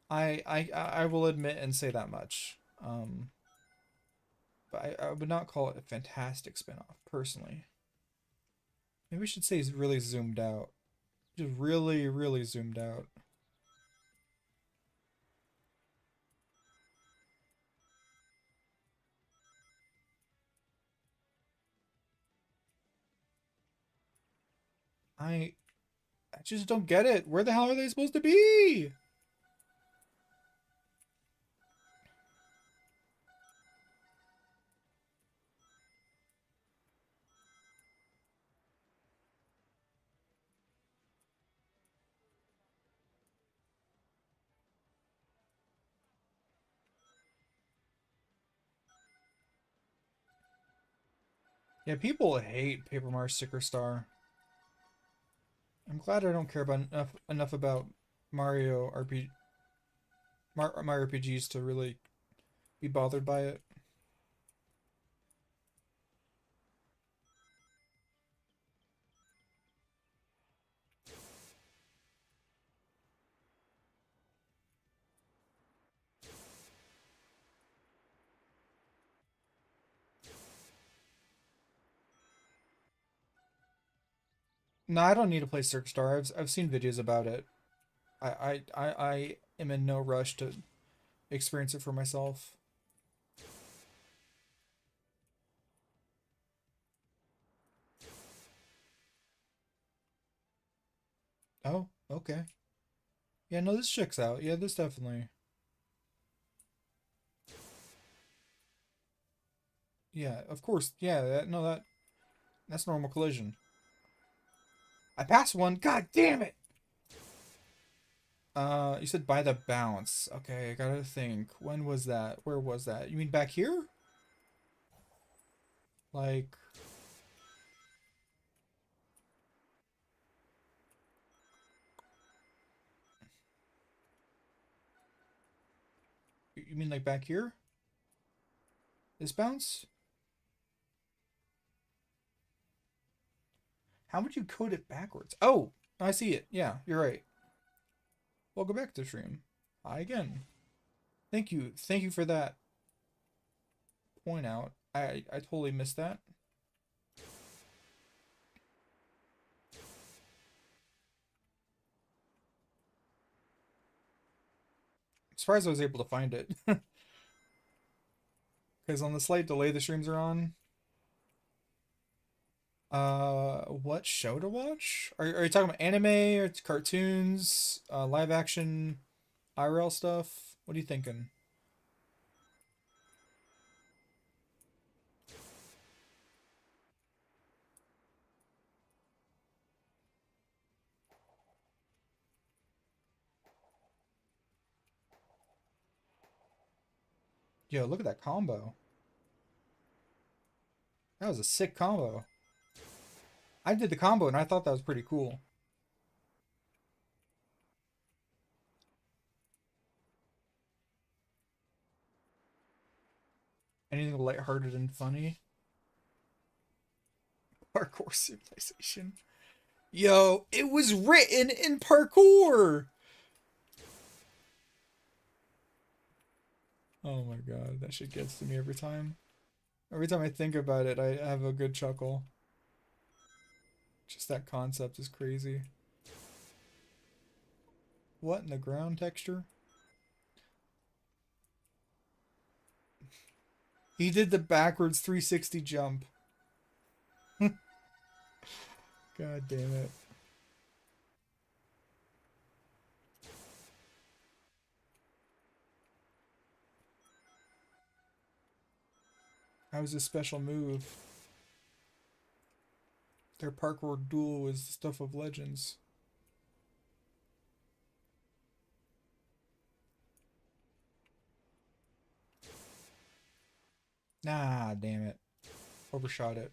[SPEAKER 1] I will admit and say that much. But I would not call it a fantastic spin-off, personally. Maybe we should say he's really zoomed out. Just really, really zoomed out. I I just don't get it. Where the hell are they supposed to be? Yeah, people hate Paper Mario Sticker Star. I'm glad I don't care about enough about Mario Mario RPGs to really be bothered by it. No, I don't need to play Cirque Star. I've seen videos about it. I am in no rush to experience it for myself. Oh, okay. Yeah, no, this checks out. Yeah, this definitely. Yeah, of course. Yeah, no, that's normal collision. I passed one. God damn it. You said by the bounce. Okay, I gotta think. When was that? Where was that? You mean back here? Like, you mean like back here? This bounce? How would you code it backwards? Oh, I see it. Yeah, you're right. Welcome back to stream. Hi again. Thank you. Thank you for that point out. I totally missed that. Surprised I was able to find it. Because on the slight delay the streams are on. What show to watch? Are you talking about anime or cartoons, live action, IRL stuff? What are you thinking? Yo, look at that combo. That was a sick combo. I did the combo and I thought that was pretty cool. Anything lighthearted and funny? Parkour civilization. Yo, it was written in parkour. Oh my god, that shit gets to me every time. Every time I think about it, I have a good chuckle. Just that concept is crazy. What in the ground texture? He did the backwards 360 jump. God damn it. That was a special move. Their parkour duel was the stuff of legends. Nah, damn it. Overshot it.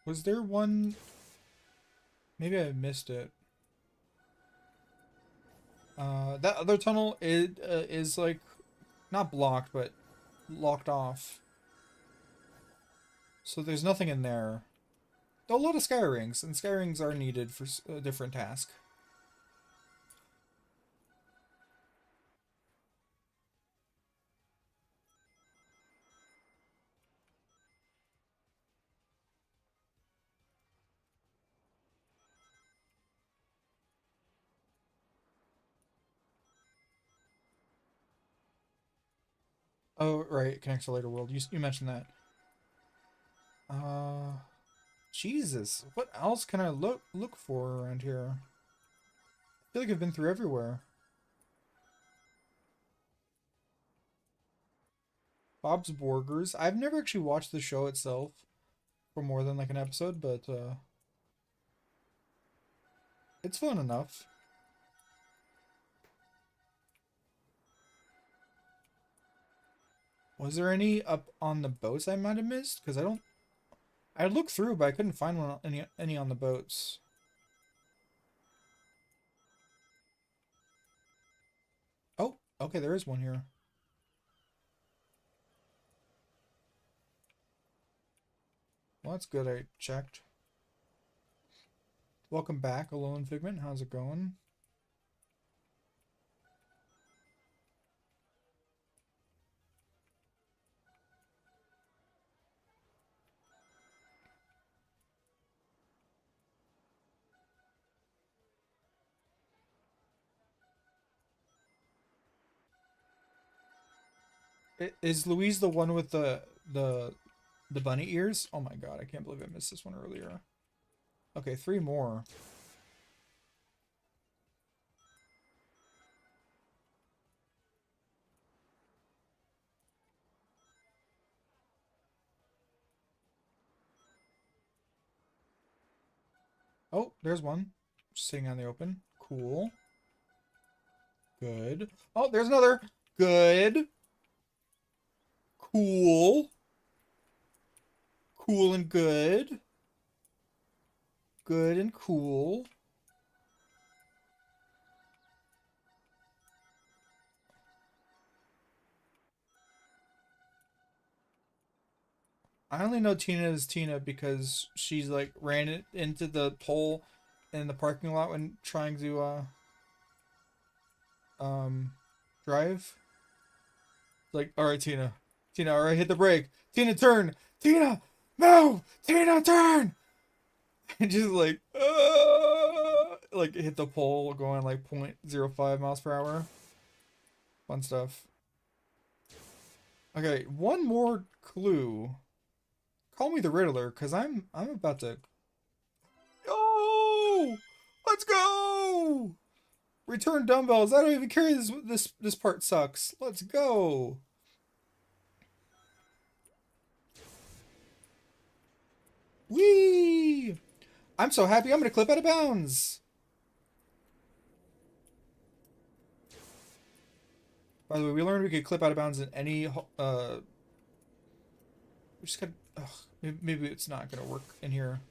[SPEAKER 1] Was there one? Maybe I missed it. That other tunnel is like not blocked, but locked off. So there's nothing in there. A lot of sky rings, and sky rings are needed for a different task. Oh, right, connects to later world. You mentioned that. Uh, Jesus, what else can I look for around here? I feel like I've been through everywhere. Bob's Burgers. I've never actually watched the show itself for more than like an episode, but it's fun enough. Was there any up on the boats I might have missed? Because I looked through, but I couldn't find one any on the boats. Oh, okay, there is one here. Well, that's good. I checked. Welcome back, Alone Figment. How's it going? Is Louise the one with the bunny ears? Oh my god, I can't believe I missed this one earlier. Okay, 3 more. Oh, there's one. Sitting on the open. Cool. Good. Oh, there's another. Good. Cool. Cool and good. Good and cool. I only know Tina is Tina because she's like ran it into the pole in the parking lot when trying to um drive. Like, all right, Tina. Tina, all right, hit the brake. Tina, turn. Tina, move. Tina, turn. And just like hit the pole going like 0.05 miles per hour. Fun stuff. Okay, one more clue. Call me the Riddler, cause I'm about to. Oh, let's go! Return dumbbells. I don't even carry this part sucks. Let's go. Whee! I'm so happy I'm gonna clip out of bounds. By the way, we learned we could clip out of bounds in any we just got maybe it's not gonna work in here.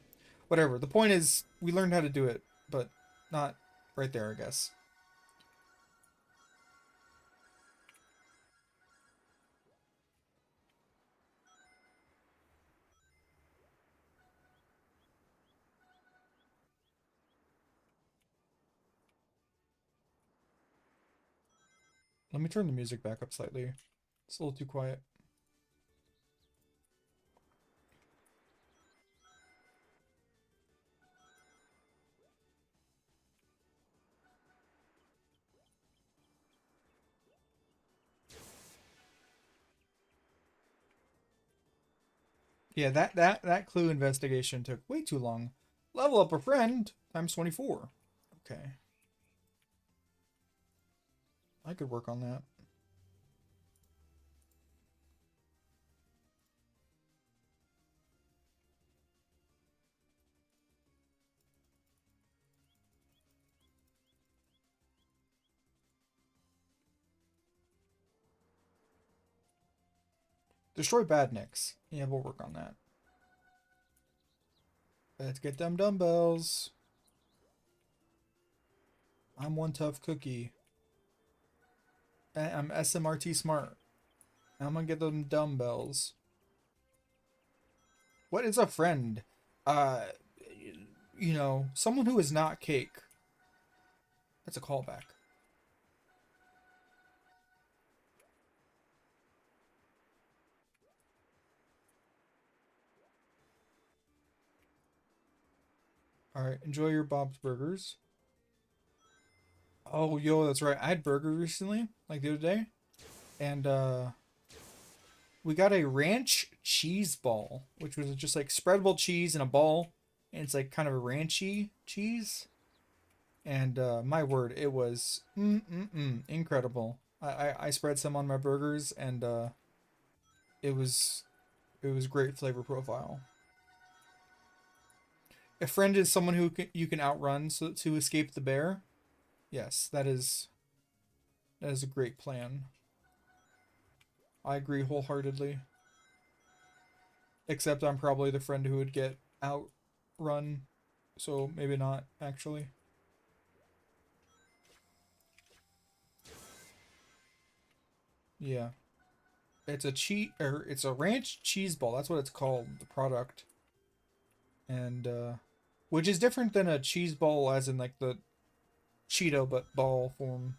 [SPEAKER 1] Whatever. The point is we learned how to do it, but not right there, I guess. Let me turn the music back up slightly. It's a little too quiet. Yeah, that clue investigation took way too long. Level up a friend times 24. Okay. I could work on that. Destroy badniks. Yeah, we'll work on that. Let's get them dumbbells. I'm one tough cookie. I'm SMRT smart. I'm gonna get them dumbbells. What is a friend? Uh, you know, someone who is not cake. That's a callback. All right, enjoy your Bob's Burgers. Oh, yo, that's right. I had burger recently, like the other day, and we got a ranch cheese ball, which was just like spreadable cheese in a ball, and it's like kind of a ranchy cheese. And my word, it was incredible. I spread some on my burgers, and it was it was great flavor profile. A friend is someone who you can outrun so to escape the bear. Yes, that is a great plan. I agree wholeheartedly. Except I'm probably the friend who would get outrun, so maybe not actually. Yeah, it's a it's a ranch cheese ball. That's what it's called, the product, and which is different than a cheese ball, as in like the Cheeto but ball form.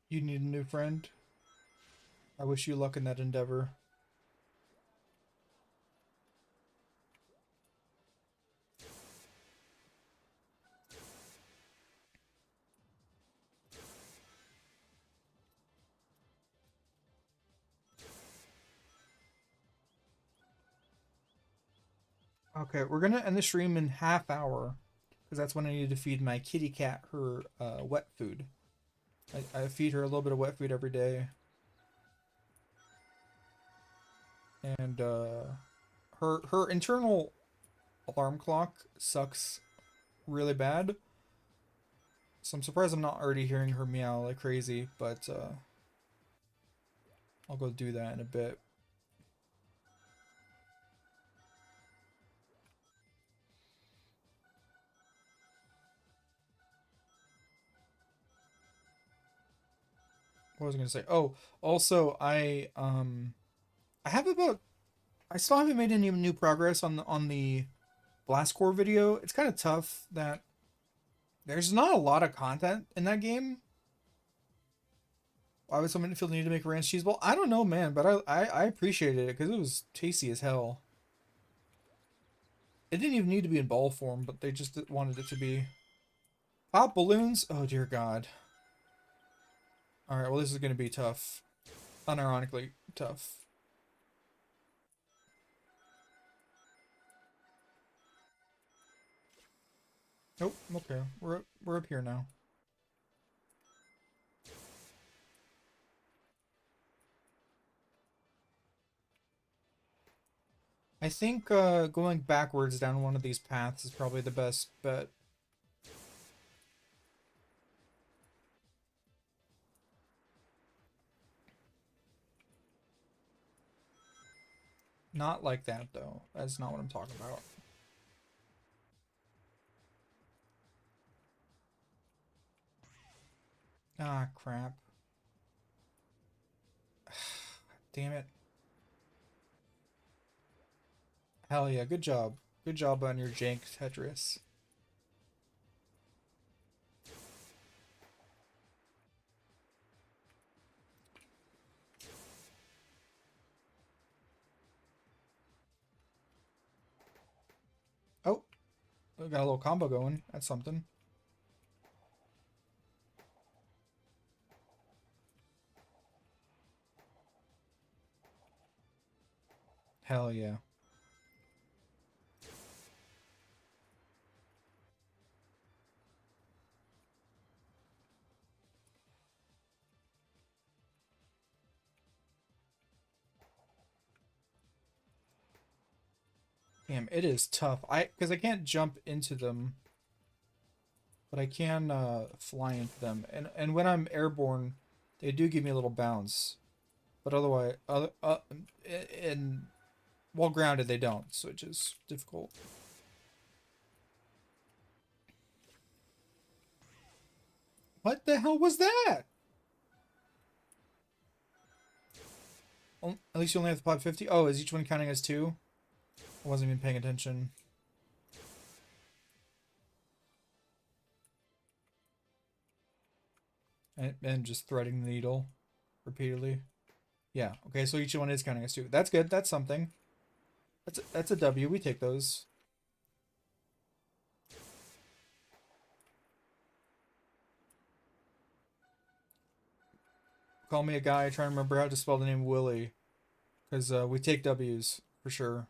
[SPEAKER 1] You need a new friend. I wish you luck in that endeavor. Okay, we're gonna end the stream in half hour because that's when I need to feed my kitty cat her wet food. I feed her a little bit of wet food every day, and her internal alarm clock sucks really bad. So I'm surprised I'm not already hearing her meow like crazy, but I'll go do that in a bit. What was I gonna say? Oh, also I have about I still haven't made any new progress on the Blast Core video. It's kind of tough that there's not a lot of content in that game. Why would someone feel the need to make a ranch cheese ball? I don't know, man, but I appreciated it because it was tasty as hell. It didn't even need to be in ball form, but they just wanted it to be. Pop balloons? Oh dear God. All right, well this is gonna be tough. Unironically tough. Nope. Okay, we're up here now. I think going backwards down one of these paths is probably the best bet. Not like that though. That's not what I'm talking about. Ah, crap. Damn it. Hell yeah, good job. Good job on your jank Tetris. got a little combo going. That's something. Hell yeah. Damn, it is tough. Because I can't jump into them, but I can fly into them. And when I'm airborne, they do give me a little bounce. But otherwise, and while grounded, they don't, so which is difficult. What the hell was that? At least you only have to pod 50. Oh, is each one counting as 2? I wasn't even paying attention. And just threading the needle repeatedly. Yeah, okay, so each one is counting as 2. That's good, that's something. That's a W, we take those. Call me a guy trying to remember how to spell the name Willie. Because we take W's, for sure.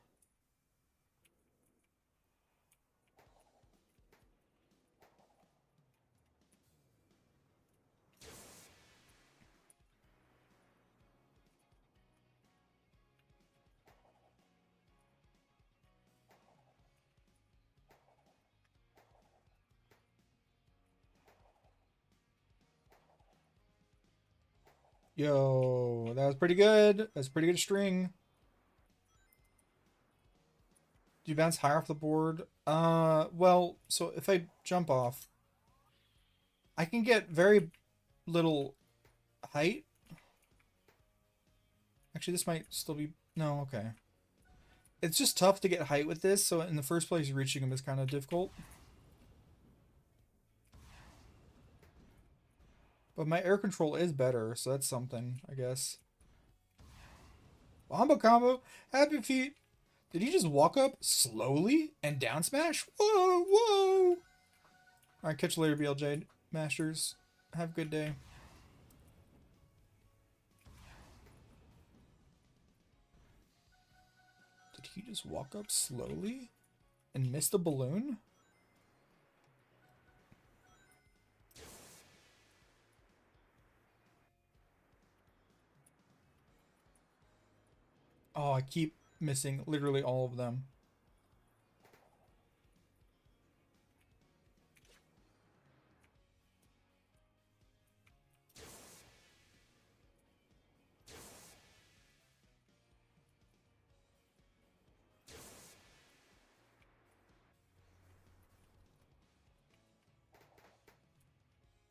[SPEAKER 1] Yo, that was pretty good. That's pretty good string. Do you bounce higher off the board? Well, so if I jump off, I can get very little height. Actually, this might still be... No, okay. It's just tough to get height with this, so in the first place, reaching them is kind of difficult. But my air control is better, so that's something, I guess. Wombo combo! Happy feet! Did he just walk up slowly and down smash? Whoa, whoa! Alright, catch you later, BLJ Masters. Have a good day. Did he just walk up slowly and miss the balloon? Oh, I keep missing literally all of them.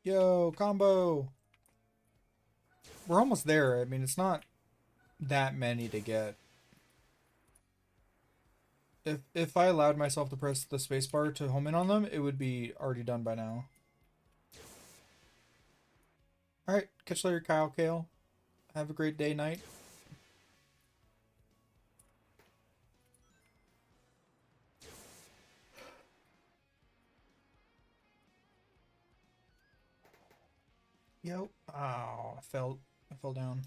[SPEAKER 1] Yo, combo! We're almost there. I mean, it's not that many to get. If I allowed myself to press the spacebar to home in on them, it would be already done by now. Alright, catch you later, Kyle Kale. Have a great day, night. Yo. Oh, I fell down.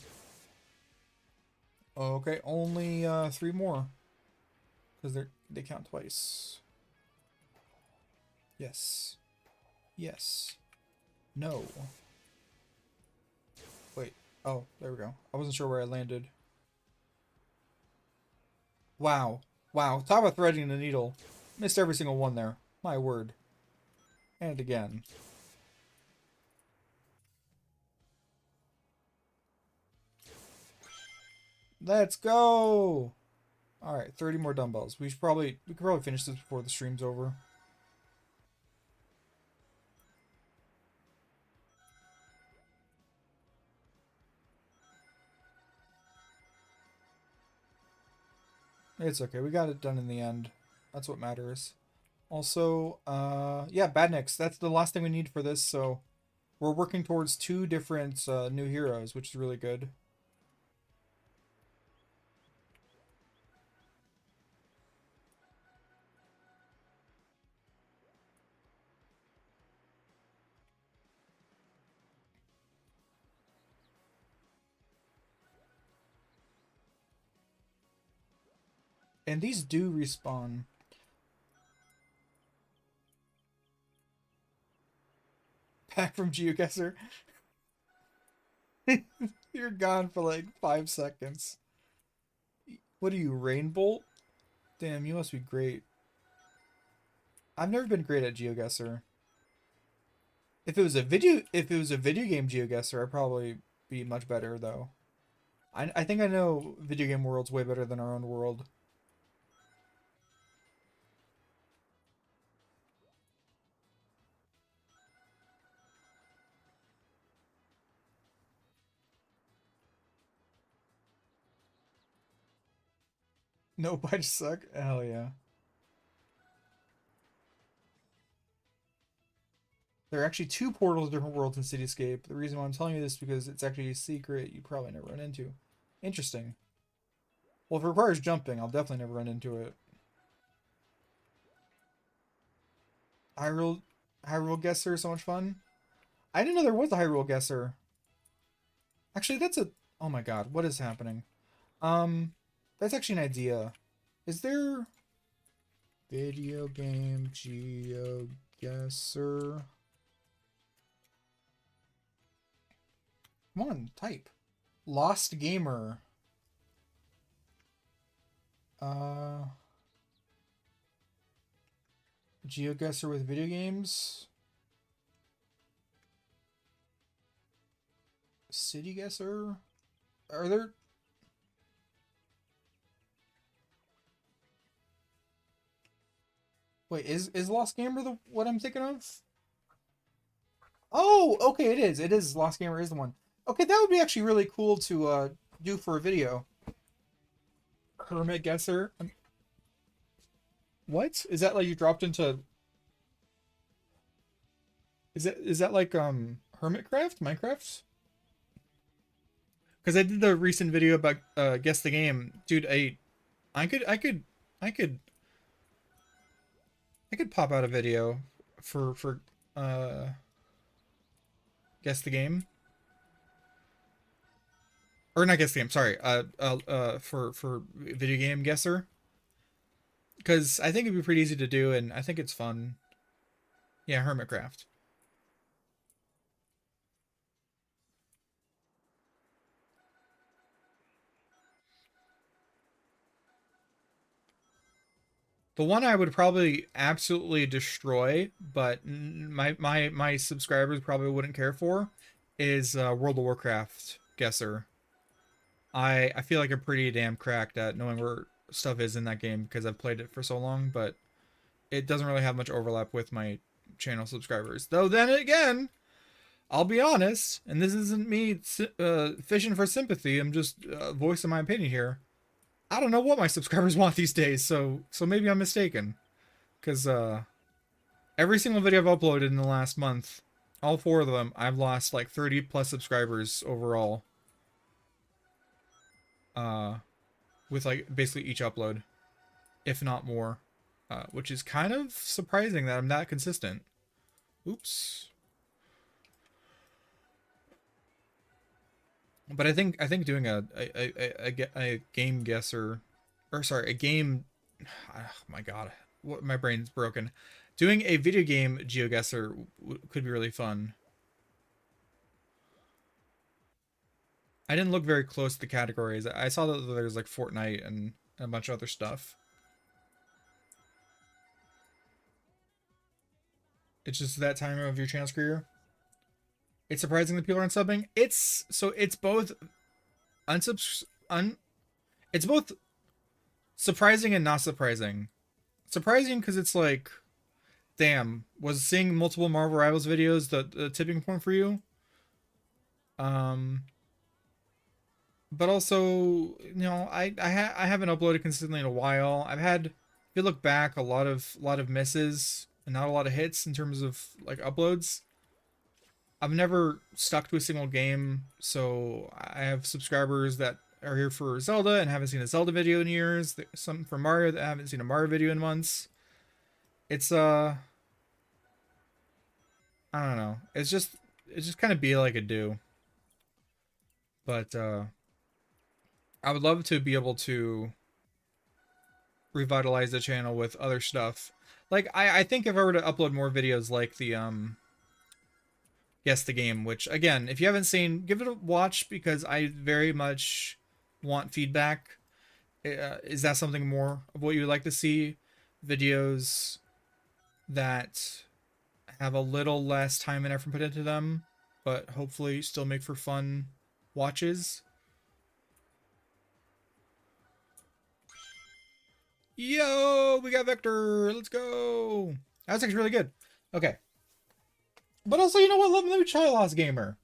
[SPEAKER 1] Okay, only 3 more. Because they count twice. Yes. Yes. No. Wait. Oh, there we go. I wasn't sure where I landed. Wow. Wow. Talk about threading the needle. Missed every single one there. My word. And again. Let's go! Alright, 30 more dumbbells. We could probably finish this before the stream's over. It's okay. We got it done in the end. That's what matters. Also, yeah, Badniks. That's the last thing we need for this, so we're working towards 2 different new heroes, which is really good. And these do respawn. Back from GeoGuessr. You're gone for like 5 seconds. What are you, Rainbolt? Damn, you must be great. I've never been great at GeoGuessr. If it was a video game GeoGuessr, I'd probably be much better though. I think I know video game worlds way better than our own world. Nope, I just suck. Hell yeah. There are actually two portals to different worlds in Cityscape. The reason why I'm telling you this is because it's actually a secret you probably never run into. Interesting. Well, if it requires jumping, I'll definitely never run into it. Hyrule, Hyrule Guesser is so much fun. I didn't know there was a Hyrule Guesser. Actually, that's a... Oh my god, what is happening? That's actually an idea. Is there... Video game GeoGuessr? Come on, type. Lost Gamer. GeoGuessr with video games. City Guesser. Are there... Wait, is Lost Gamer the what I'm thinking of? Oh, okay, it is. It is. Lost Gamer is the one. Okay, that would be actually really cool to do for a video. Hermit Guesser. What? Is that like you dropped into... Is that like Hermitcraft? Minecraft? Because I did the recent video about guess the game. Dude, I could pop out a video for uh guess the game. Or not guess the game, sorry. For video game guesser. Because I think it'd be pretty easy to do and I think it's fun. Yeah, Hermitcraft. The one I would probably absolutely destroy, but my subscribers probably wouldn't care for, is World of Warcraft guesser. I feel like I'm pretty damn cracked at knowing where stuff is in that game because I've played it for so long, but it doesn't really have much overlap with my channel subscribers. Though then again, I'll be honest, and this isn't me fishing for sympathy. I'm just voicing my opinion here. I don't know what my subscribers want these days, so maybe I'm mistaken. Because every single video I've uploaded in the last month, all 4 of them, I've lost like 30 plus subscribers overall. With like basically each upload, if not more. Which is kind of surprising that I'm that consistent. Oops. But I think doing a game guesser, or sorry, a game. Oh my god, what, my brain's broken. Doing a video game GeoGuessr could be really fun. I didn't look very close to the categories. I saw that there's like Fortnite and a bunch of other stuff. It's just that time of your channel's career. It's surprising that people aren't subbing. It's both it's both surprising and not surprising. Surprising because it's like, damn, was seeing multiple Marvel Rivals videos the tipping point for you? But also, you know, I haven't uploaded consistently in a while. I've had, if you look back, a lot of misses and not a lot of hits in terms of like uploads. I've never stuck to a single game, so I have subscribers that are here for Zelda and haven't seen a Zelda video in years. Some for Mario that haven't seen a Mario video in months. It's I don't know. It's just kind of be like a do. But I would love to be able to revitalize the channel with other stuff. Like I think if I were to upload more videos like the Guess the Game, which again, if you haven't seen, give it a watch because I very much want feedback. Is that something more of what you would like to see? Videos that have a little less time and effort put into them, but hopefully still make for fun watches. Yo, we got Vector. Let's go. That was actually really good. Okay. But also, you know what? Let me try Lost Gamer.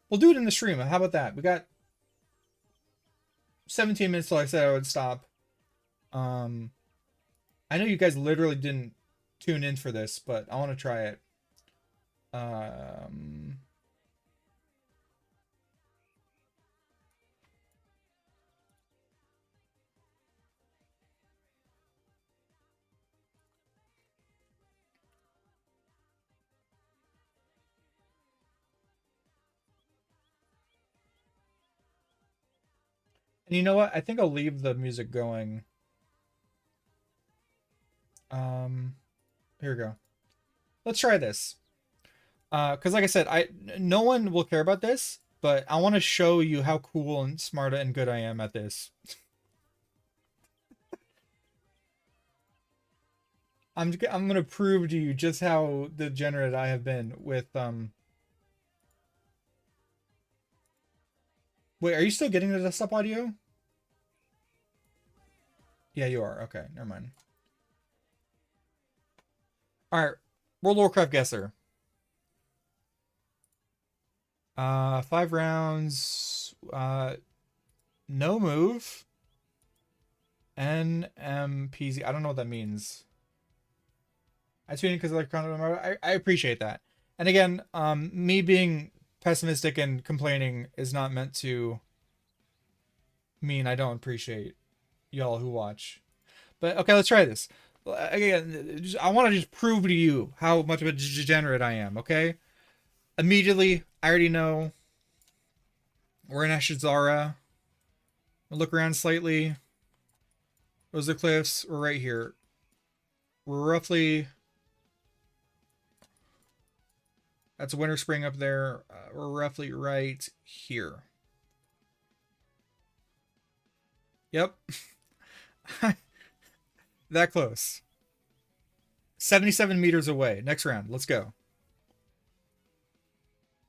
[SPEAKER 1] We'll do it in the stream. How about that? We got 17 minutes till I said I would stop. I know you guys literally didn't tune in for this, but I want to try it. And you know what? I think I'll leave the music going. Here we go. Let's try this. Because like I said, no one will care about this, but I want to show you how cool and smart and good I am at this. I'm gonna prove to you just how degenerate I have been with Wait, are you still getting the desktop audio? Yeah, you are. Okay, never mind. All right, World of Warcraft guesser. 5 rounds. No move. NMPZ. I don't know what that means. I tuned in because of I appreciate that. And again, me being pessimistic and complaining is not meant to mean I don't appreciate y'all who watch. But okay, let's try this. Again, I want to just prove to you how much of a degenerate I am, okay? Immediately, I already know we're in Ashizara. We'll look around slightly. Those are the cliffs. We're right here. We're roughly... That's Winter Spring up there. We're roughly right here. Yep. That close. 77 meters away. Next round. Let's go.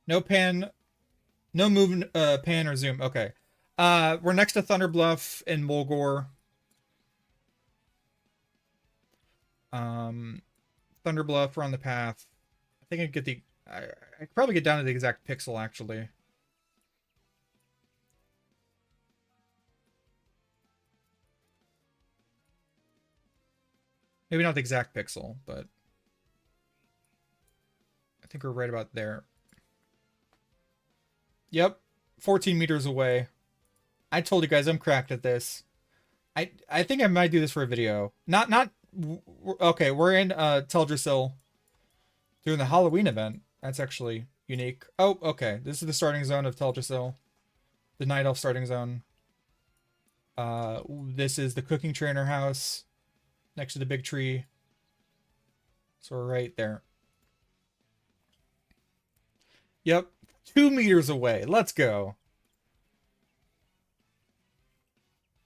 [SPEAKER 1] No pan. No move, pan or zoom. Okay. We're next to Thunder Bluff and Mulgore. Thunder Bluff, we're on the path. I think I can get the... I could probably get down to the exact pixel, actually. Maybe not the exact pixel, but... I think we're right about there. Yep. 14 meters away. I told you guys I'm cracked at this. I think I might do this for a video. Not... Okay, we're in Teldrassil. Doing the Halloween event. That's actually unique. Oh, okay. This is the starting zone of Teldrassil. The Night Elf starting zone. This is the cooking trainer house. Next to the big tree. So we're right there. Yep. 2 meters away. Let's go.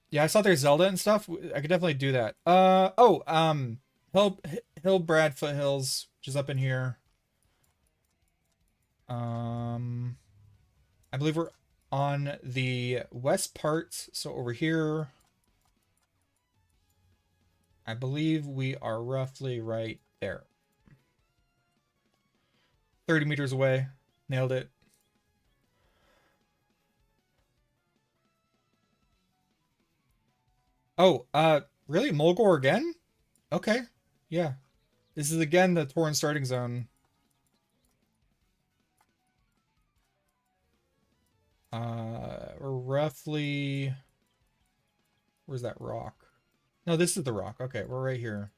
[SPEAKER 1] Yeah, I saw there's Zelda and stuff. I could definitely do that. Hillbrad Foothills, which is up in here. I believe we're on the west part, so over here. I believe we are roughly right there. 30 meters away. Nailed it. Oh, really? Mulgore again? Okay. Yeah. This is again the Tauren starting zone. We're roughly... Where's that rock? No, this is the rock. Okay, we're right here.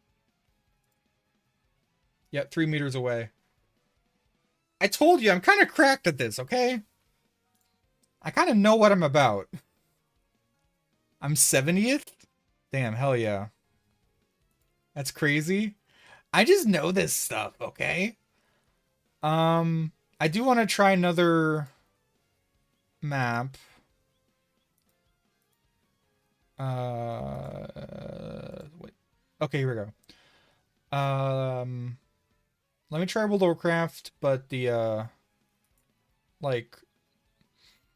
[SPEAKER 1] Yep, 3 meters away. I told you, I'm kind of cracked at this, okay? I kind of know what I'm about. I'm 70th? Damn, hell yeah. That's crazy. I just know this stuff, okay? I do want to try another map. Wait. Okay, here we go. Let me try World of Warcraft, but the like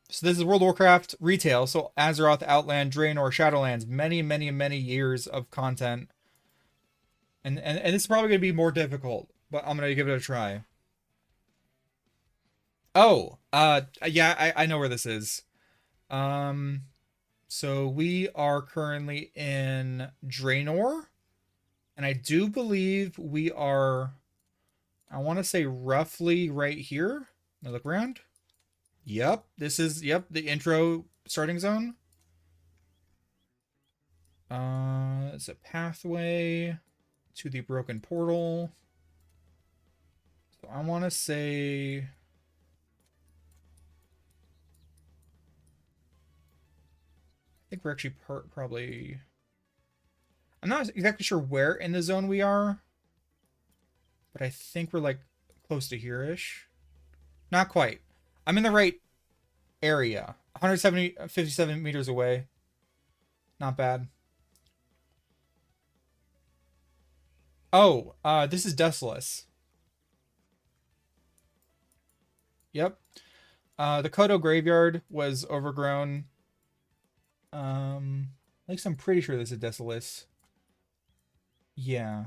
[SPEAKER 1] so this is World of Warcraft retail, so Azeroth, Outland, Draenor, Shadowlands, many, many, many years of content. And this is probably gonna be more difficult, but I'm gonna give it a try. Oh, yeah, I know where this is. Um, so we are currently in Draenor, and I do believe we are, I want to say roughly right here. Now look around. Yep, this is, yep, the intro starting zone. It's a pathway to the broken portal. So I want to say, I think we're actually probably, I'm not exactly sure where in the zone we are, but I think we're like close to here-ish. Not quite. I'm in the right area. 57 meters away. Not bad. Oh, this is Desolus. Yep. The Kodo graveyard was overgrown. At least I'm pretty sure this is Desolus. Yeah.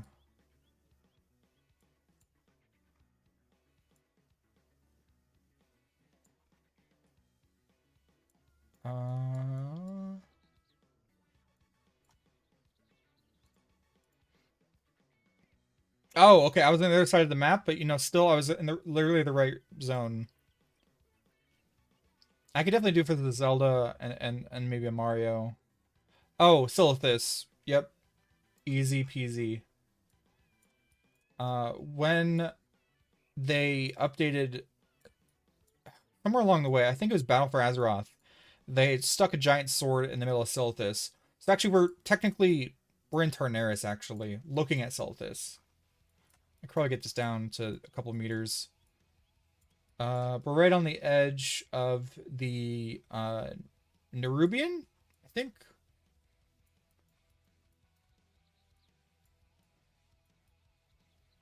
[SPEAKER 1] Oh, okay. I was on the other side of the map, but you know, still I was in the literally the right zone. I could definitely do for the Zelda and maybe a Mario. Oh, Silithus. Yep. Easy peasy. When they updated somewhere along the way, I think it was Battle for Azeroth, they stuck a giant sword in the middle of Silithus. So actually we're in Tarnaris actually, looking at Silithus. I could probably get this down to a couple meters. We're right on the edge of the Nerubian, I think.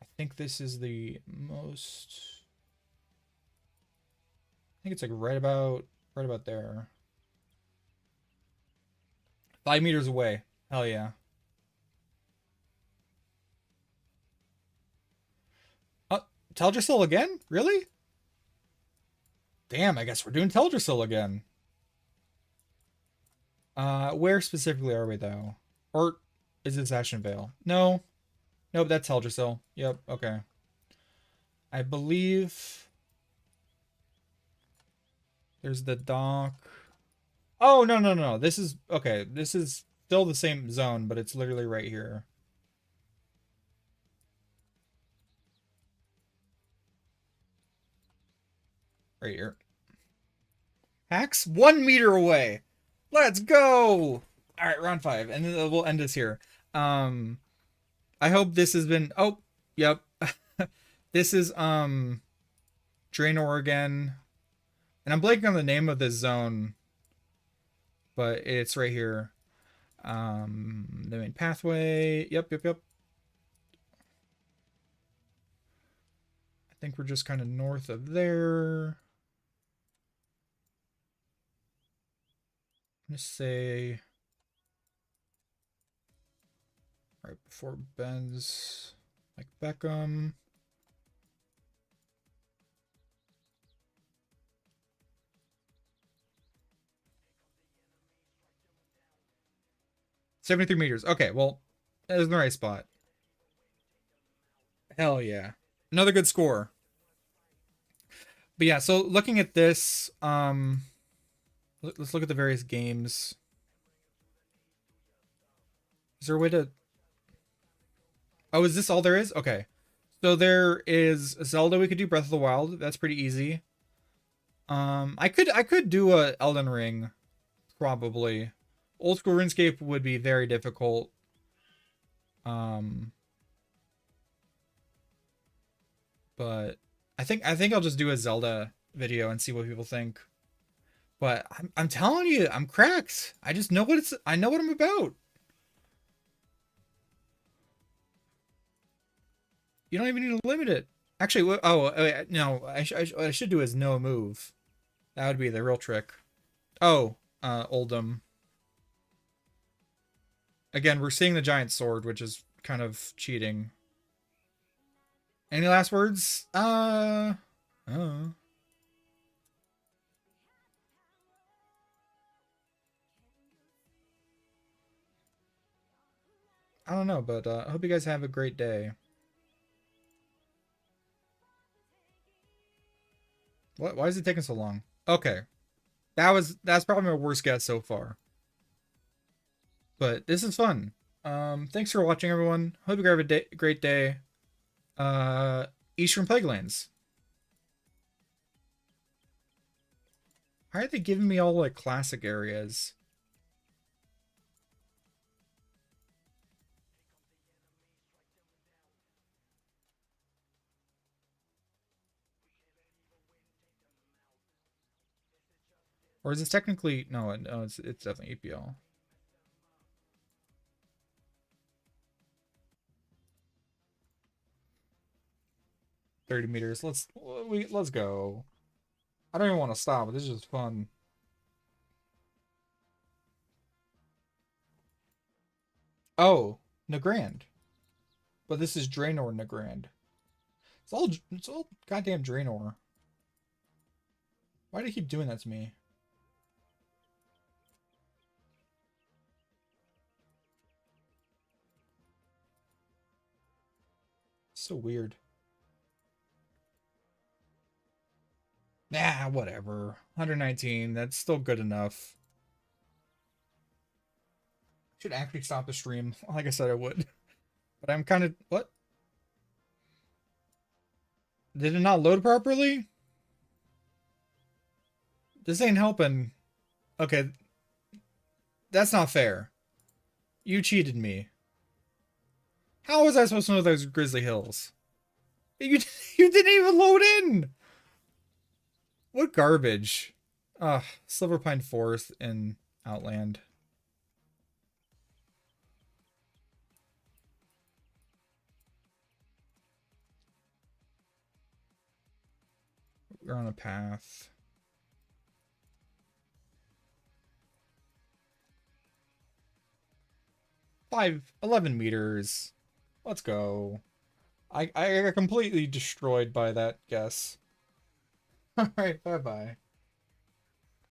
[SPEAKER 1] I think this is the most. I think it's like right about there. 5 meters away. Hell yeah. Teldrassil again? Really? Damn, I guess we're doing Teldrassil again. Where specifically are we though? Or is this Ashenvale? No. Nope, that's Teldrassil. Yep, okay. I believe there's the dock. Oh, no, no, no. This is okay. This is still the same zone, but it's literally right here. Right here. Hacks 1 meter away. Let's go. All right, round 5, and then we'll end this here. I hope this has been. Oh, yep. This is Draenor again, and I'm blanking on the name of this zone, but it's right here. The main pathway. Yep, yep, yep. I think we're just kind of north of there. I'm gonna say right before Ben's, like Beckham. $73 meters. Okay, well, that is the right spot. Hell yeah. Another good score. But yeah, so looking at this, let's look at the various games. Is there a way to? Oh, is this all there is? Okay. So there is Zelda. We could do Breath of the Wild. That's pretty easy. I could do a Elden Ring, probably. Old school RuneScape would be very difficult. But I think I'll just do a Zelda video and see what people think. But I'm telling you, I'm cracked. I just know I know what I'm about. You don't even need to limit it. Actually, wait, no, what I should do is no move. That would be the real trick. Oh, Oldham. Again, we're seeing the giant sword, which is kind of cheating. Any last words? Oh. I don't know, but I hope you guys have a great day. What? Why is it taking so long? Okay, that's probably my worst guess so far. But this is fun. Thanks for watching, everyone. Hope you have a great day. Uh, Eastern Plaguelands. Why are they giving me all like classic areas? Or is this technically no? No, it's definitely EPL. $30 meters. Let's go. I don't even want to stop. This is just fun. Oh, Nagrand. But this is Draenor Nagrand. It's all goddamn Draenor. Why do they keep doing that to me? So weird. Nah, whatever. 119, that's still good enough. Should actually stop the stream. Like I said, I would. But I'm kind of... What? Did it not load properly? This ain't helping. Okay. That's not fair. You cheated me. How was I supposed to know those Grizzly Hills? You, you didn't even load in! What garbage. Ugh, Silverpine Forest in Outland. We're on a path. 11 meters. Let's go. I got completely destroyed by that guess. Alright, bye-bye.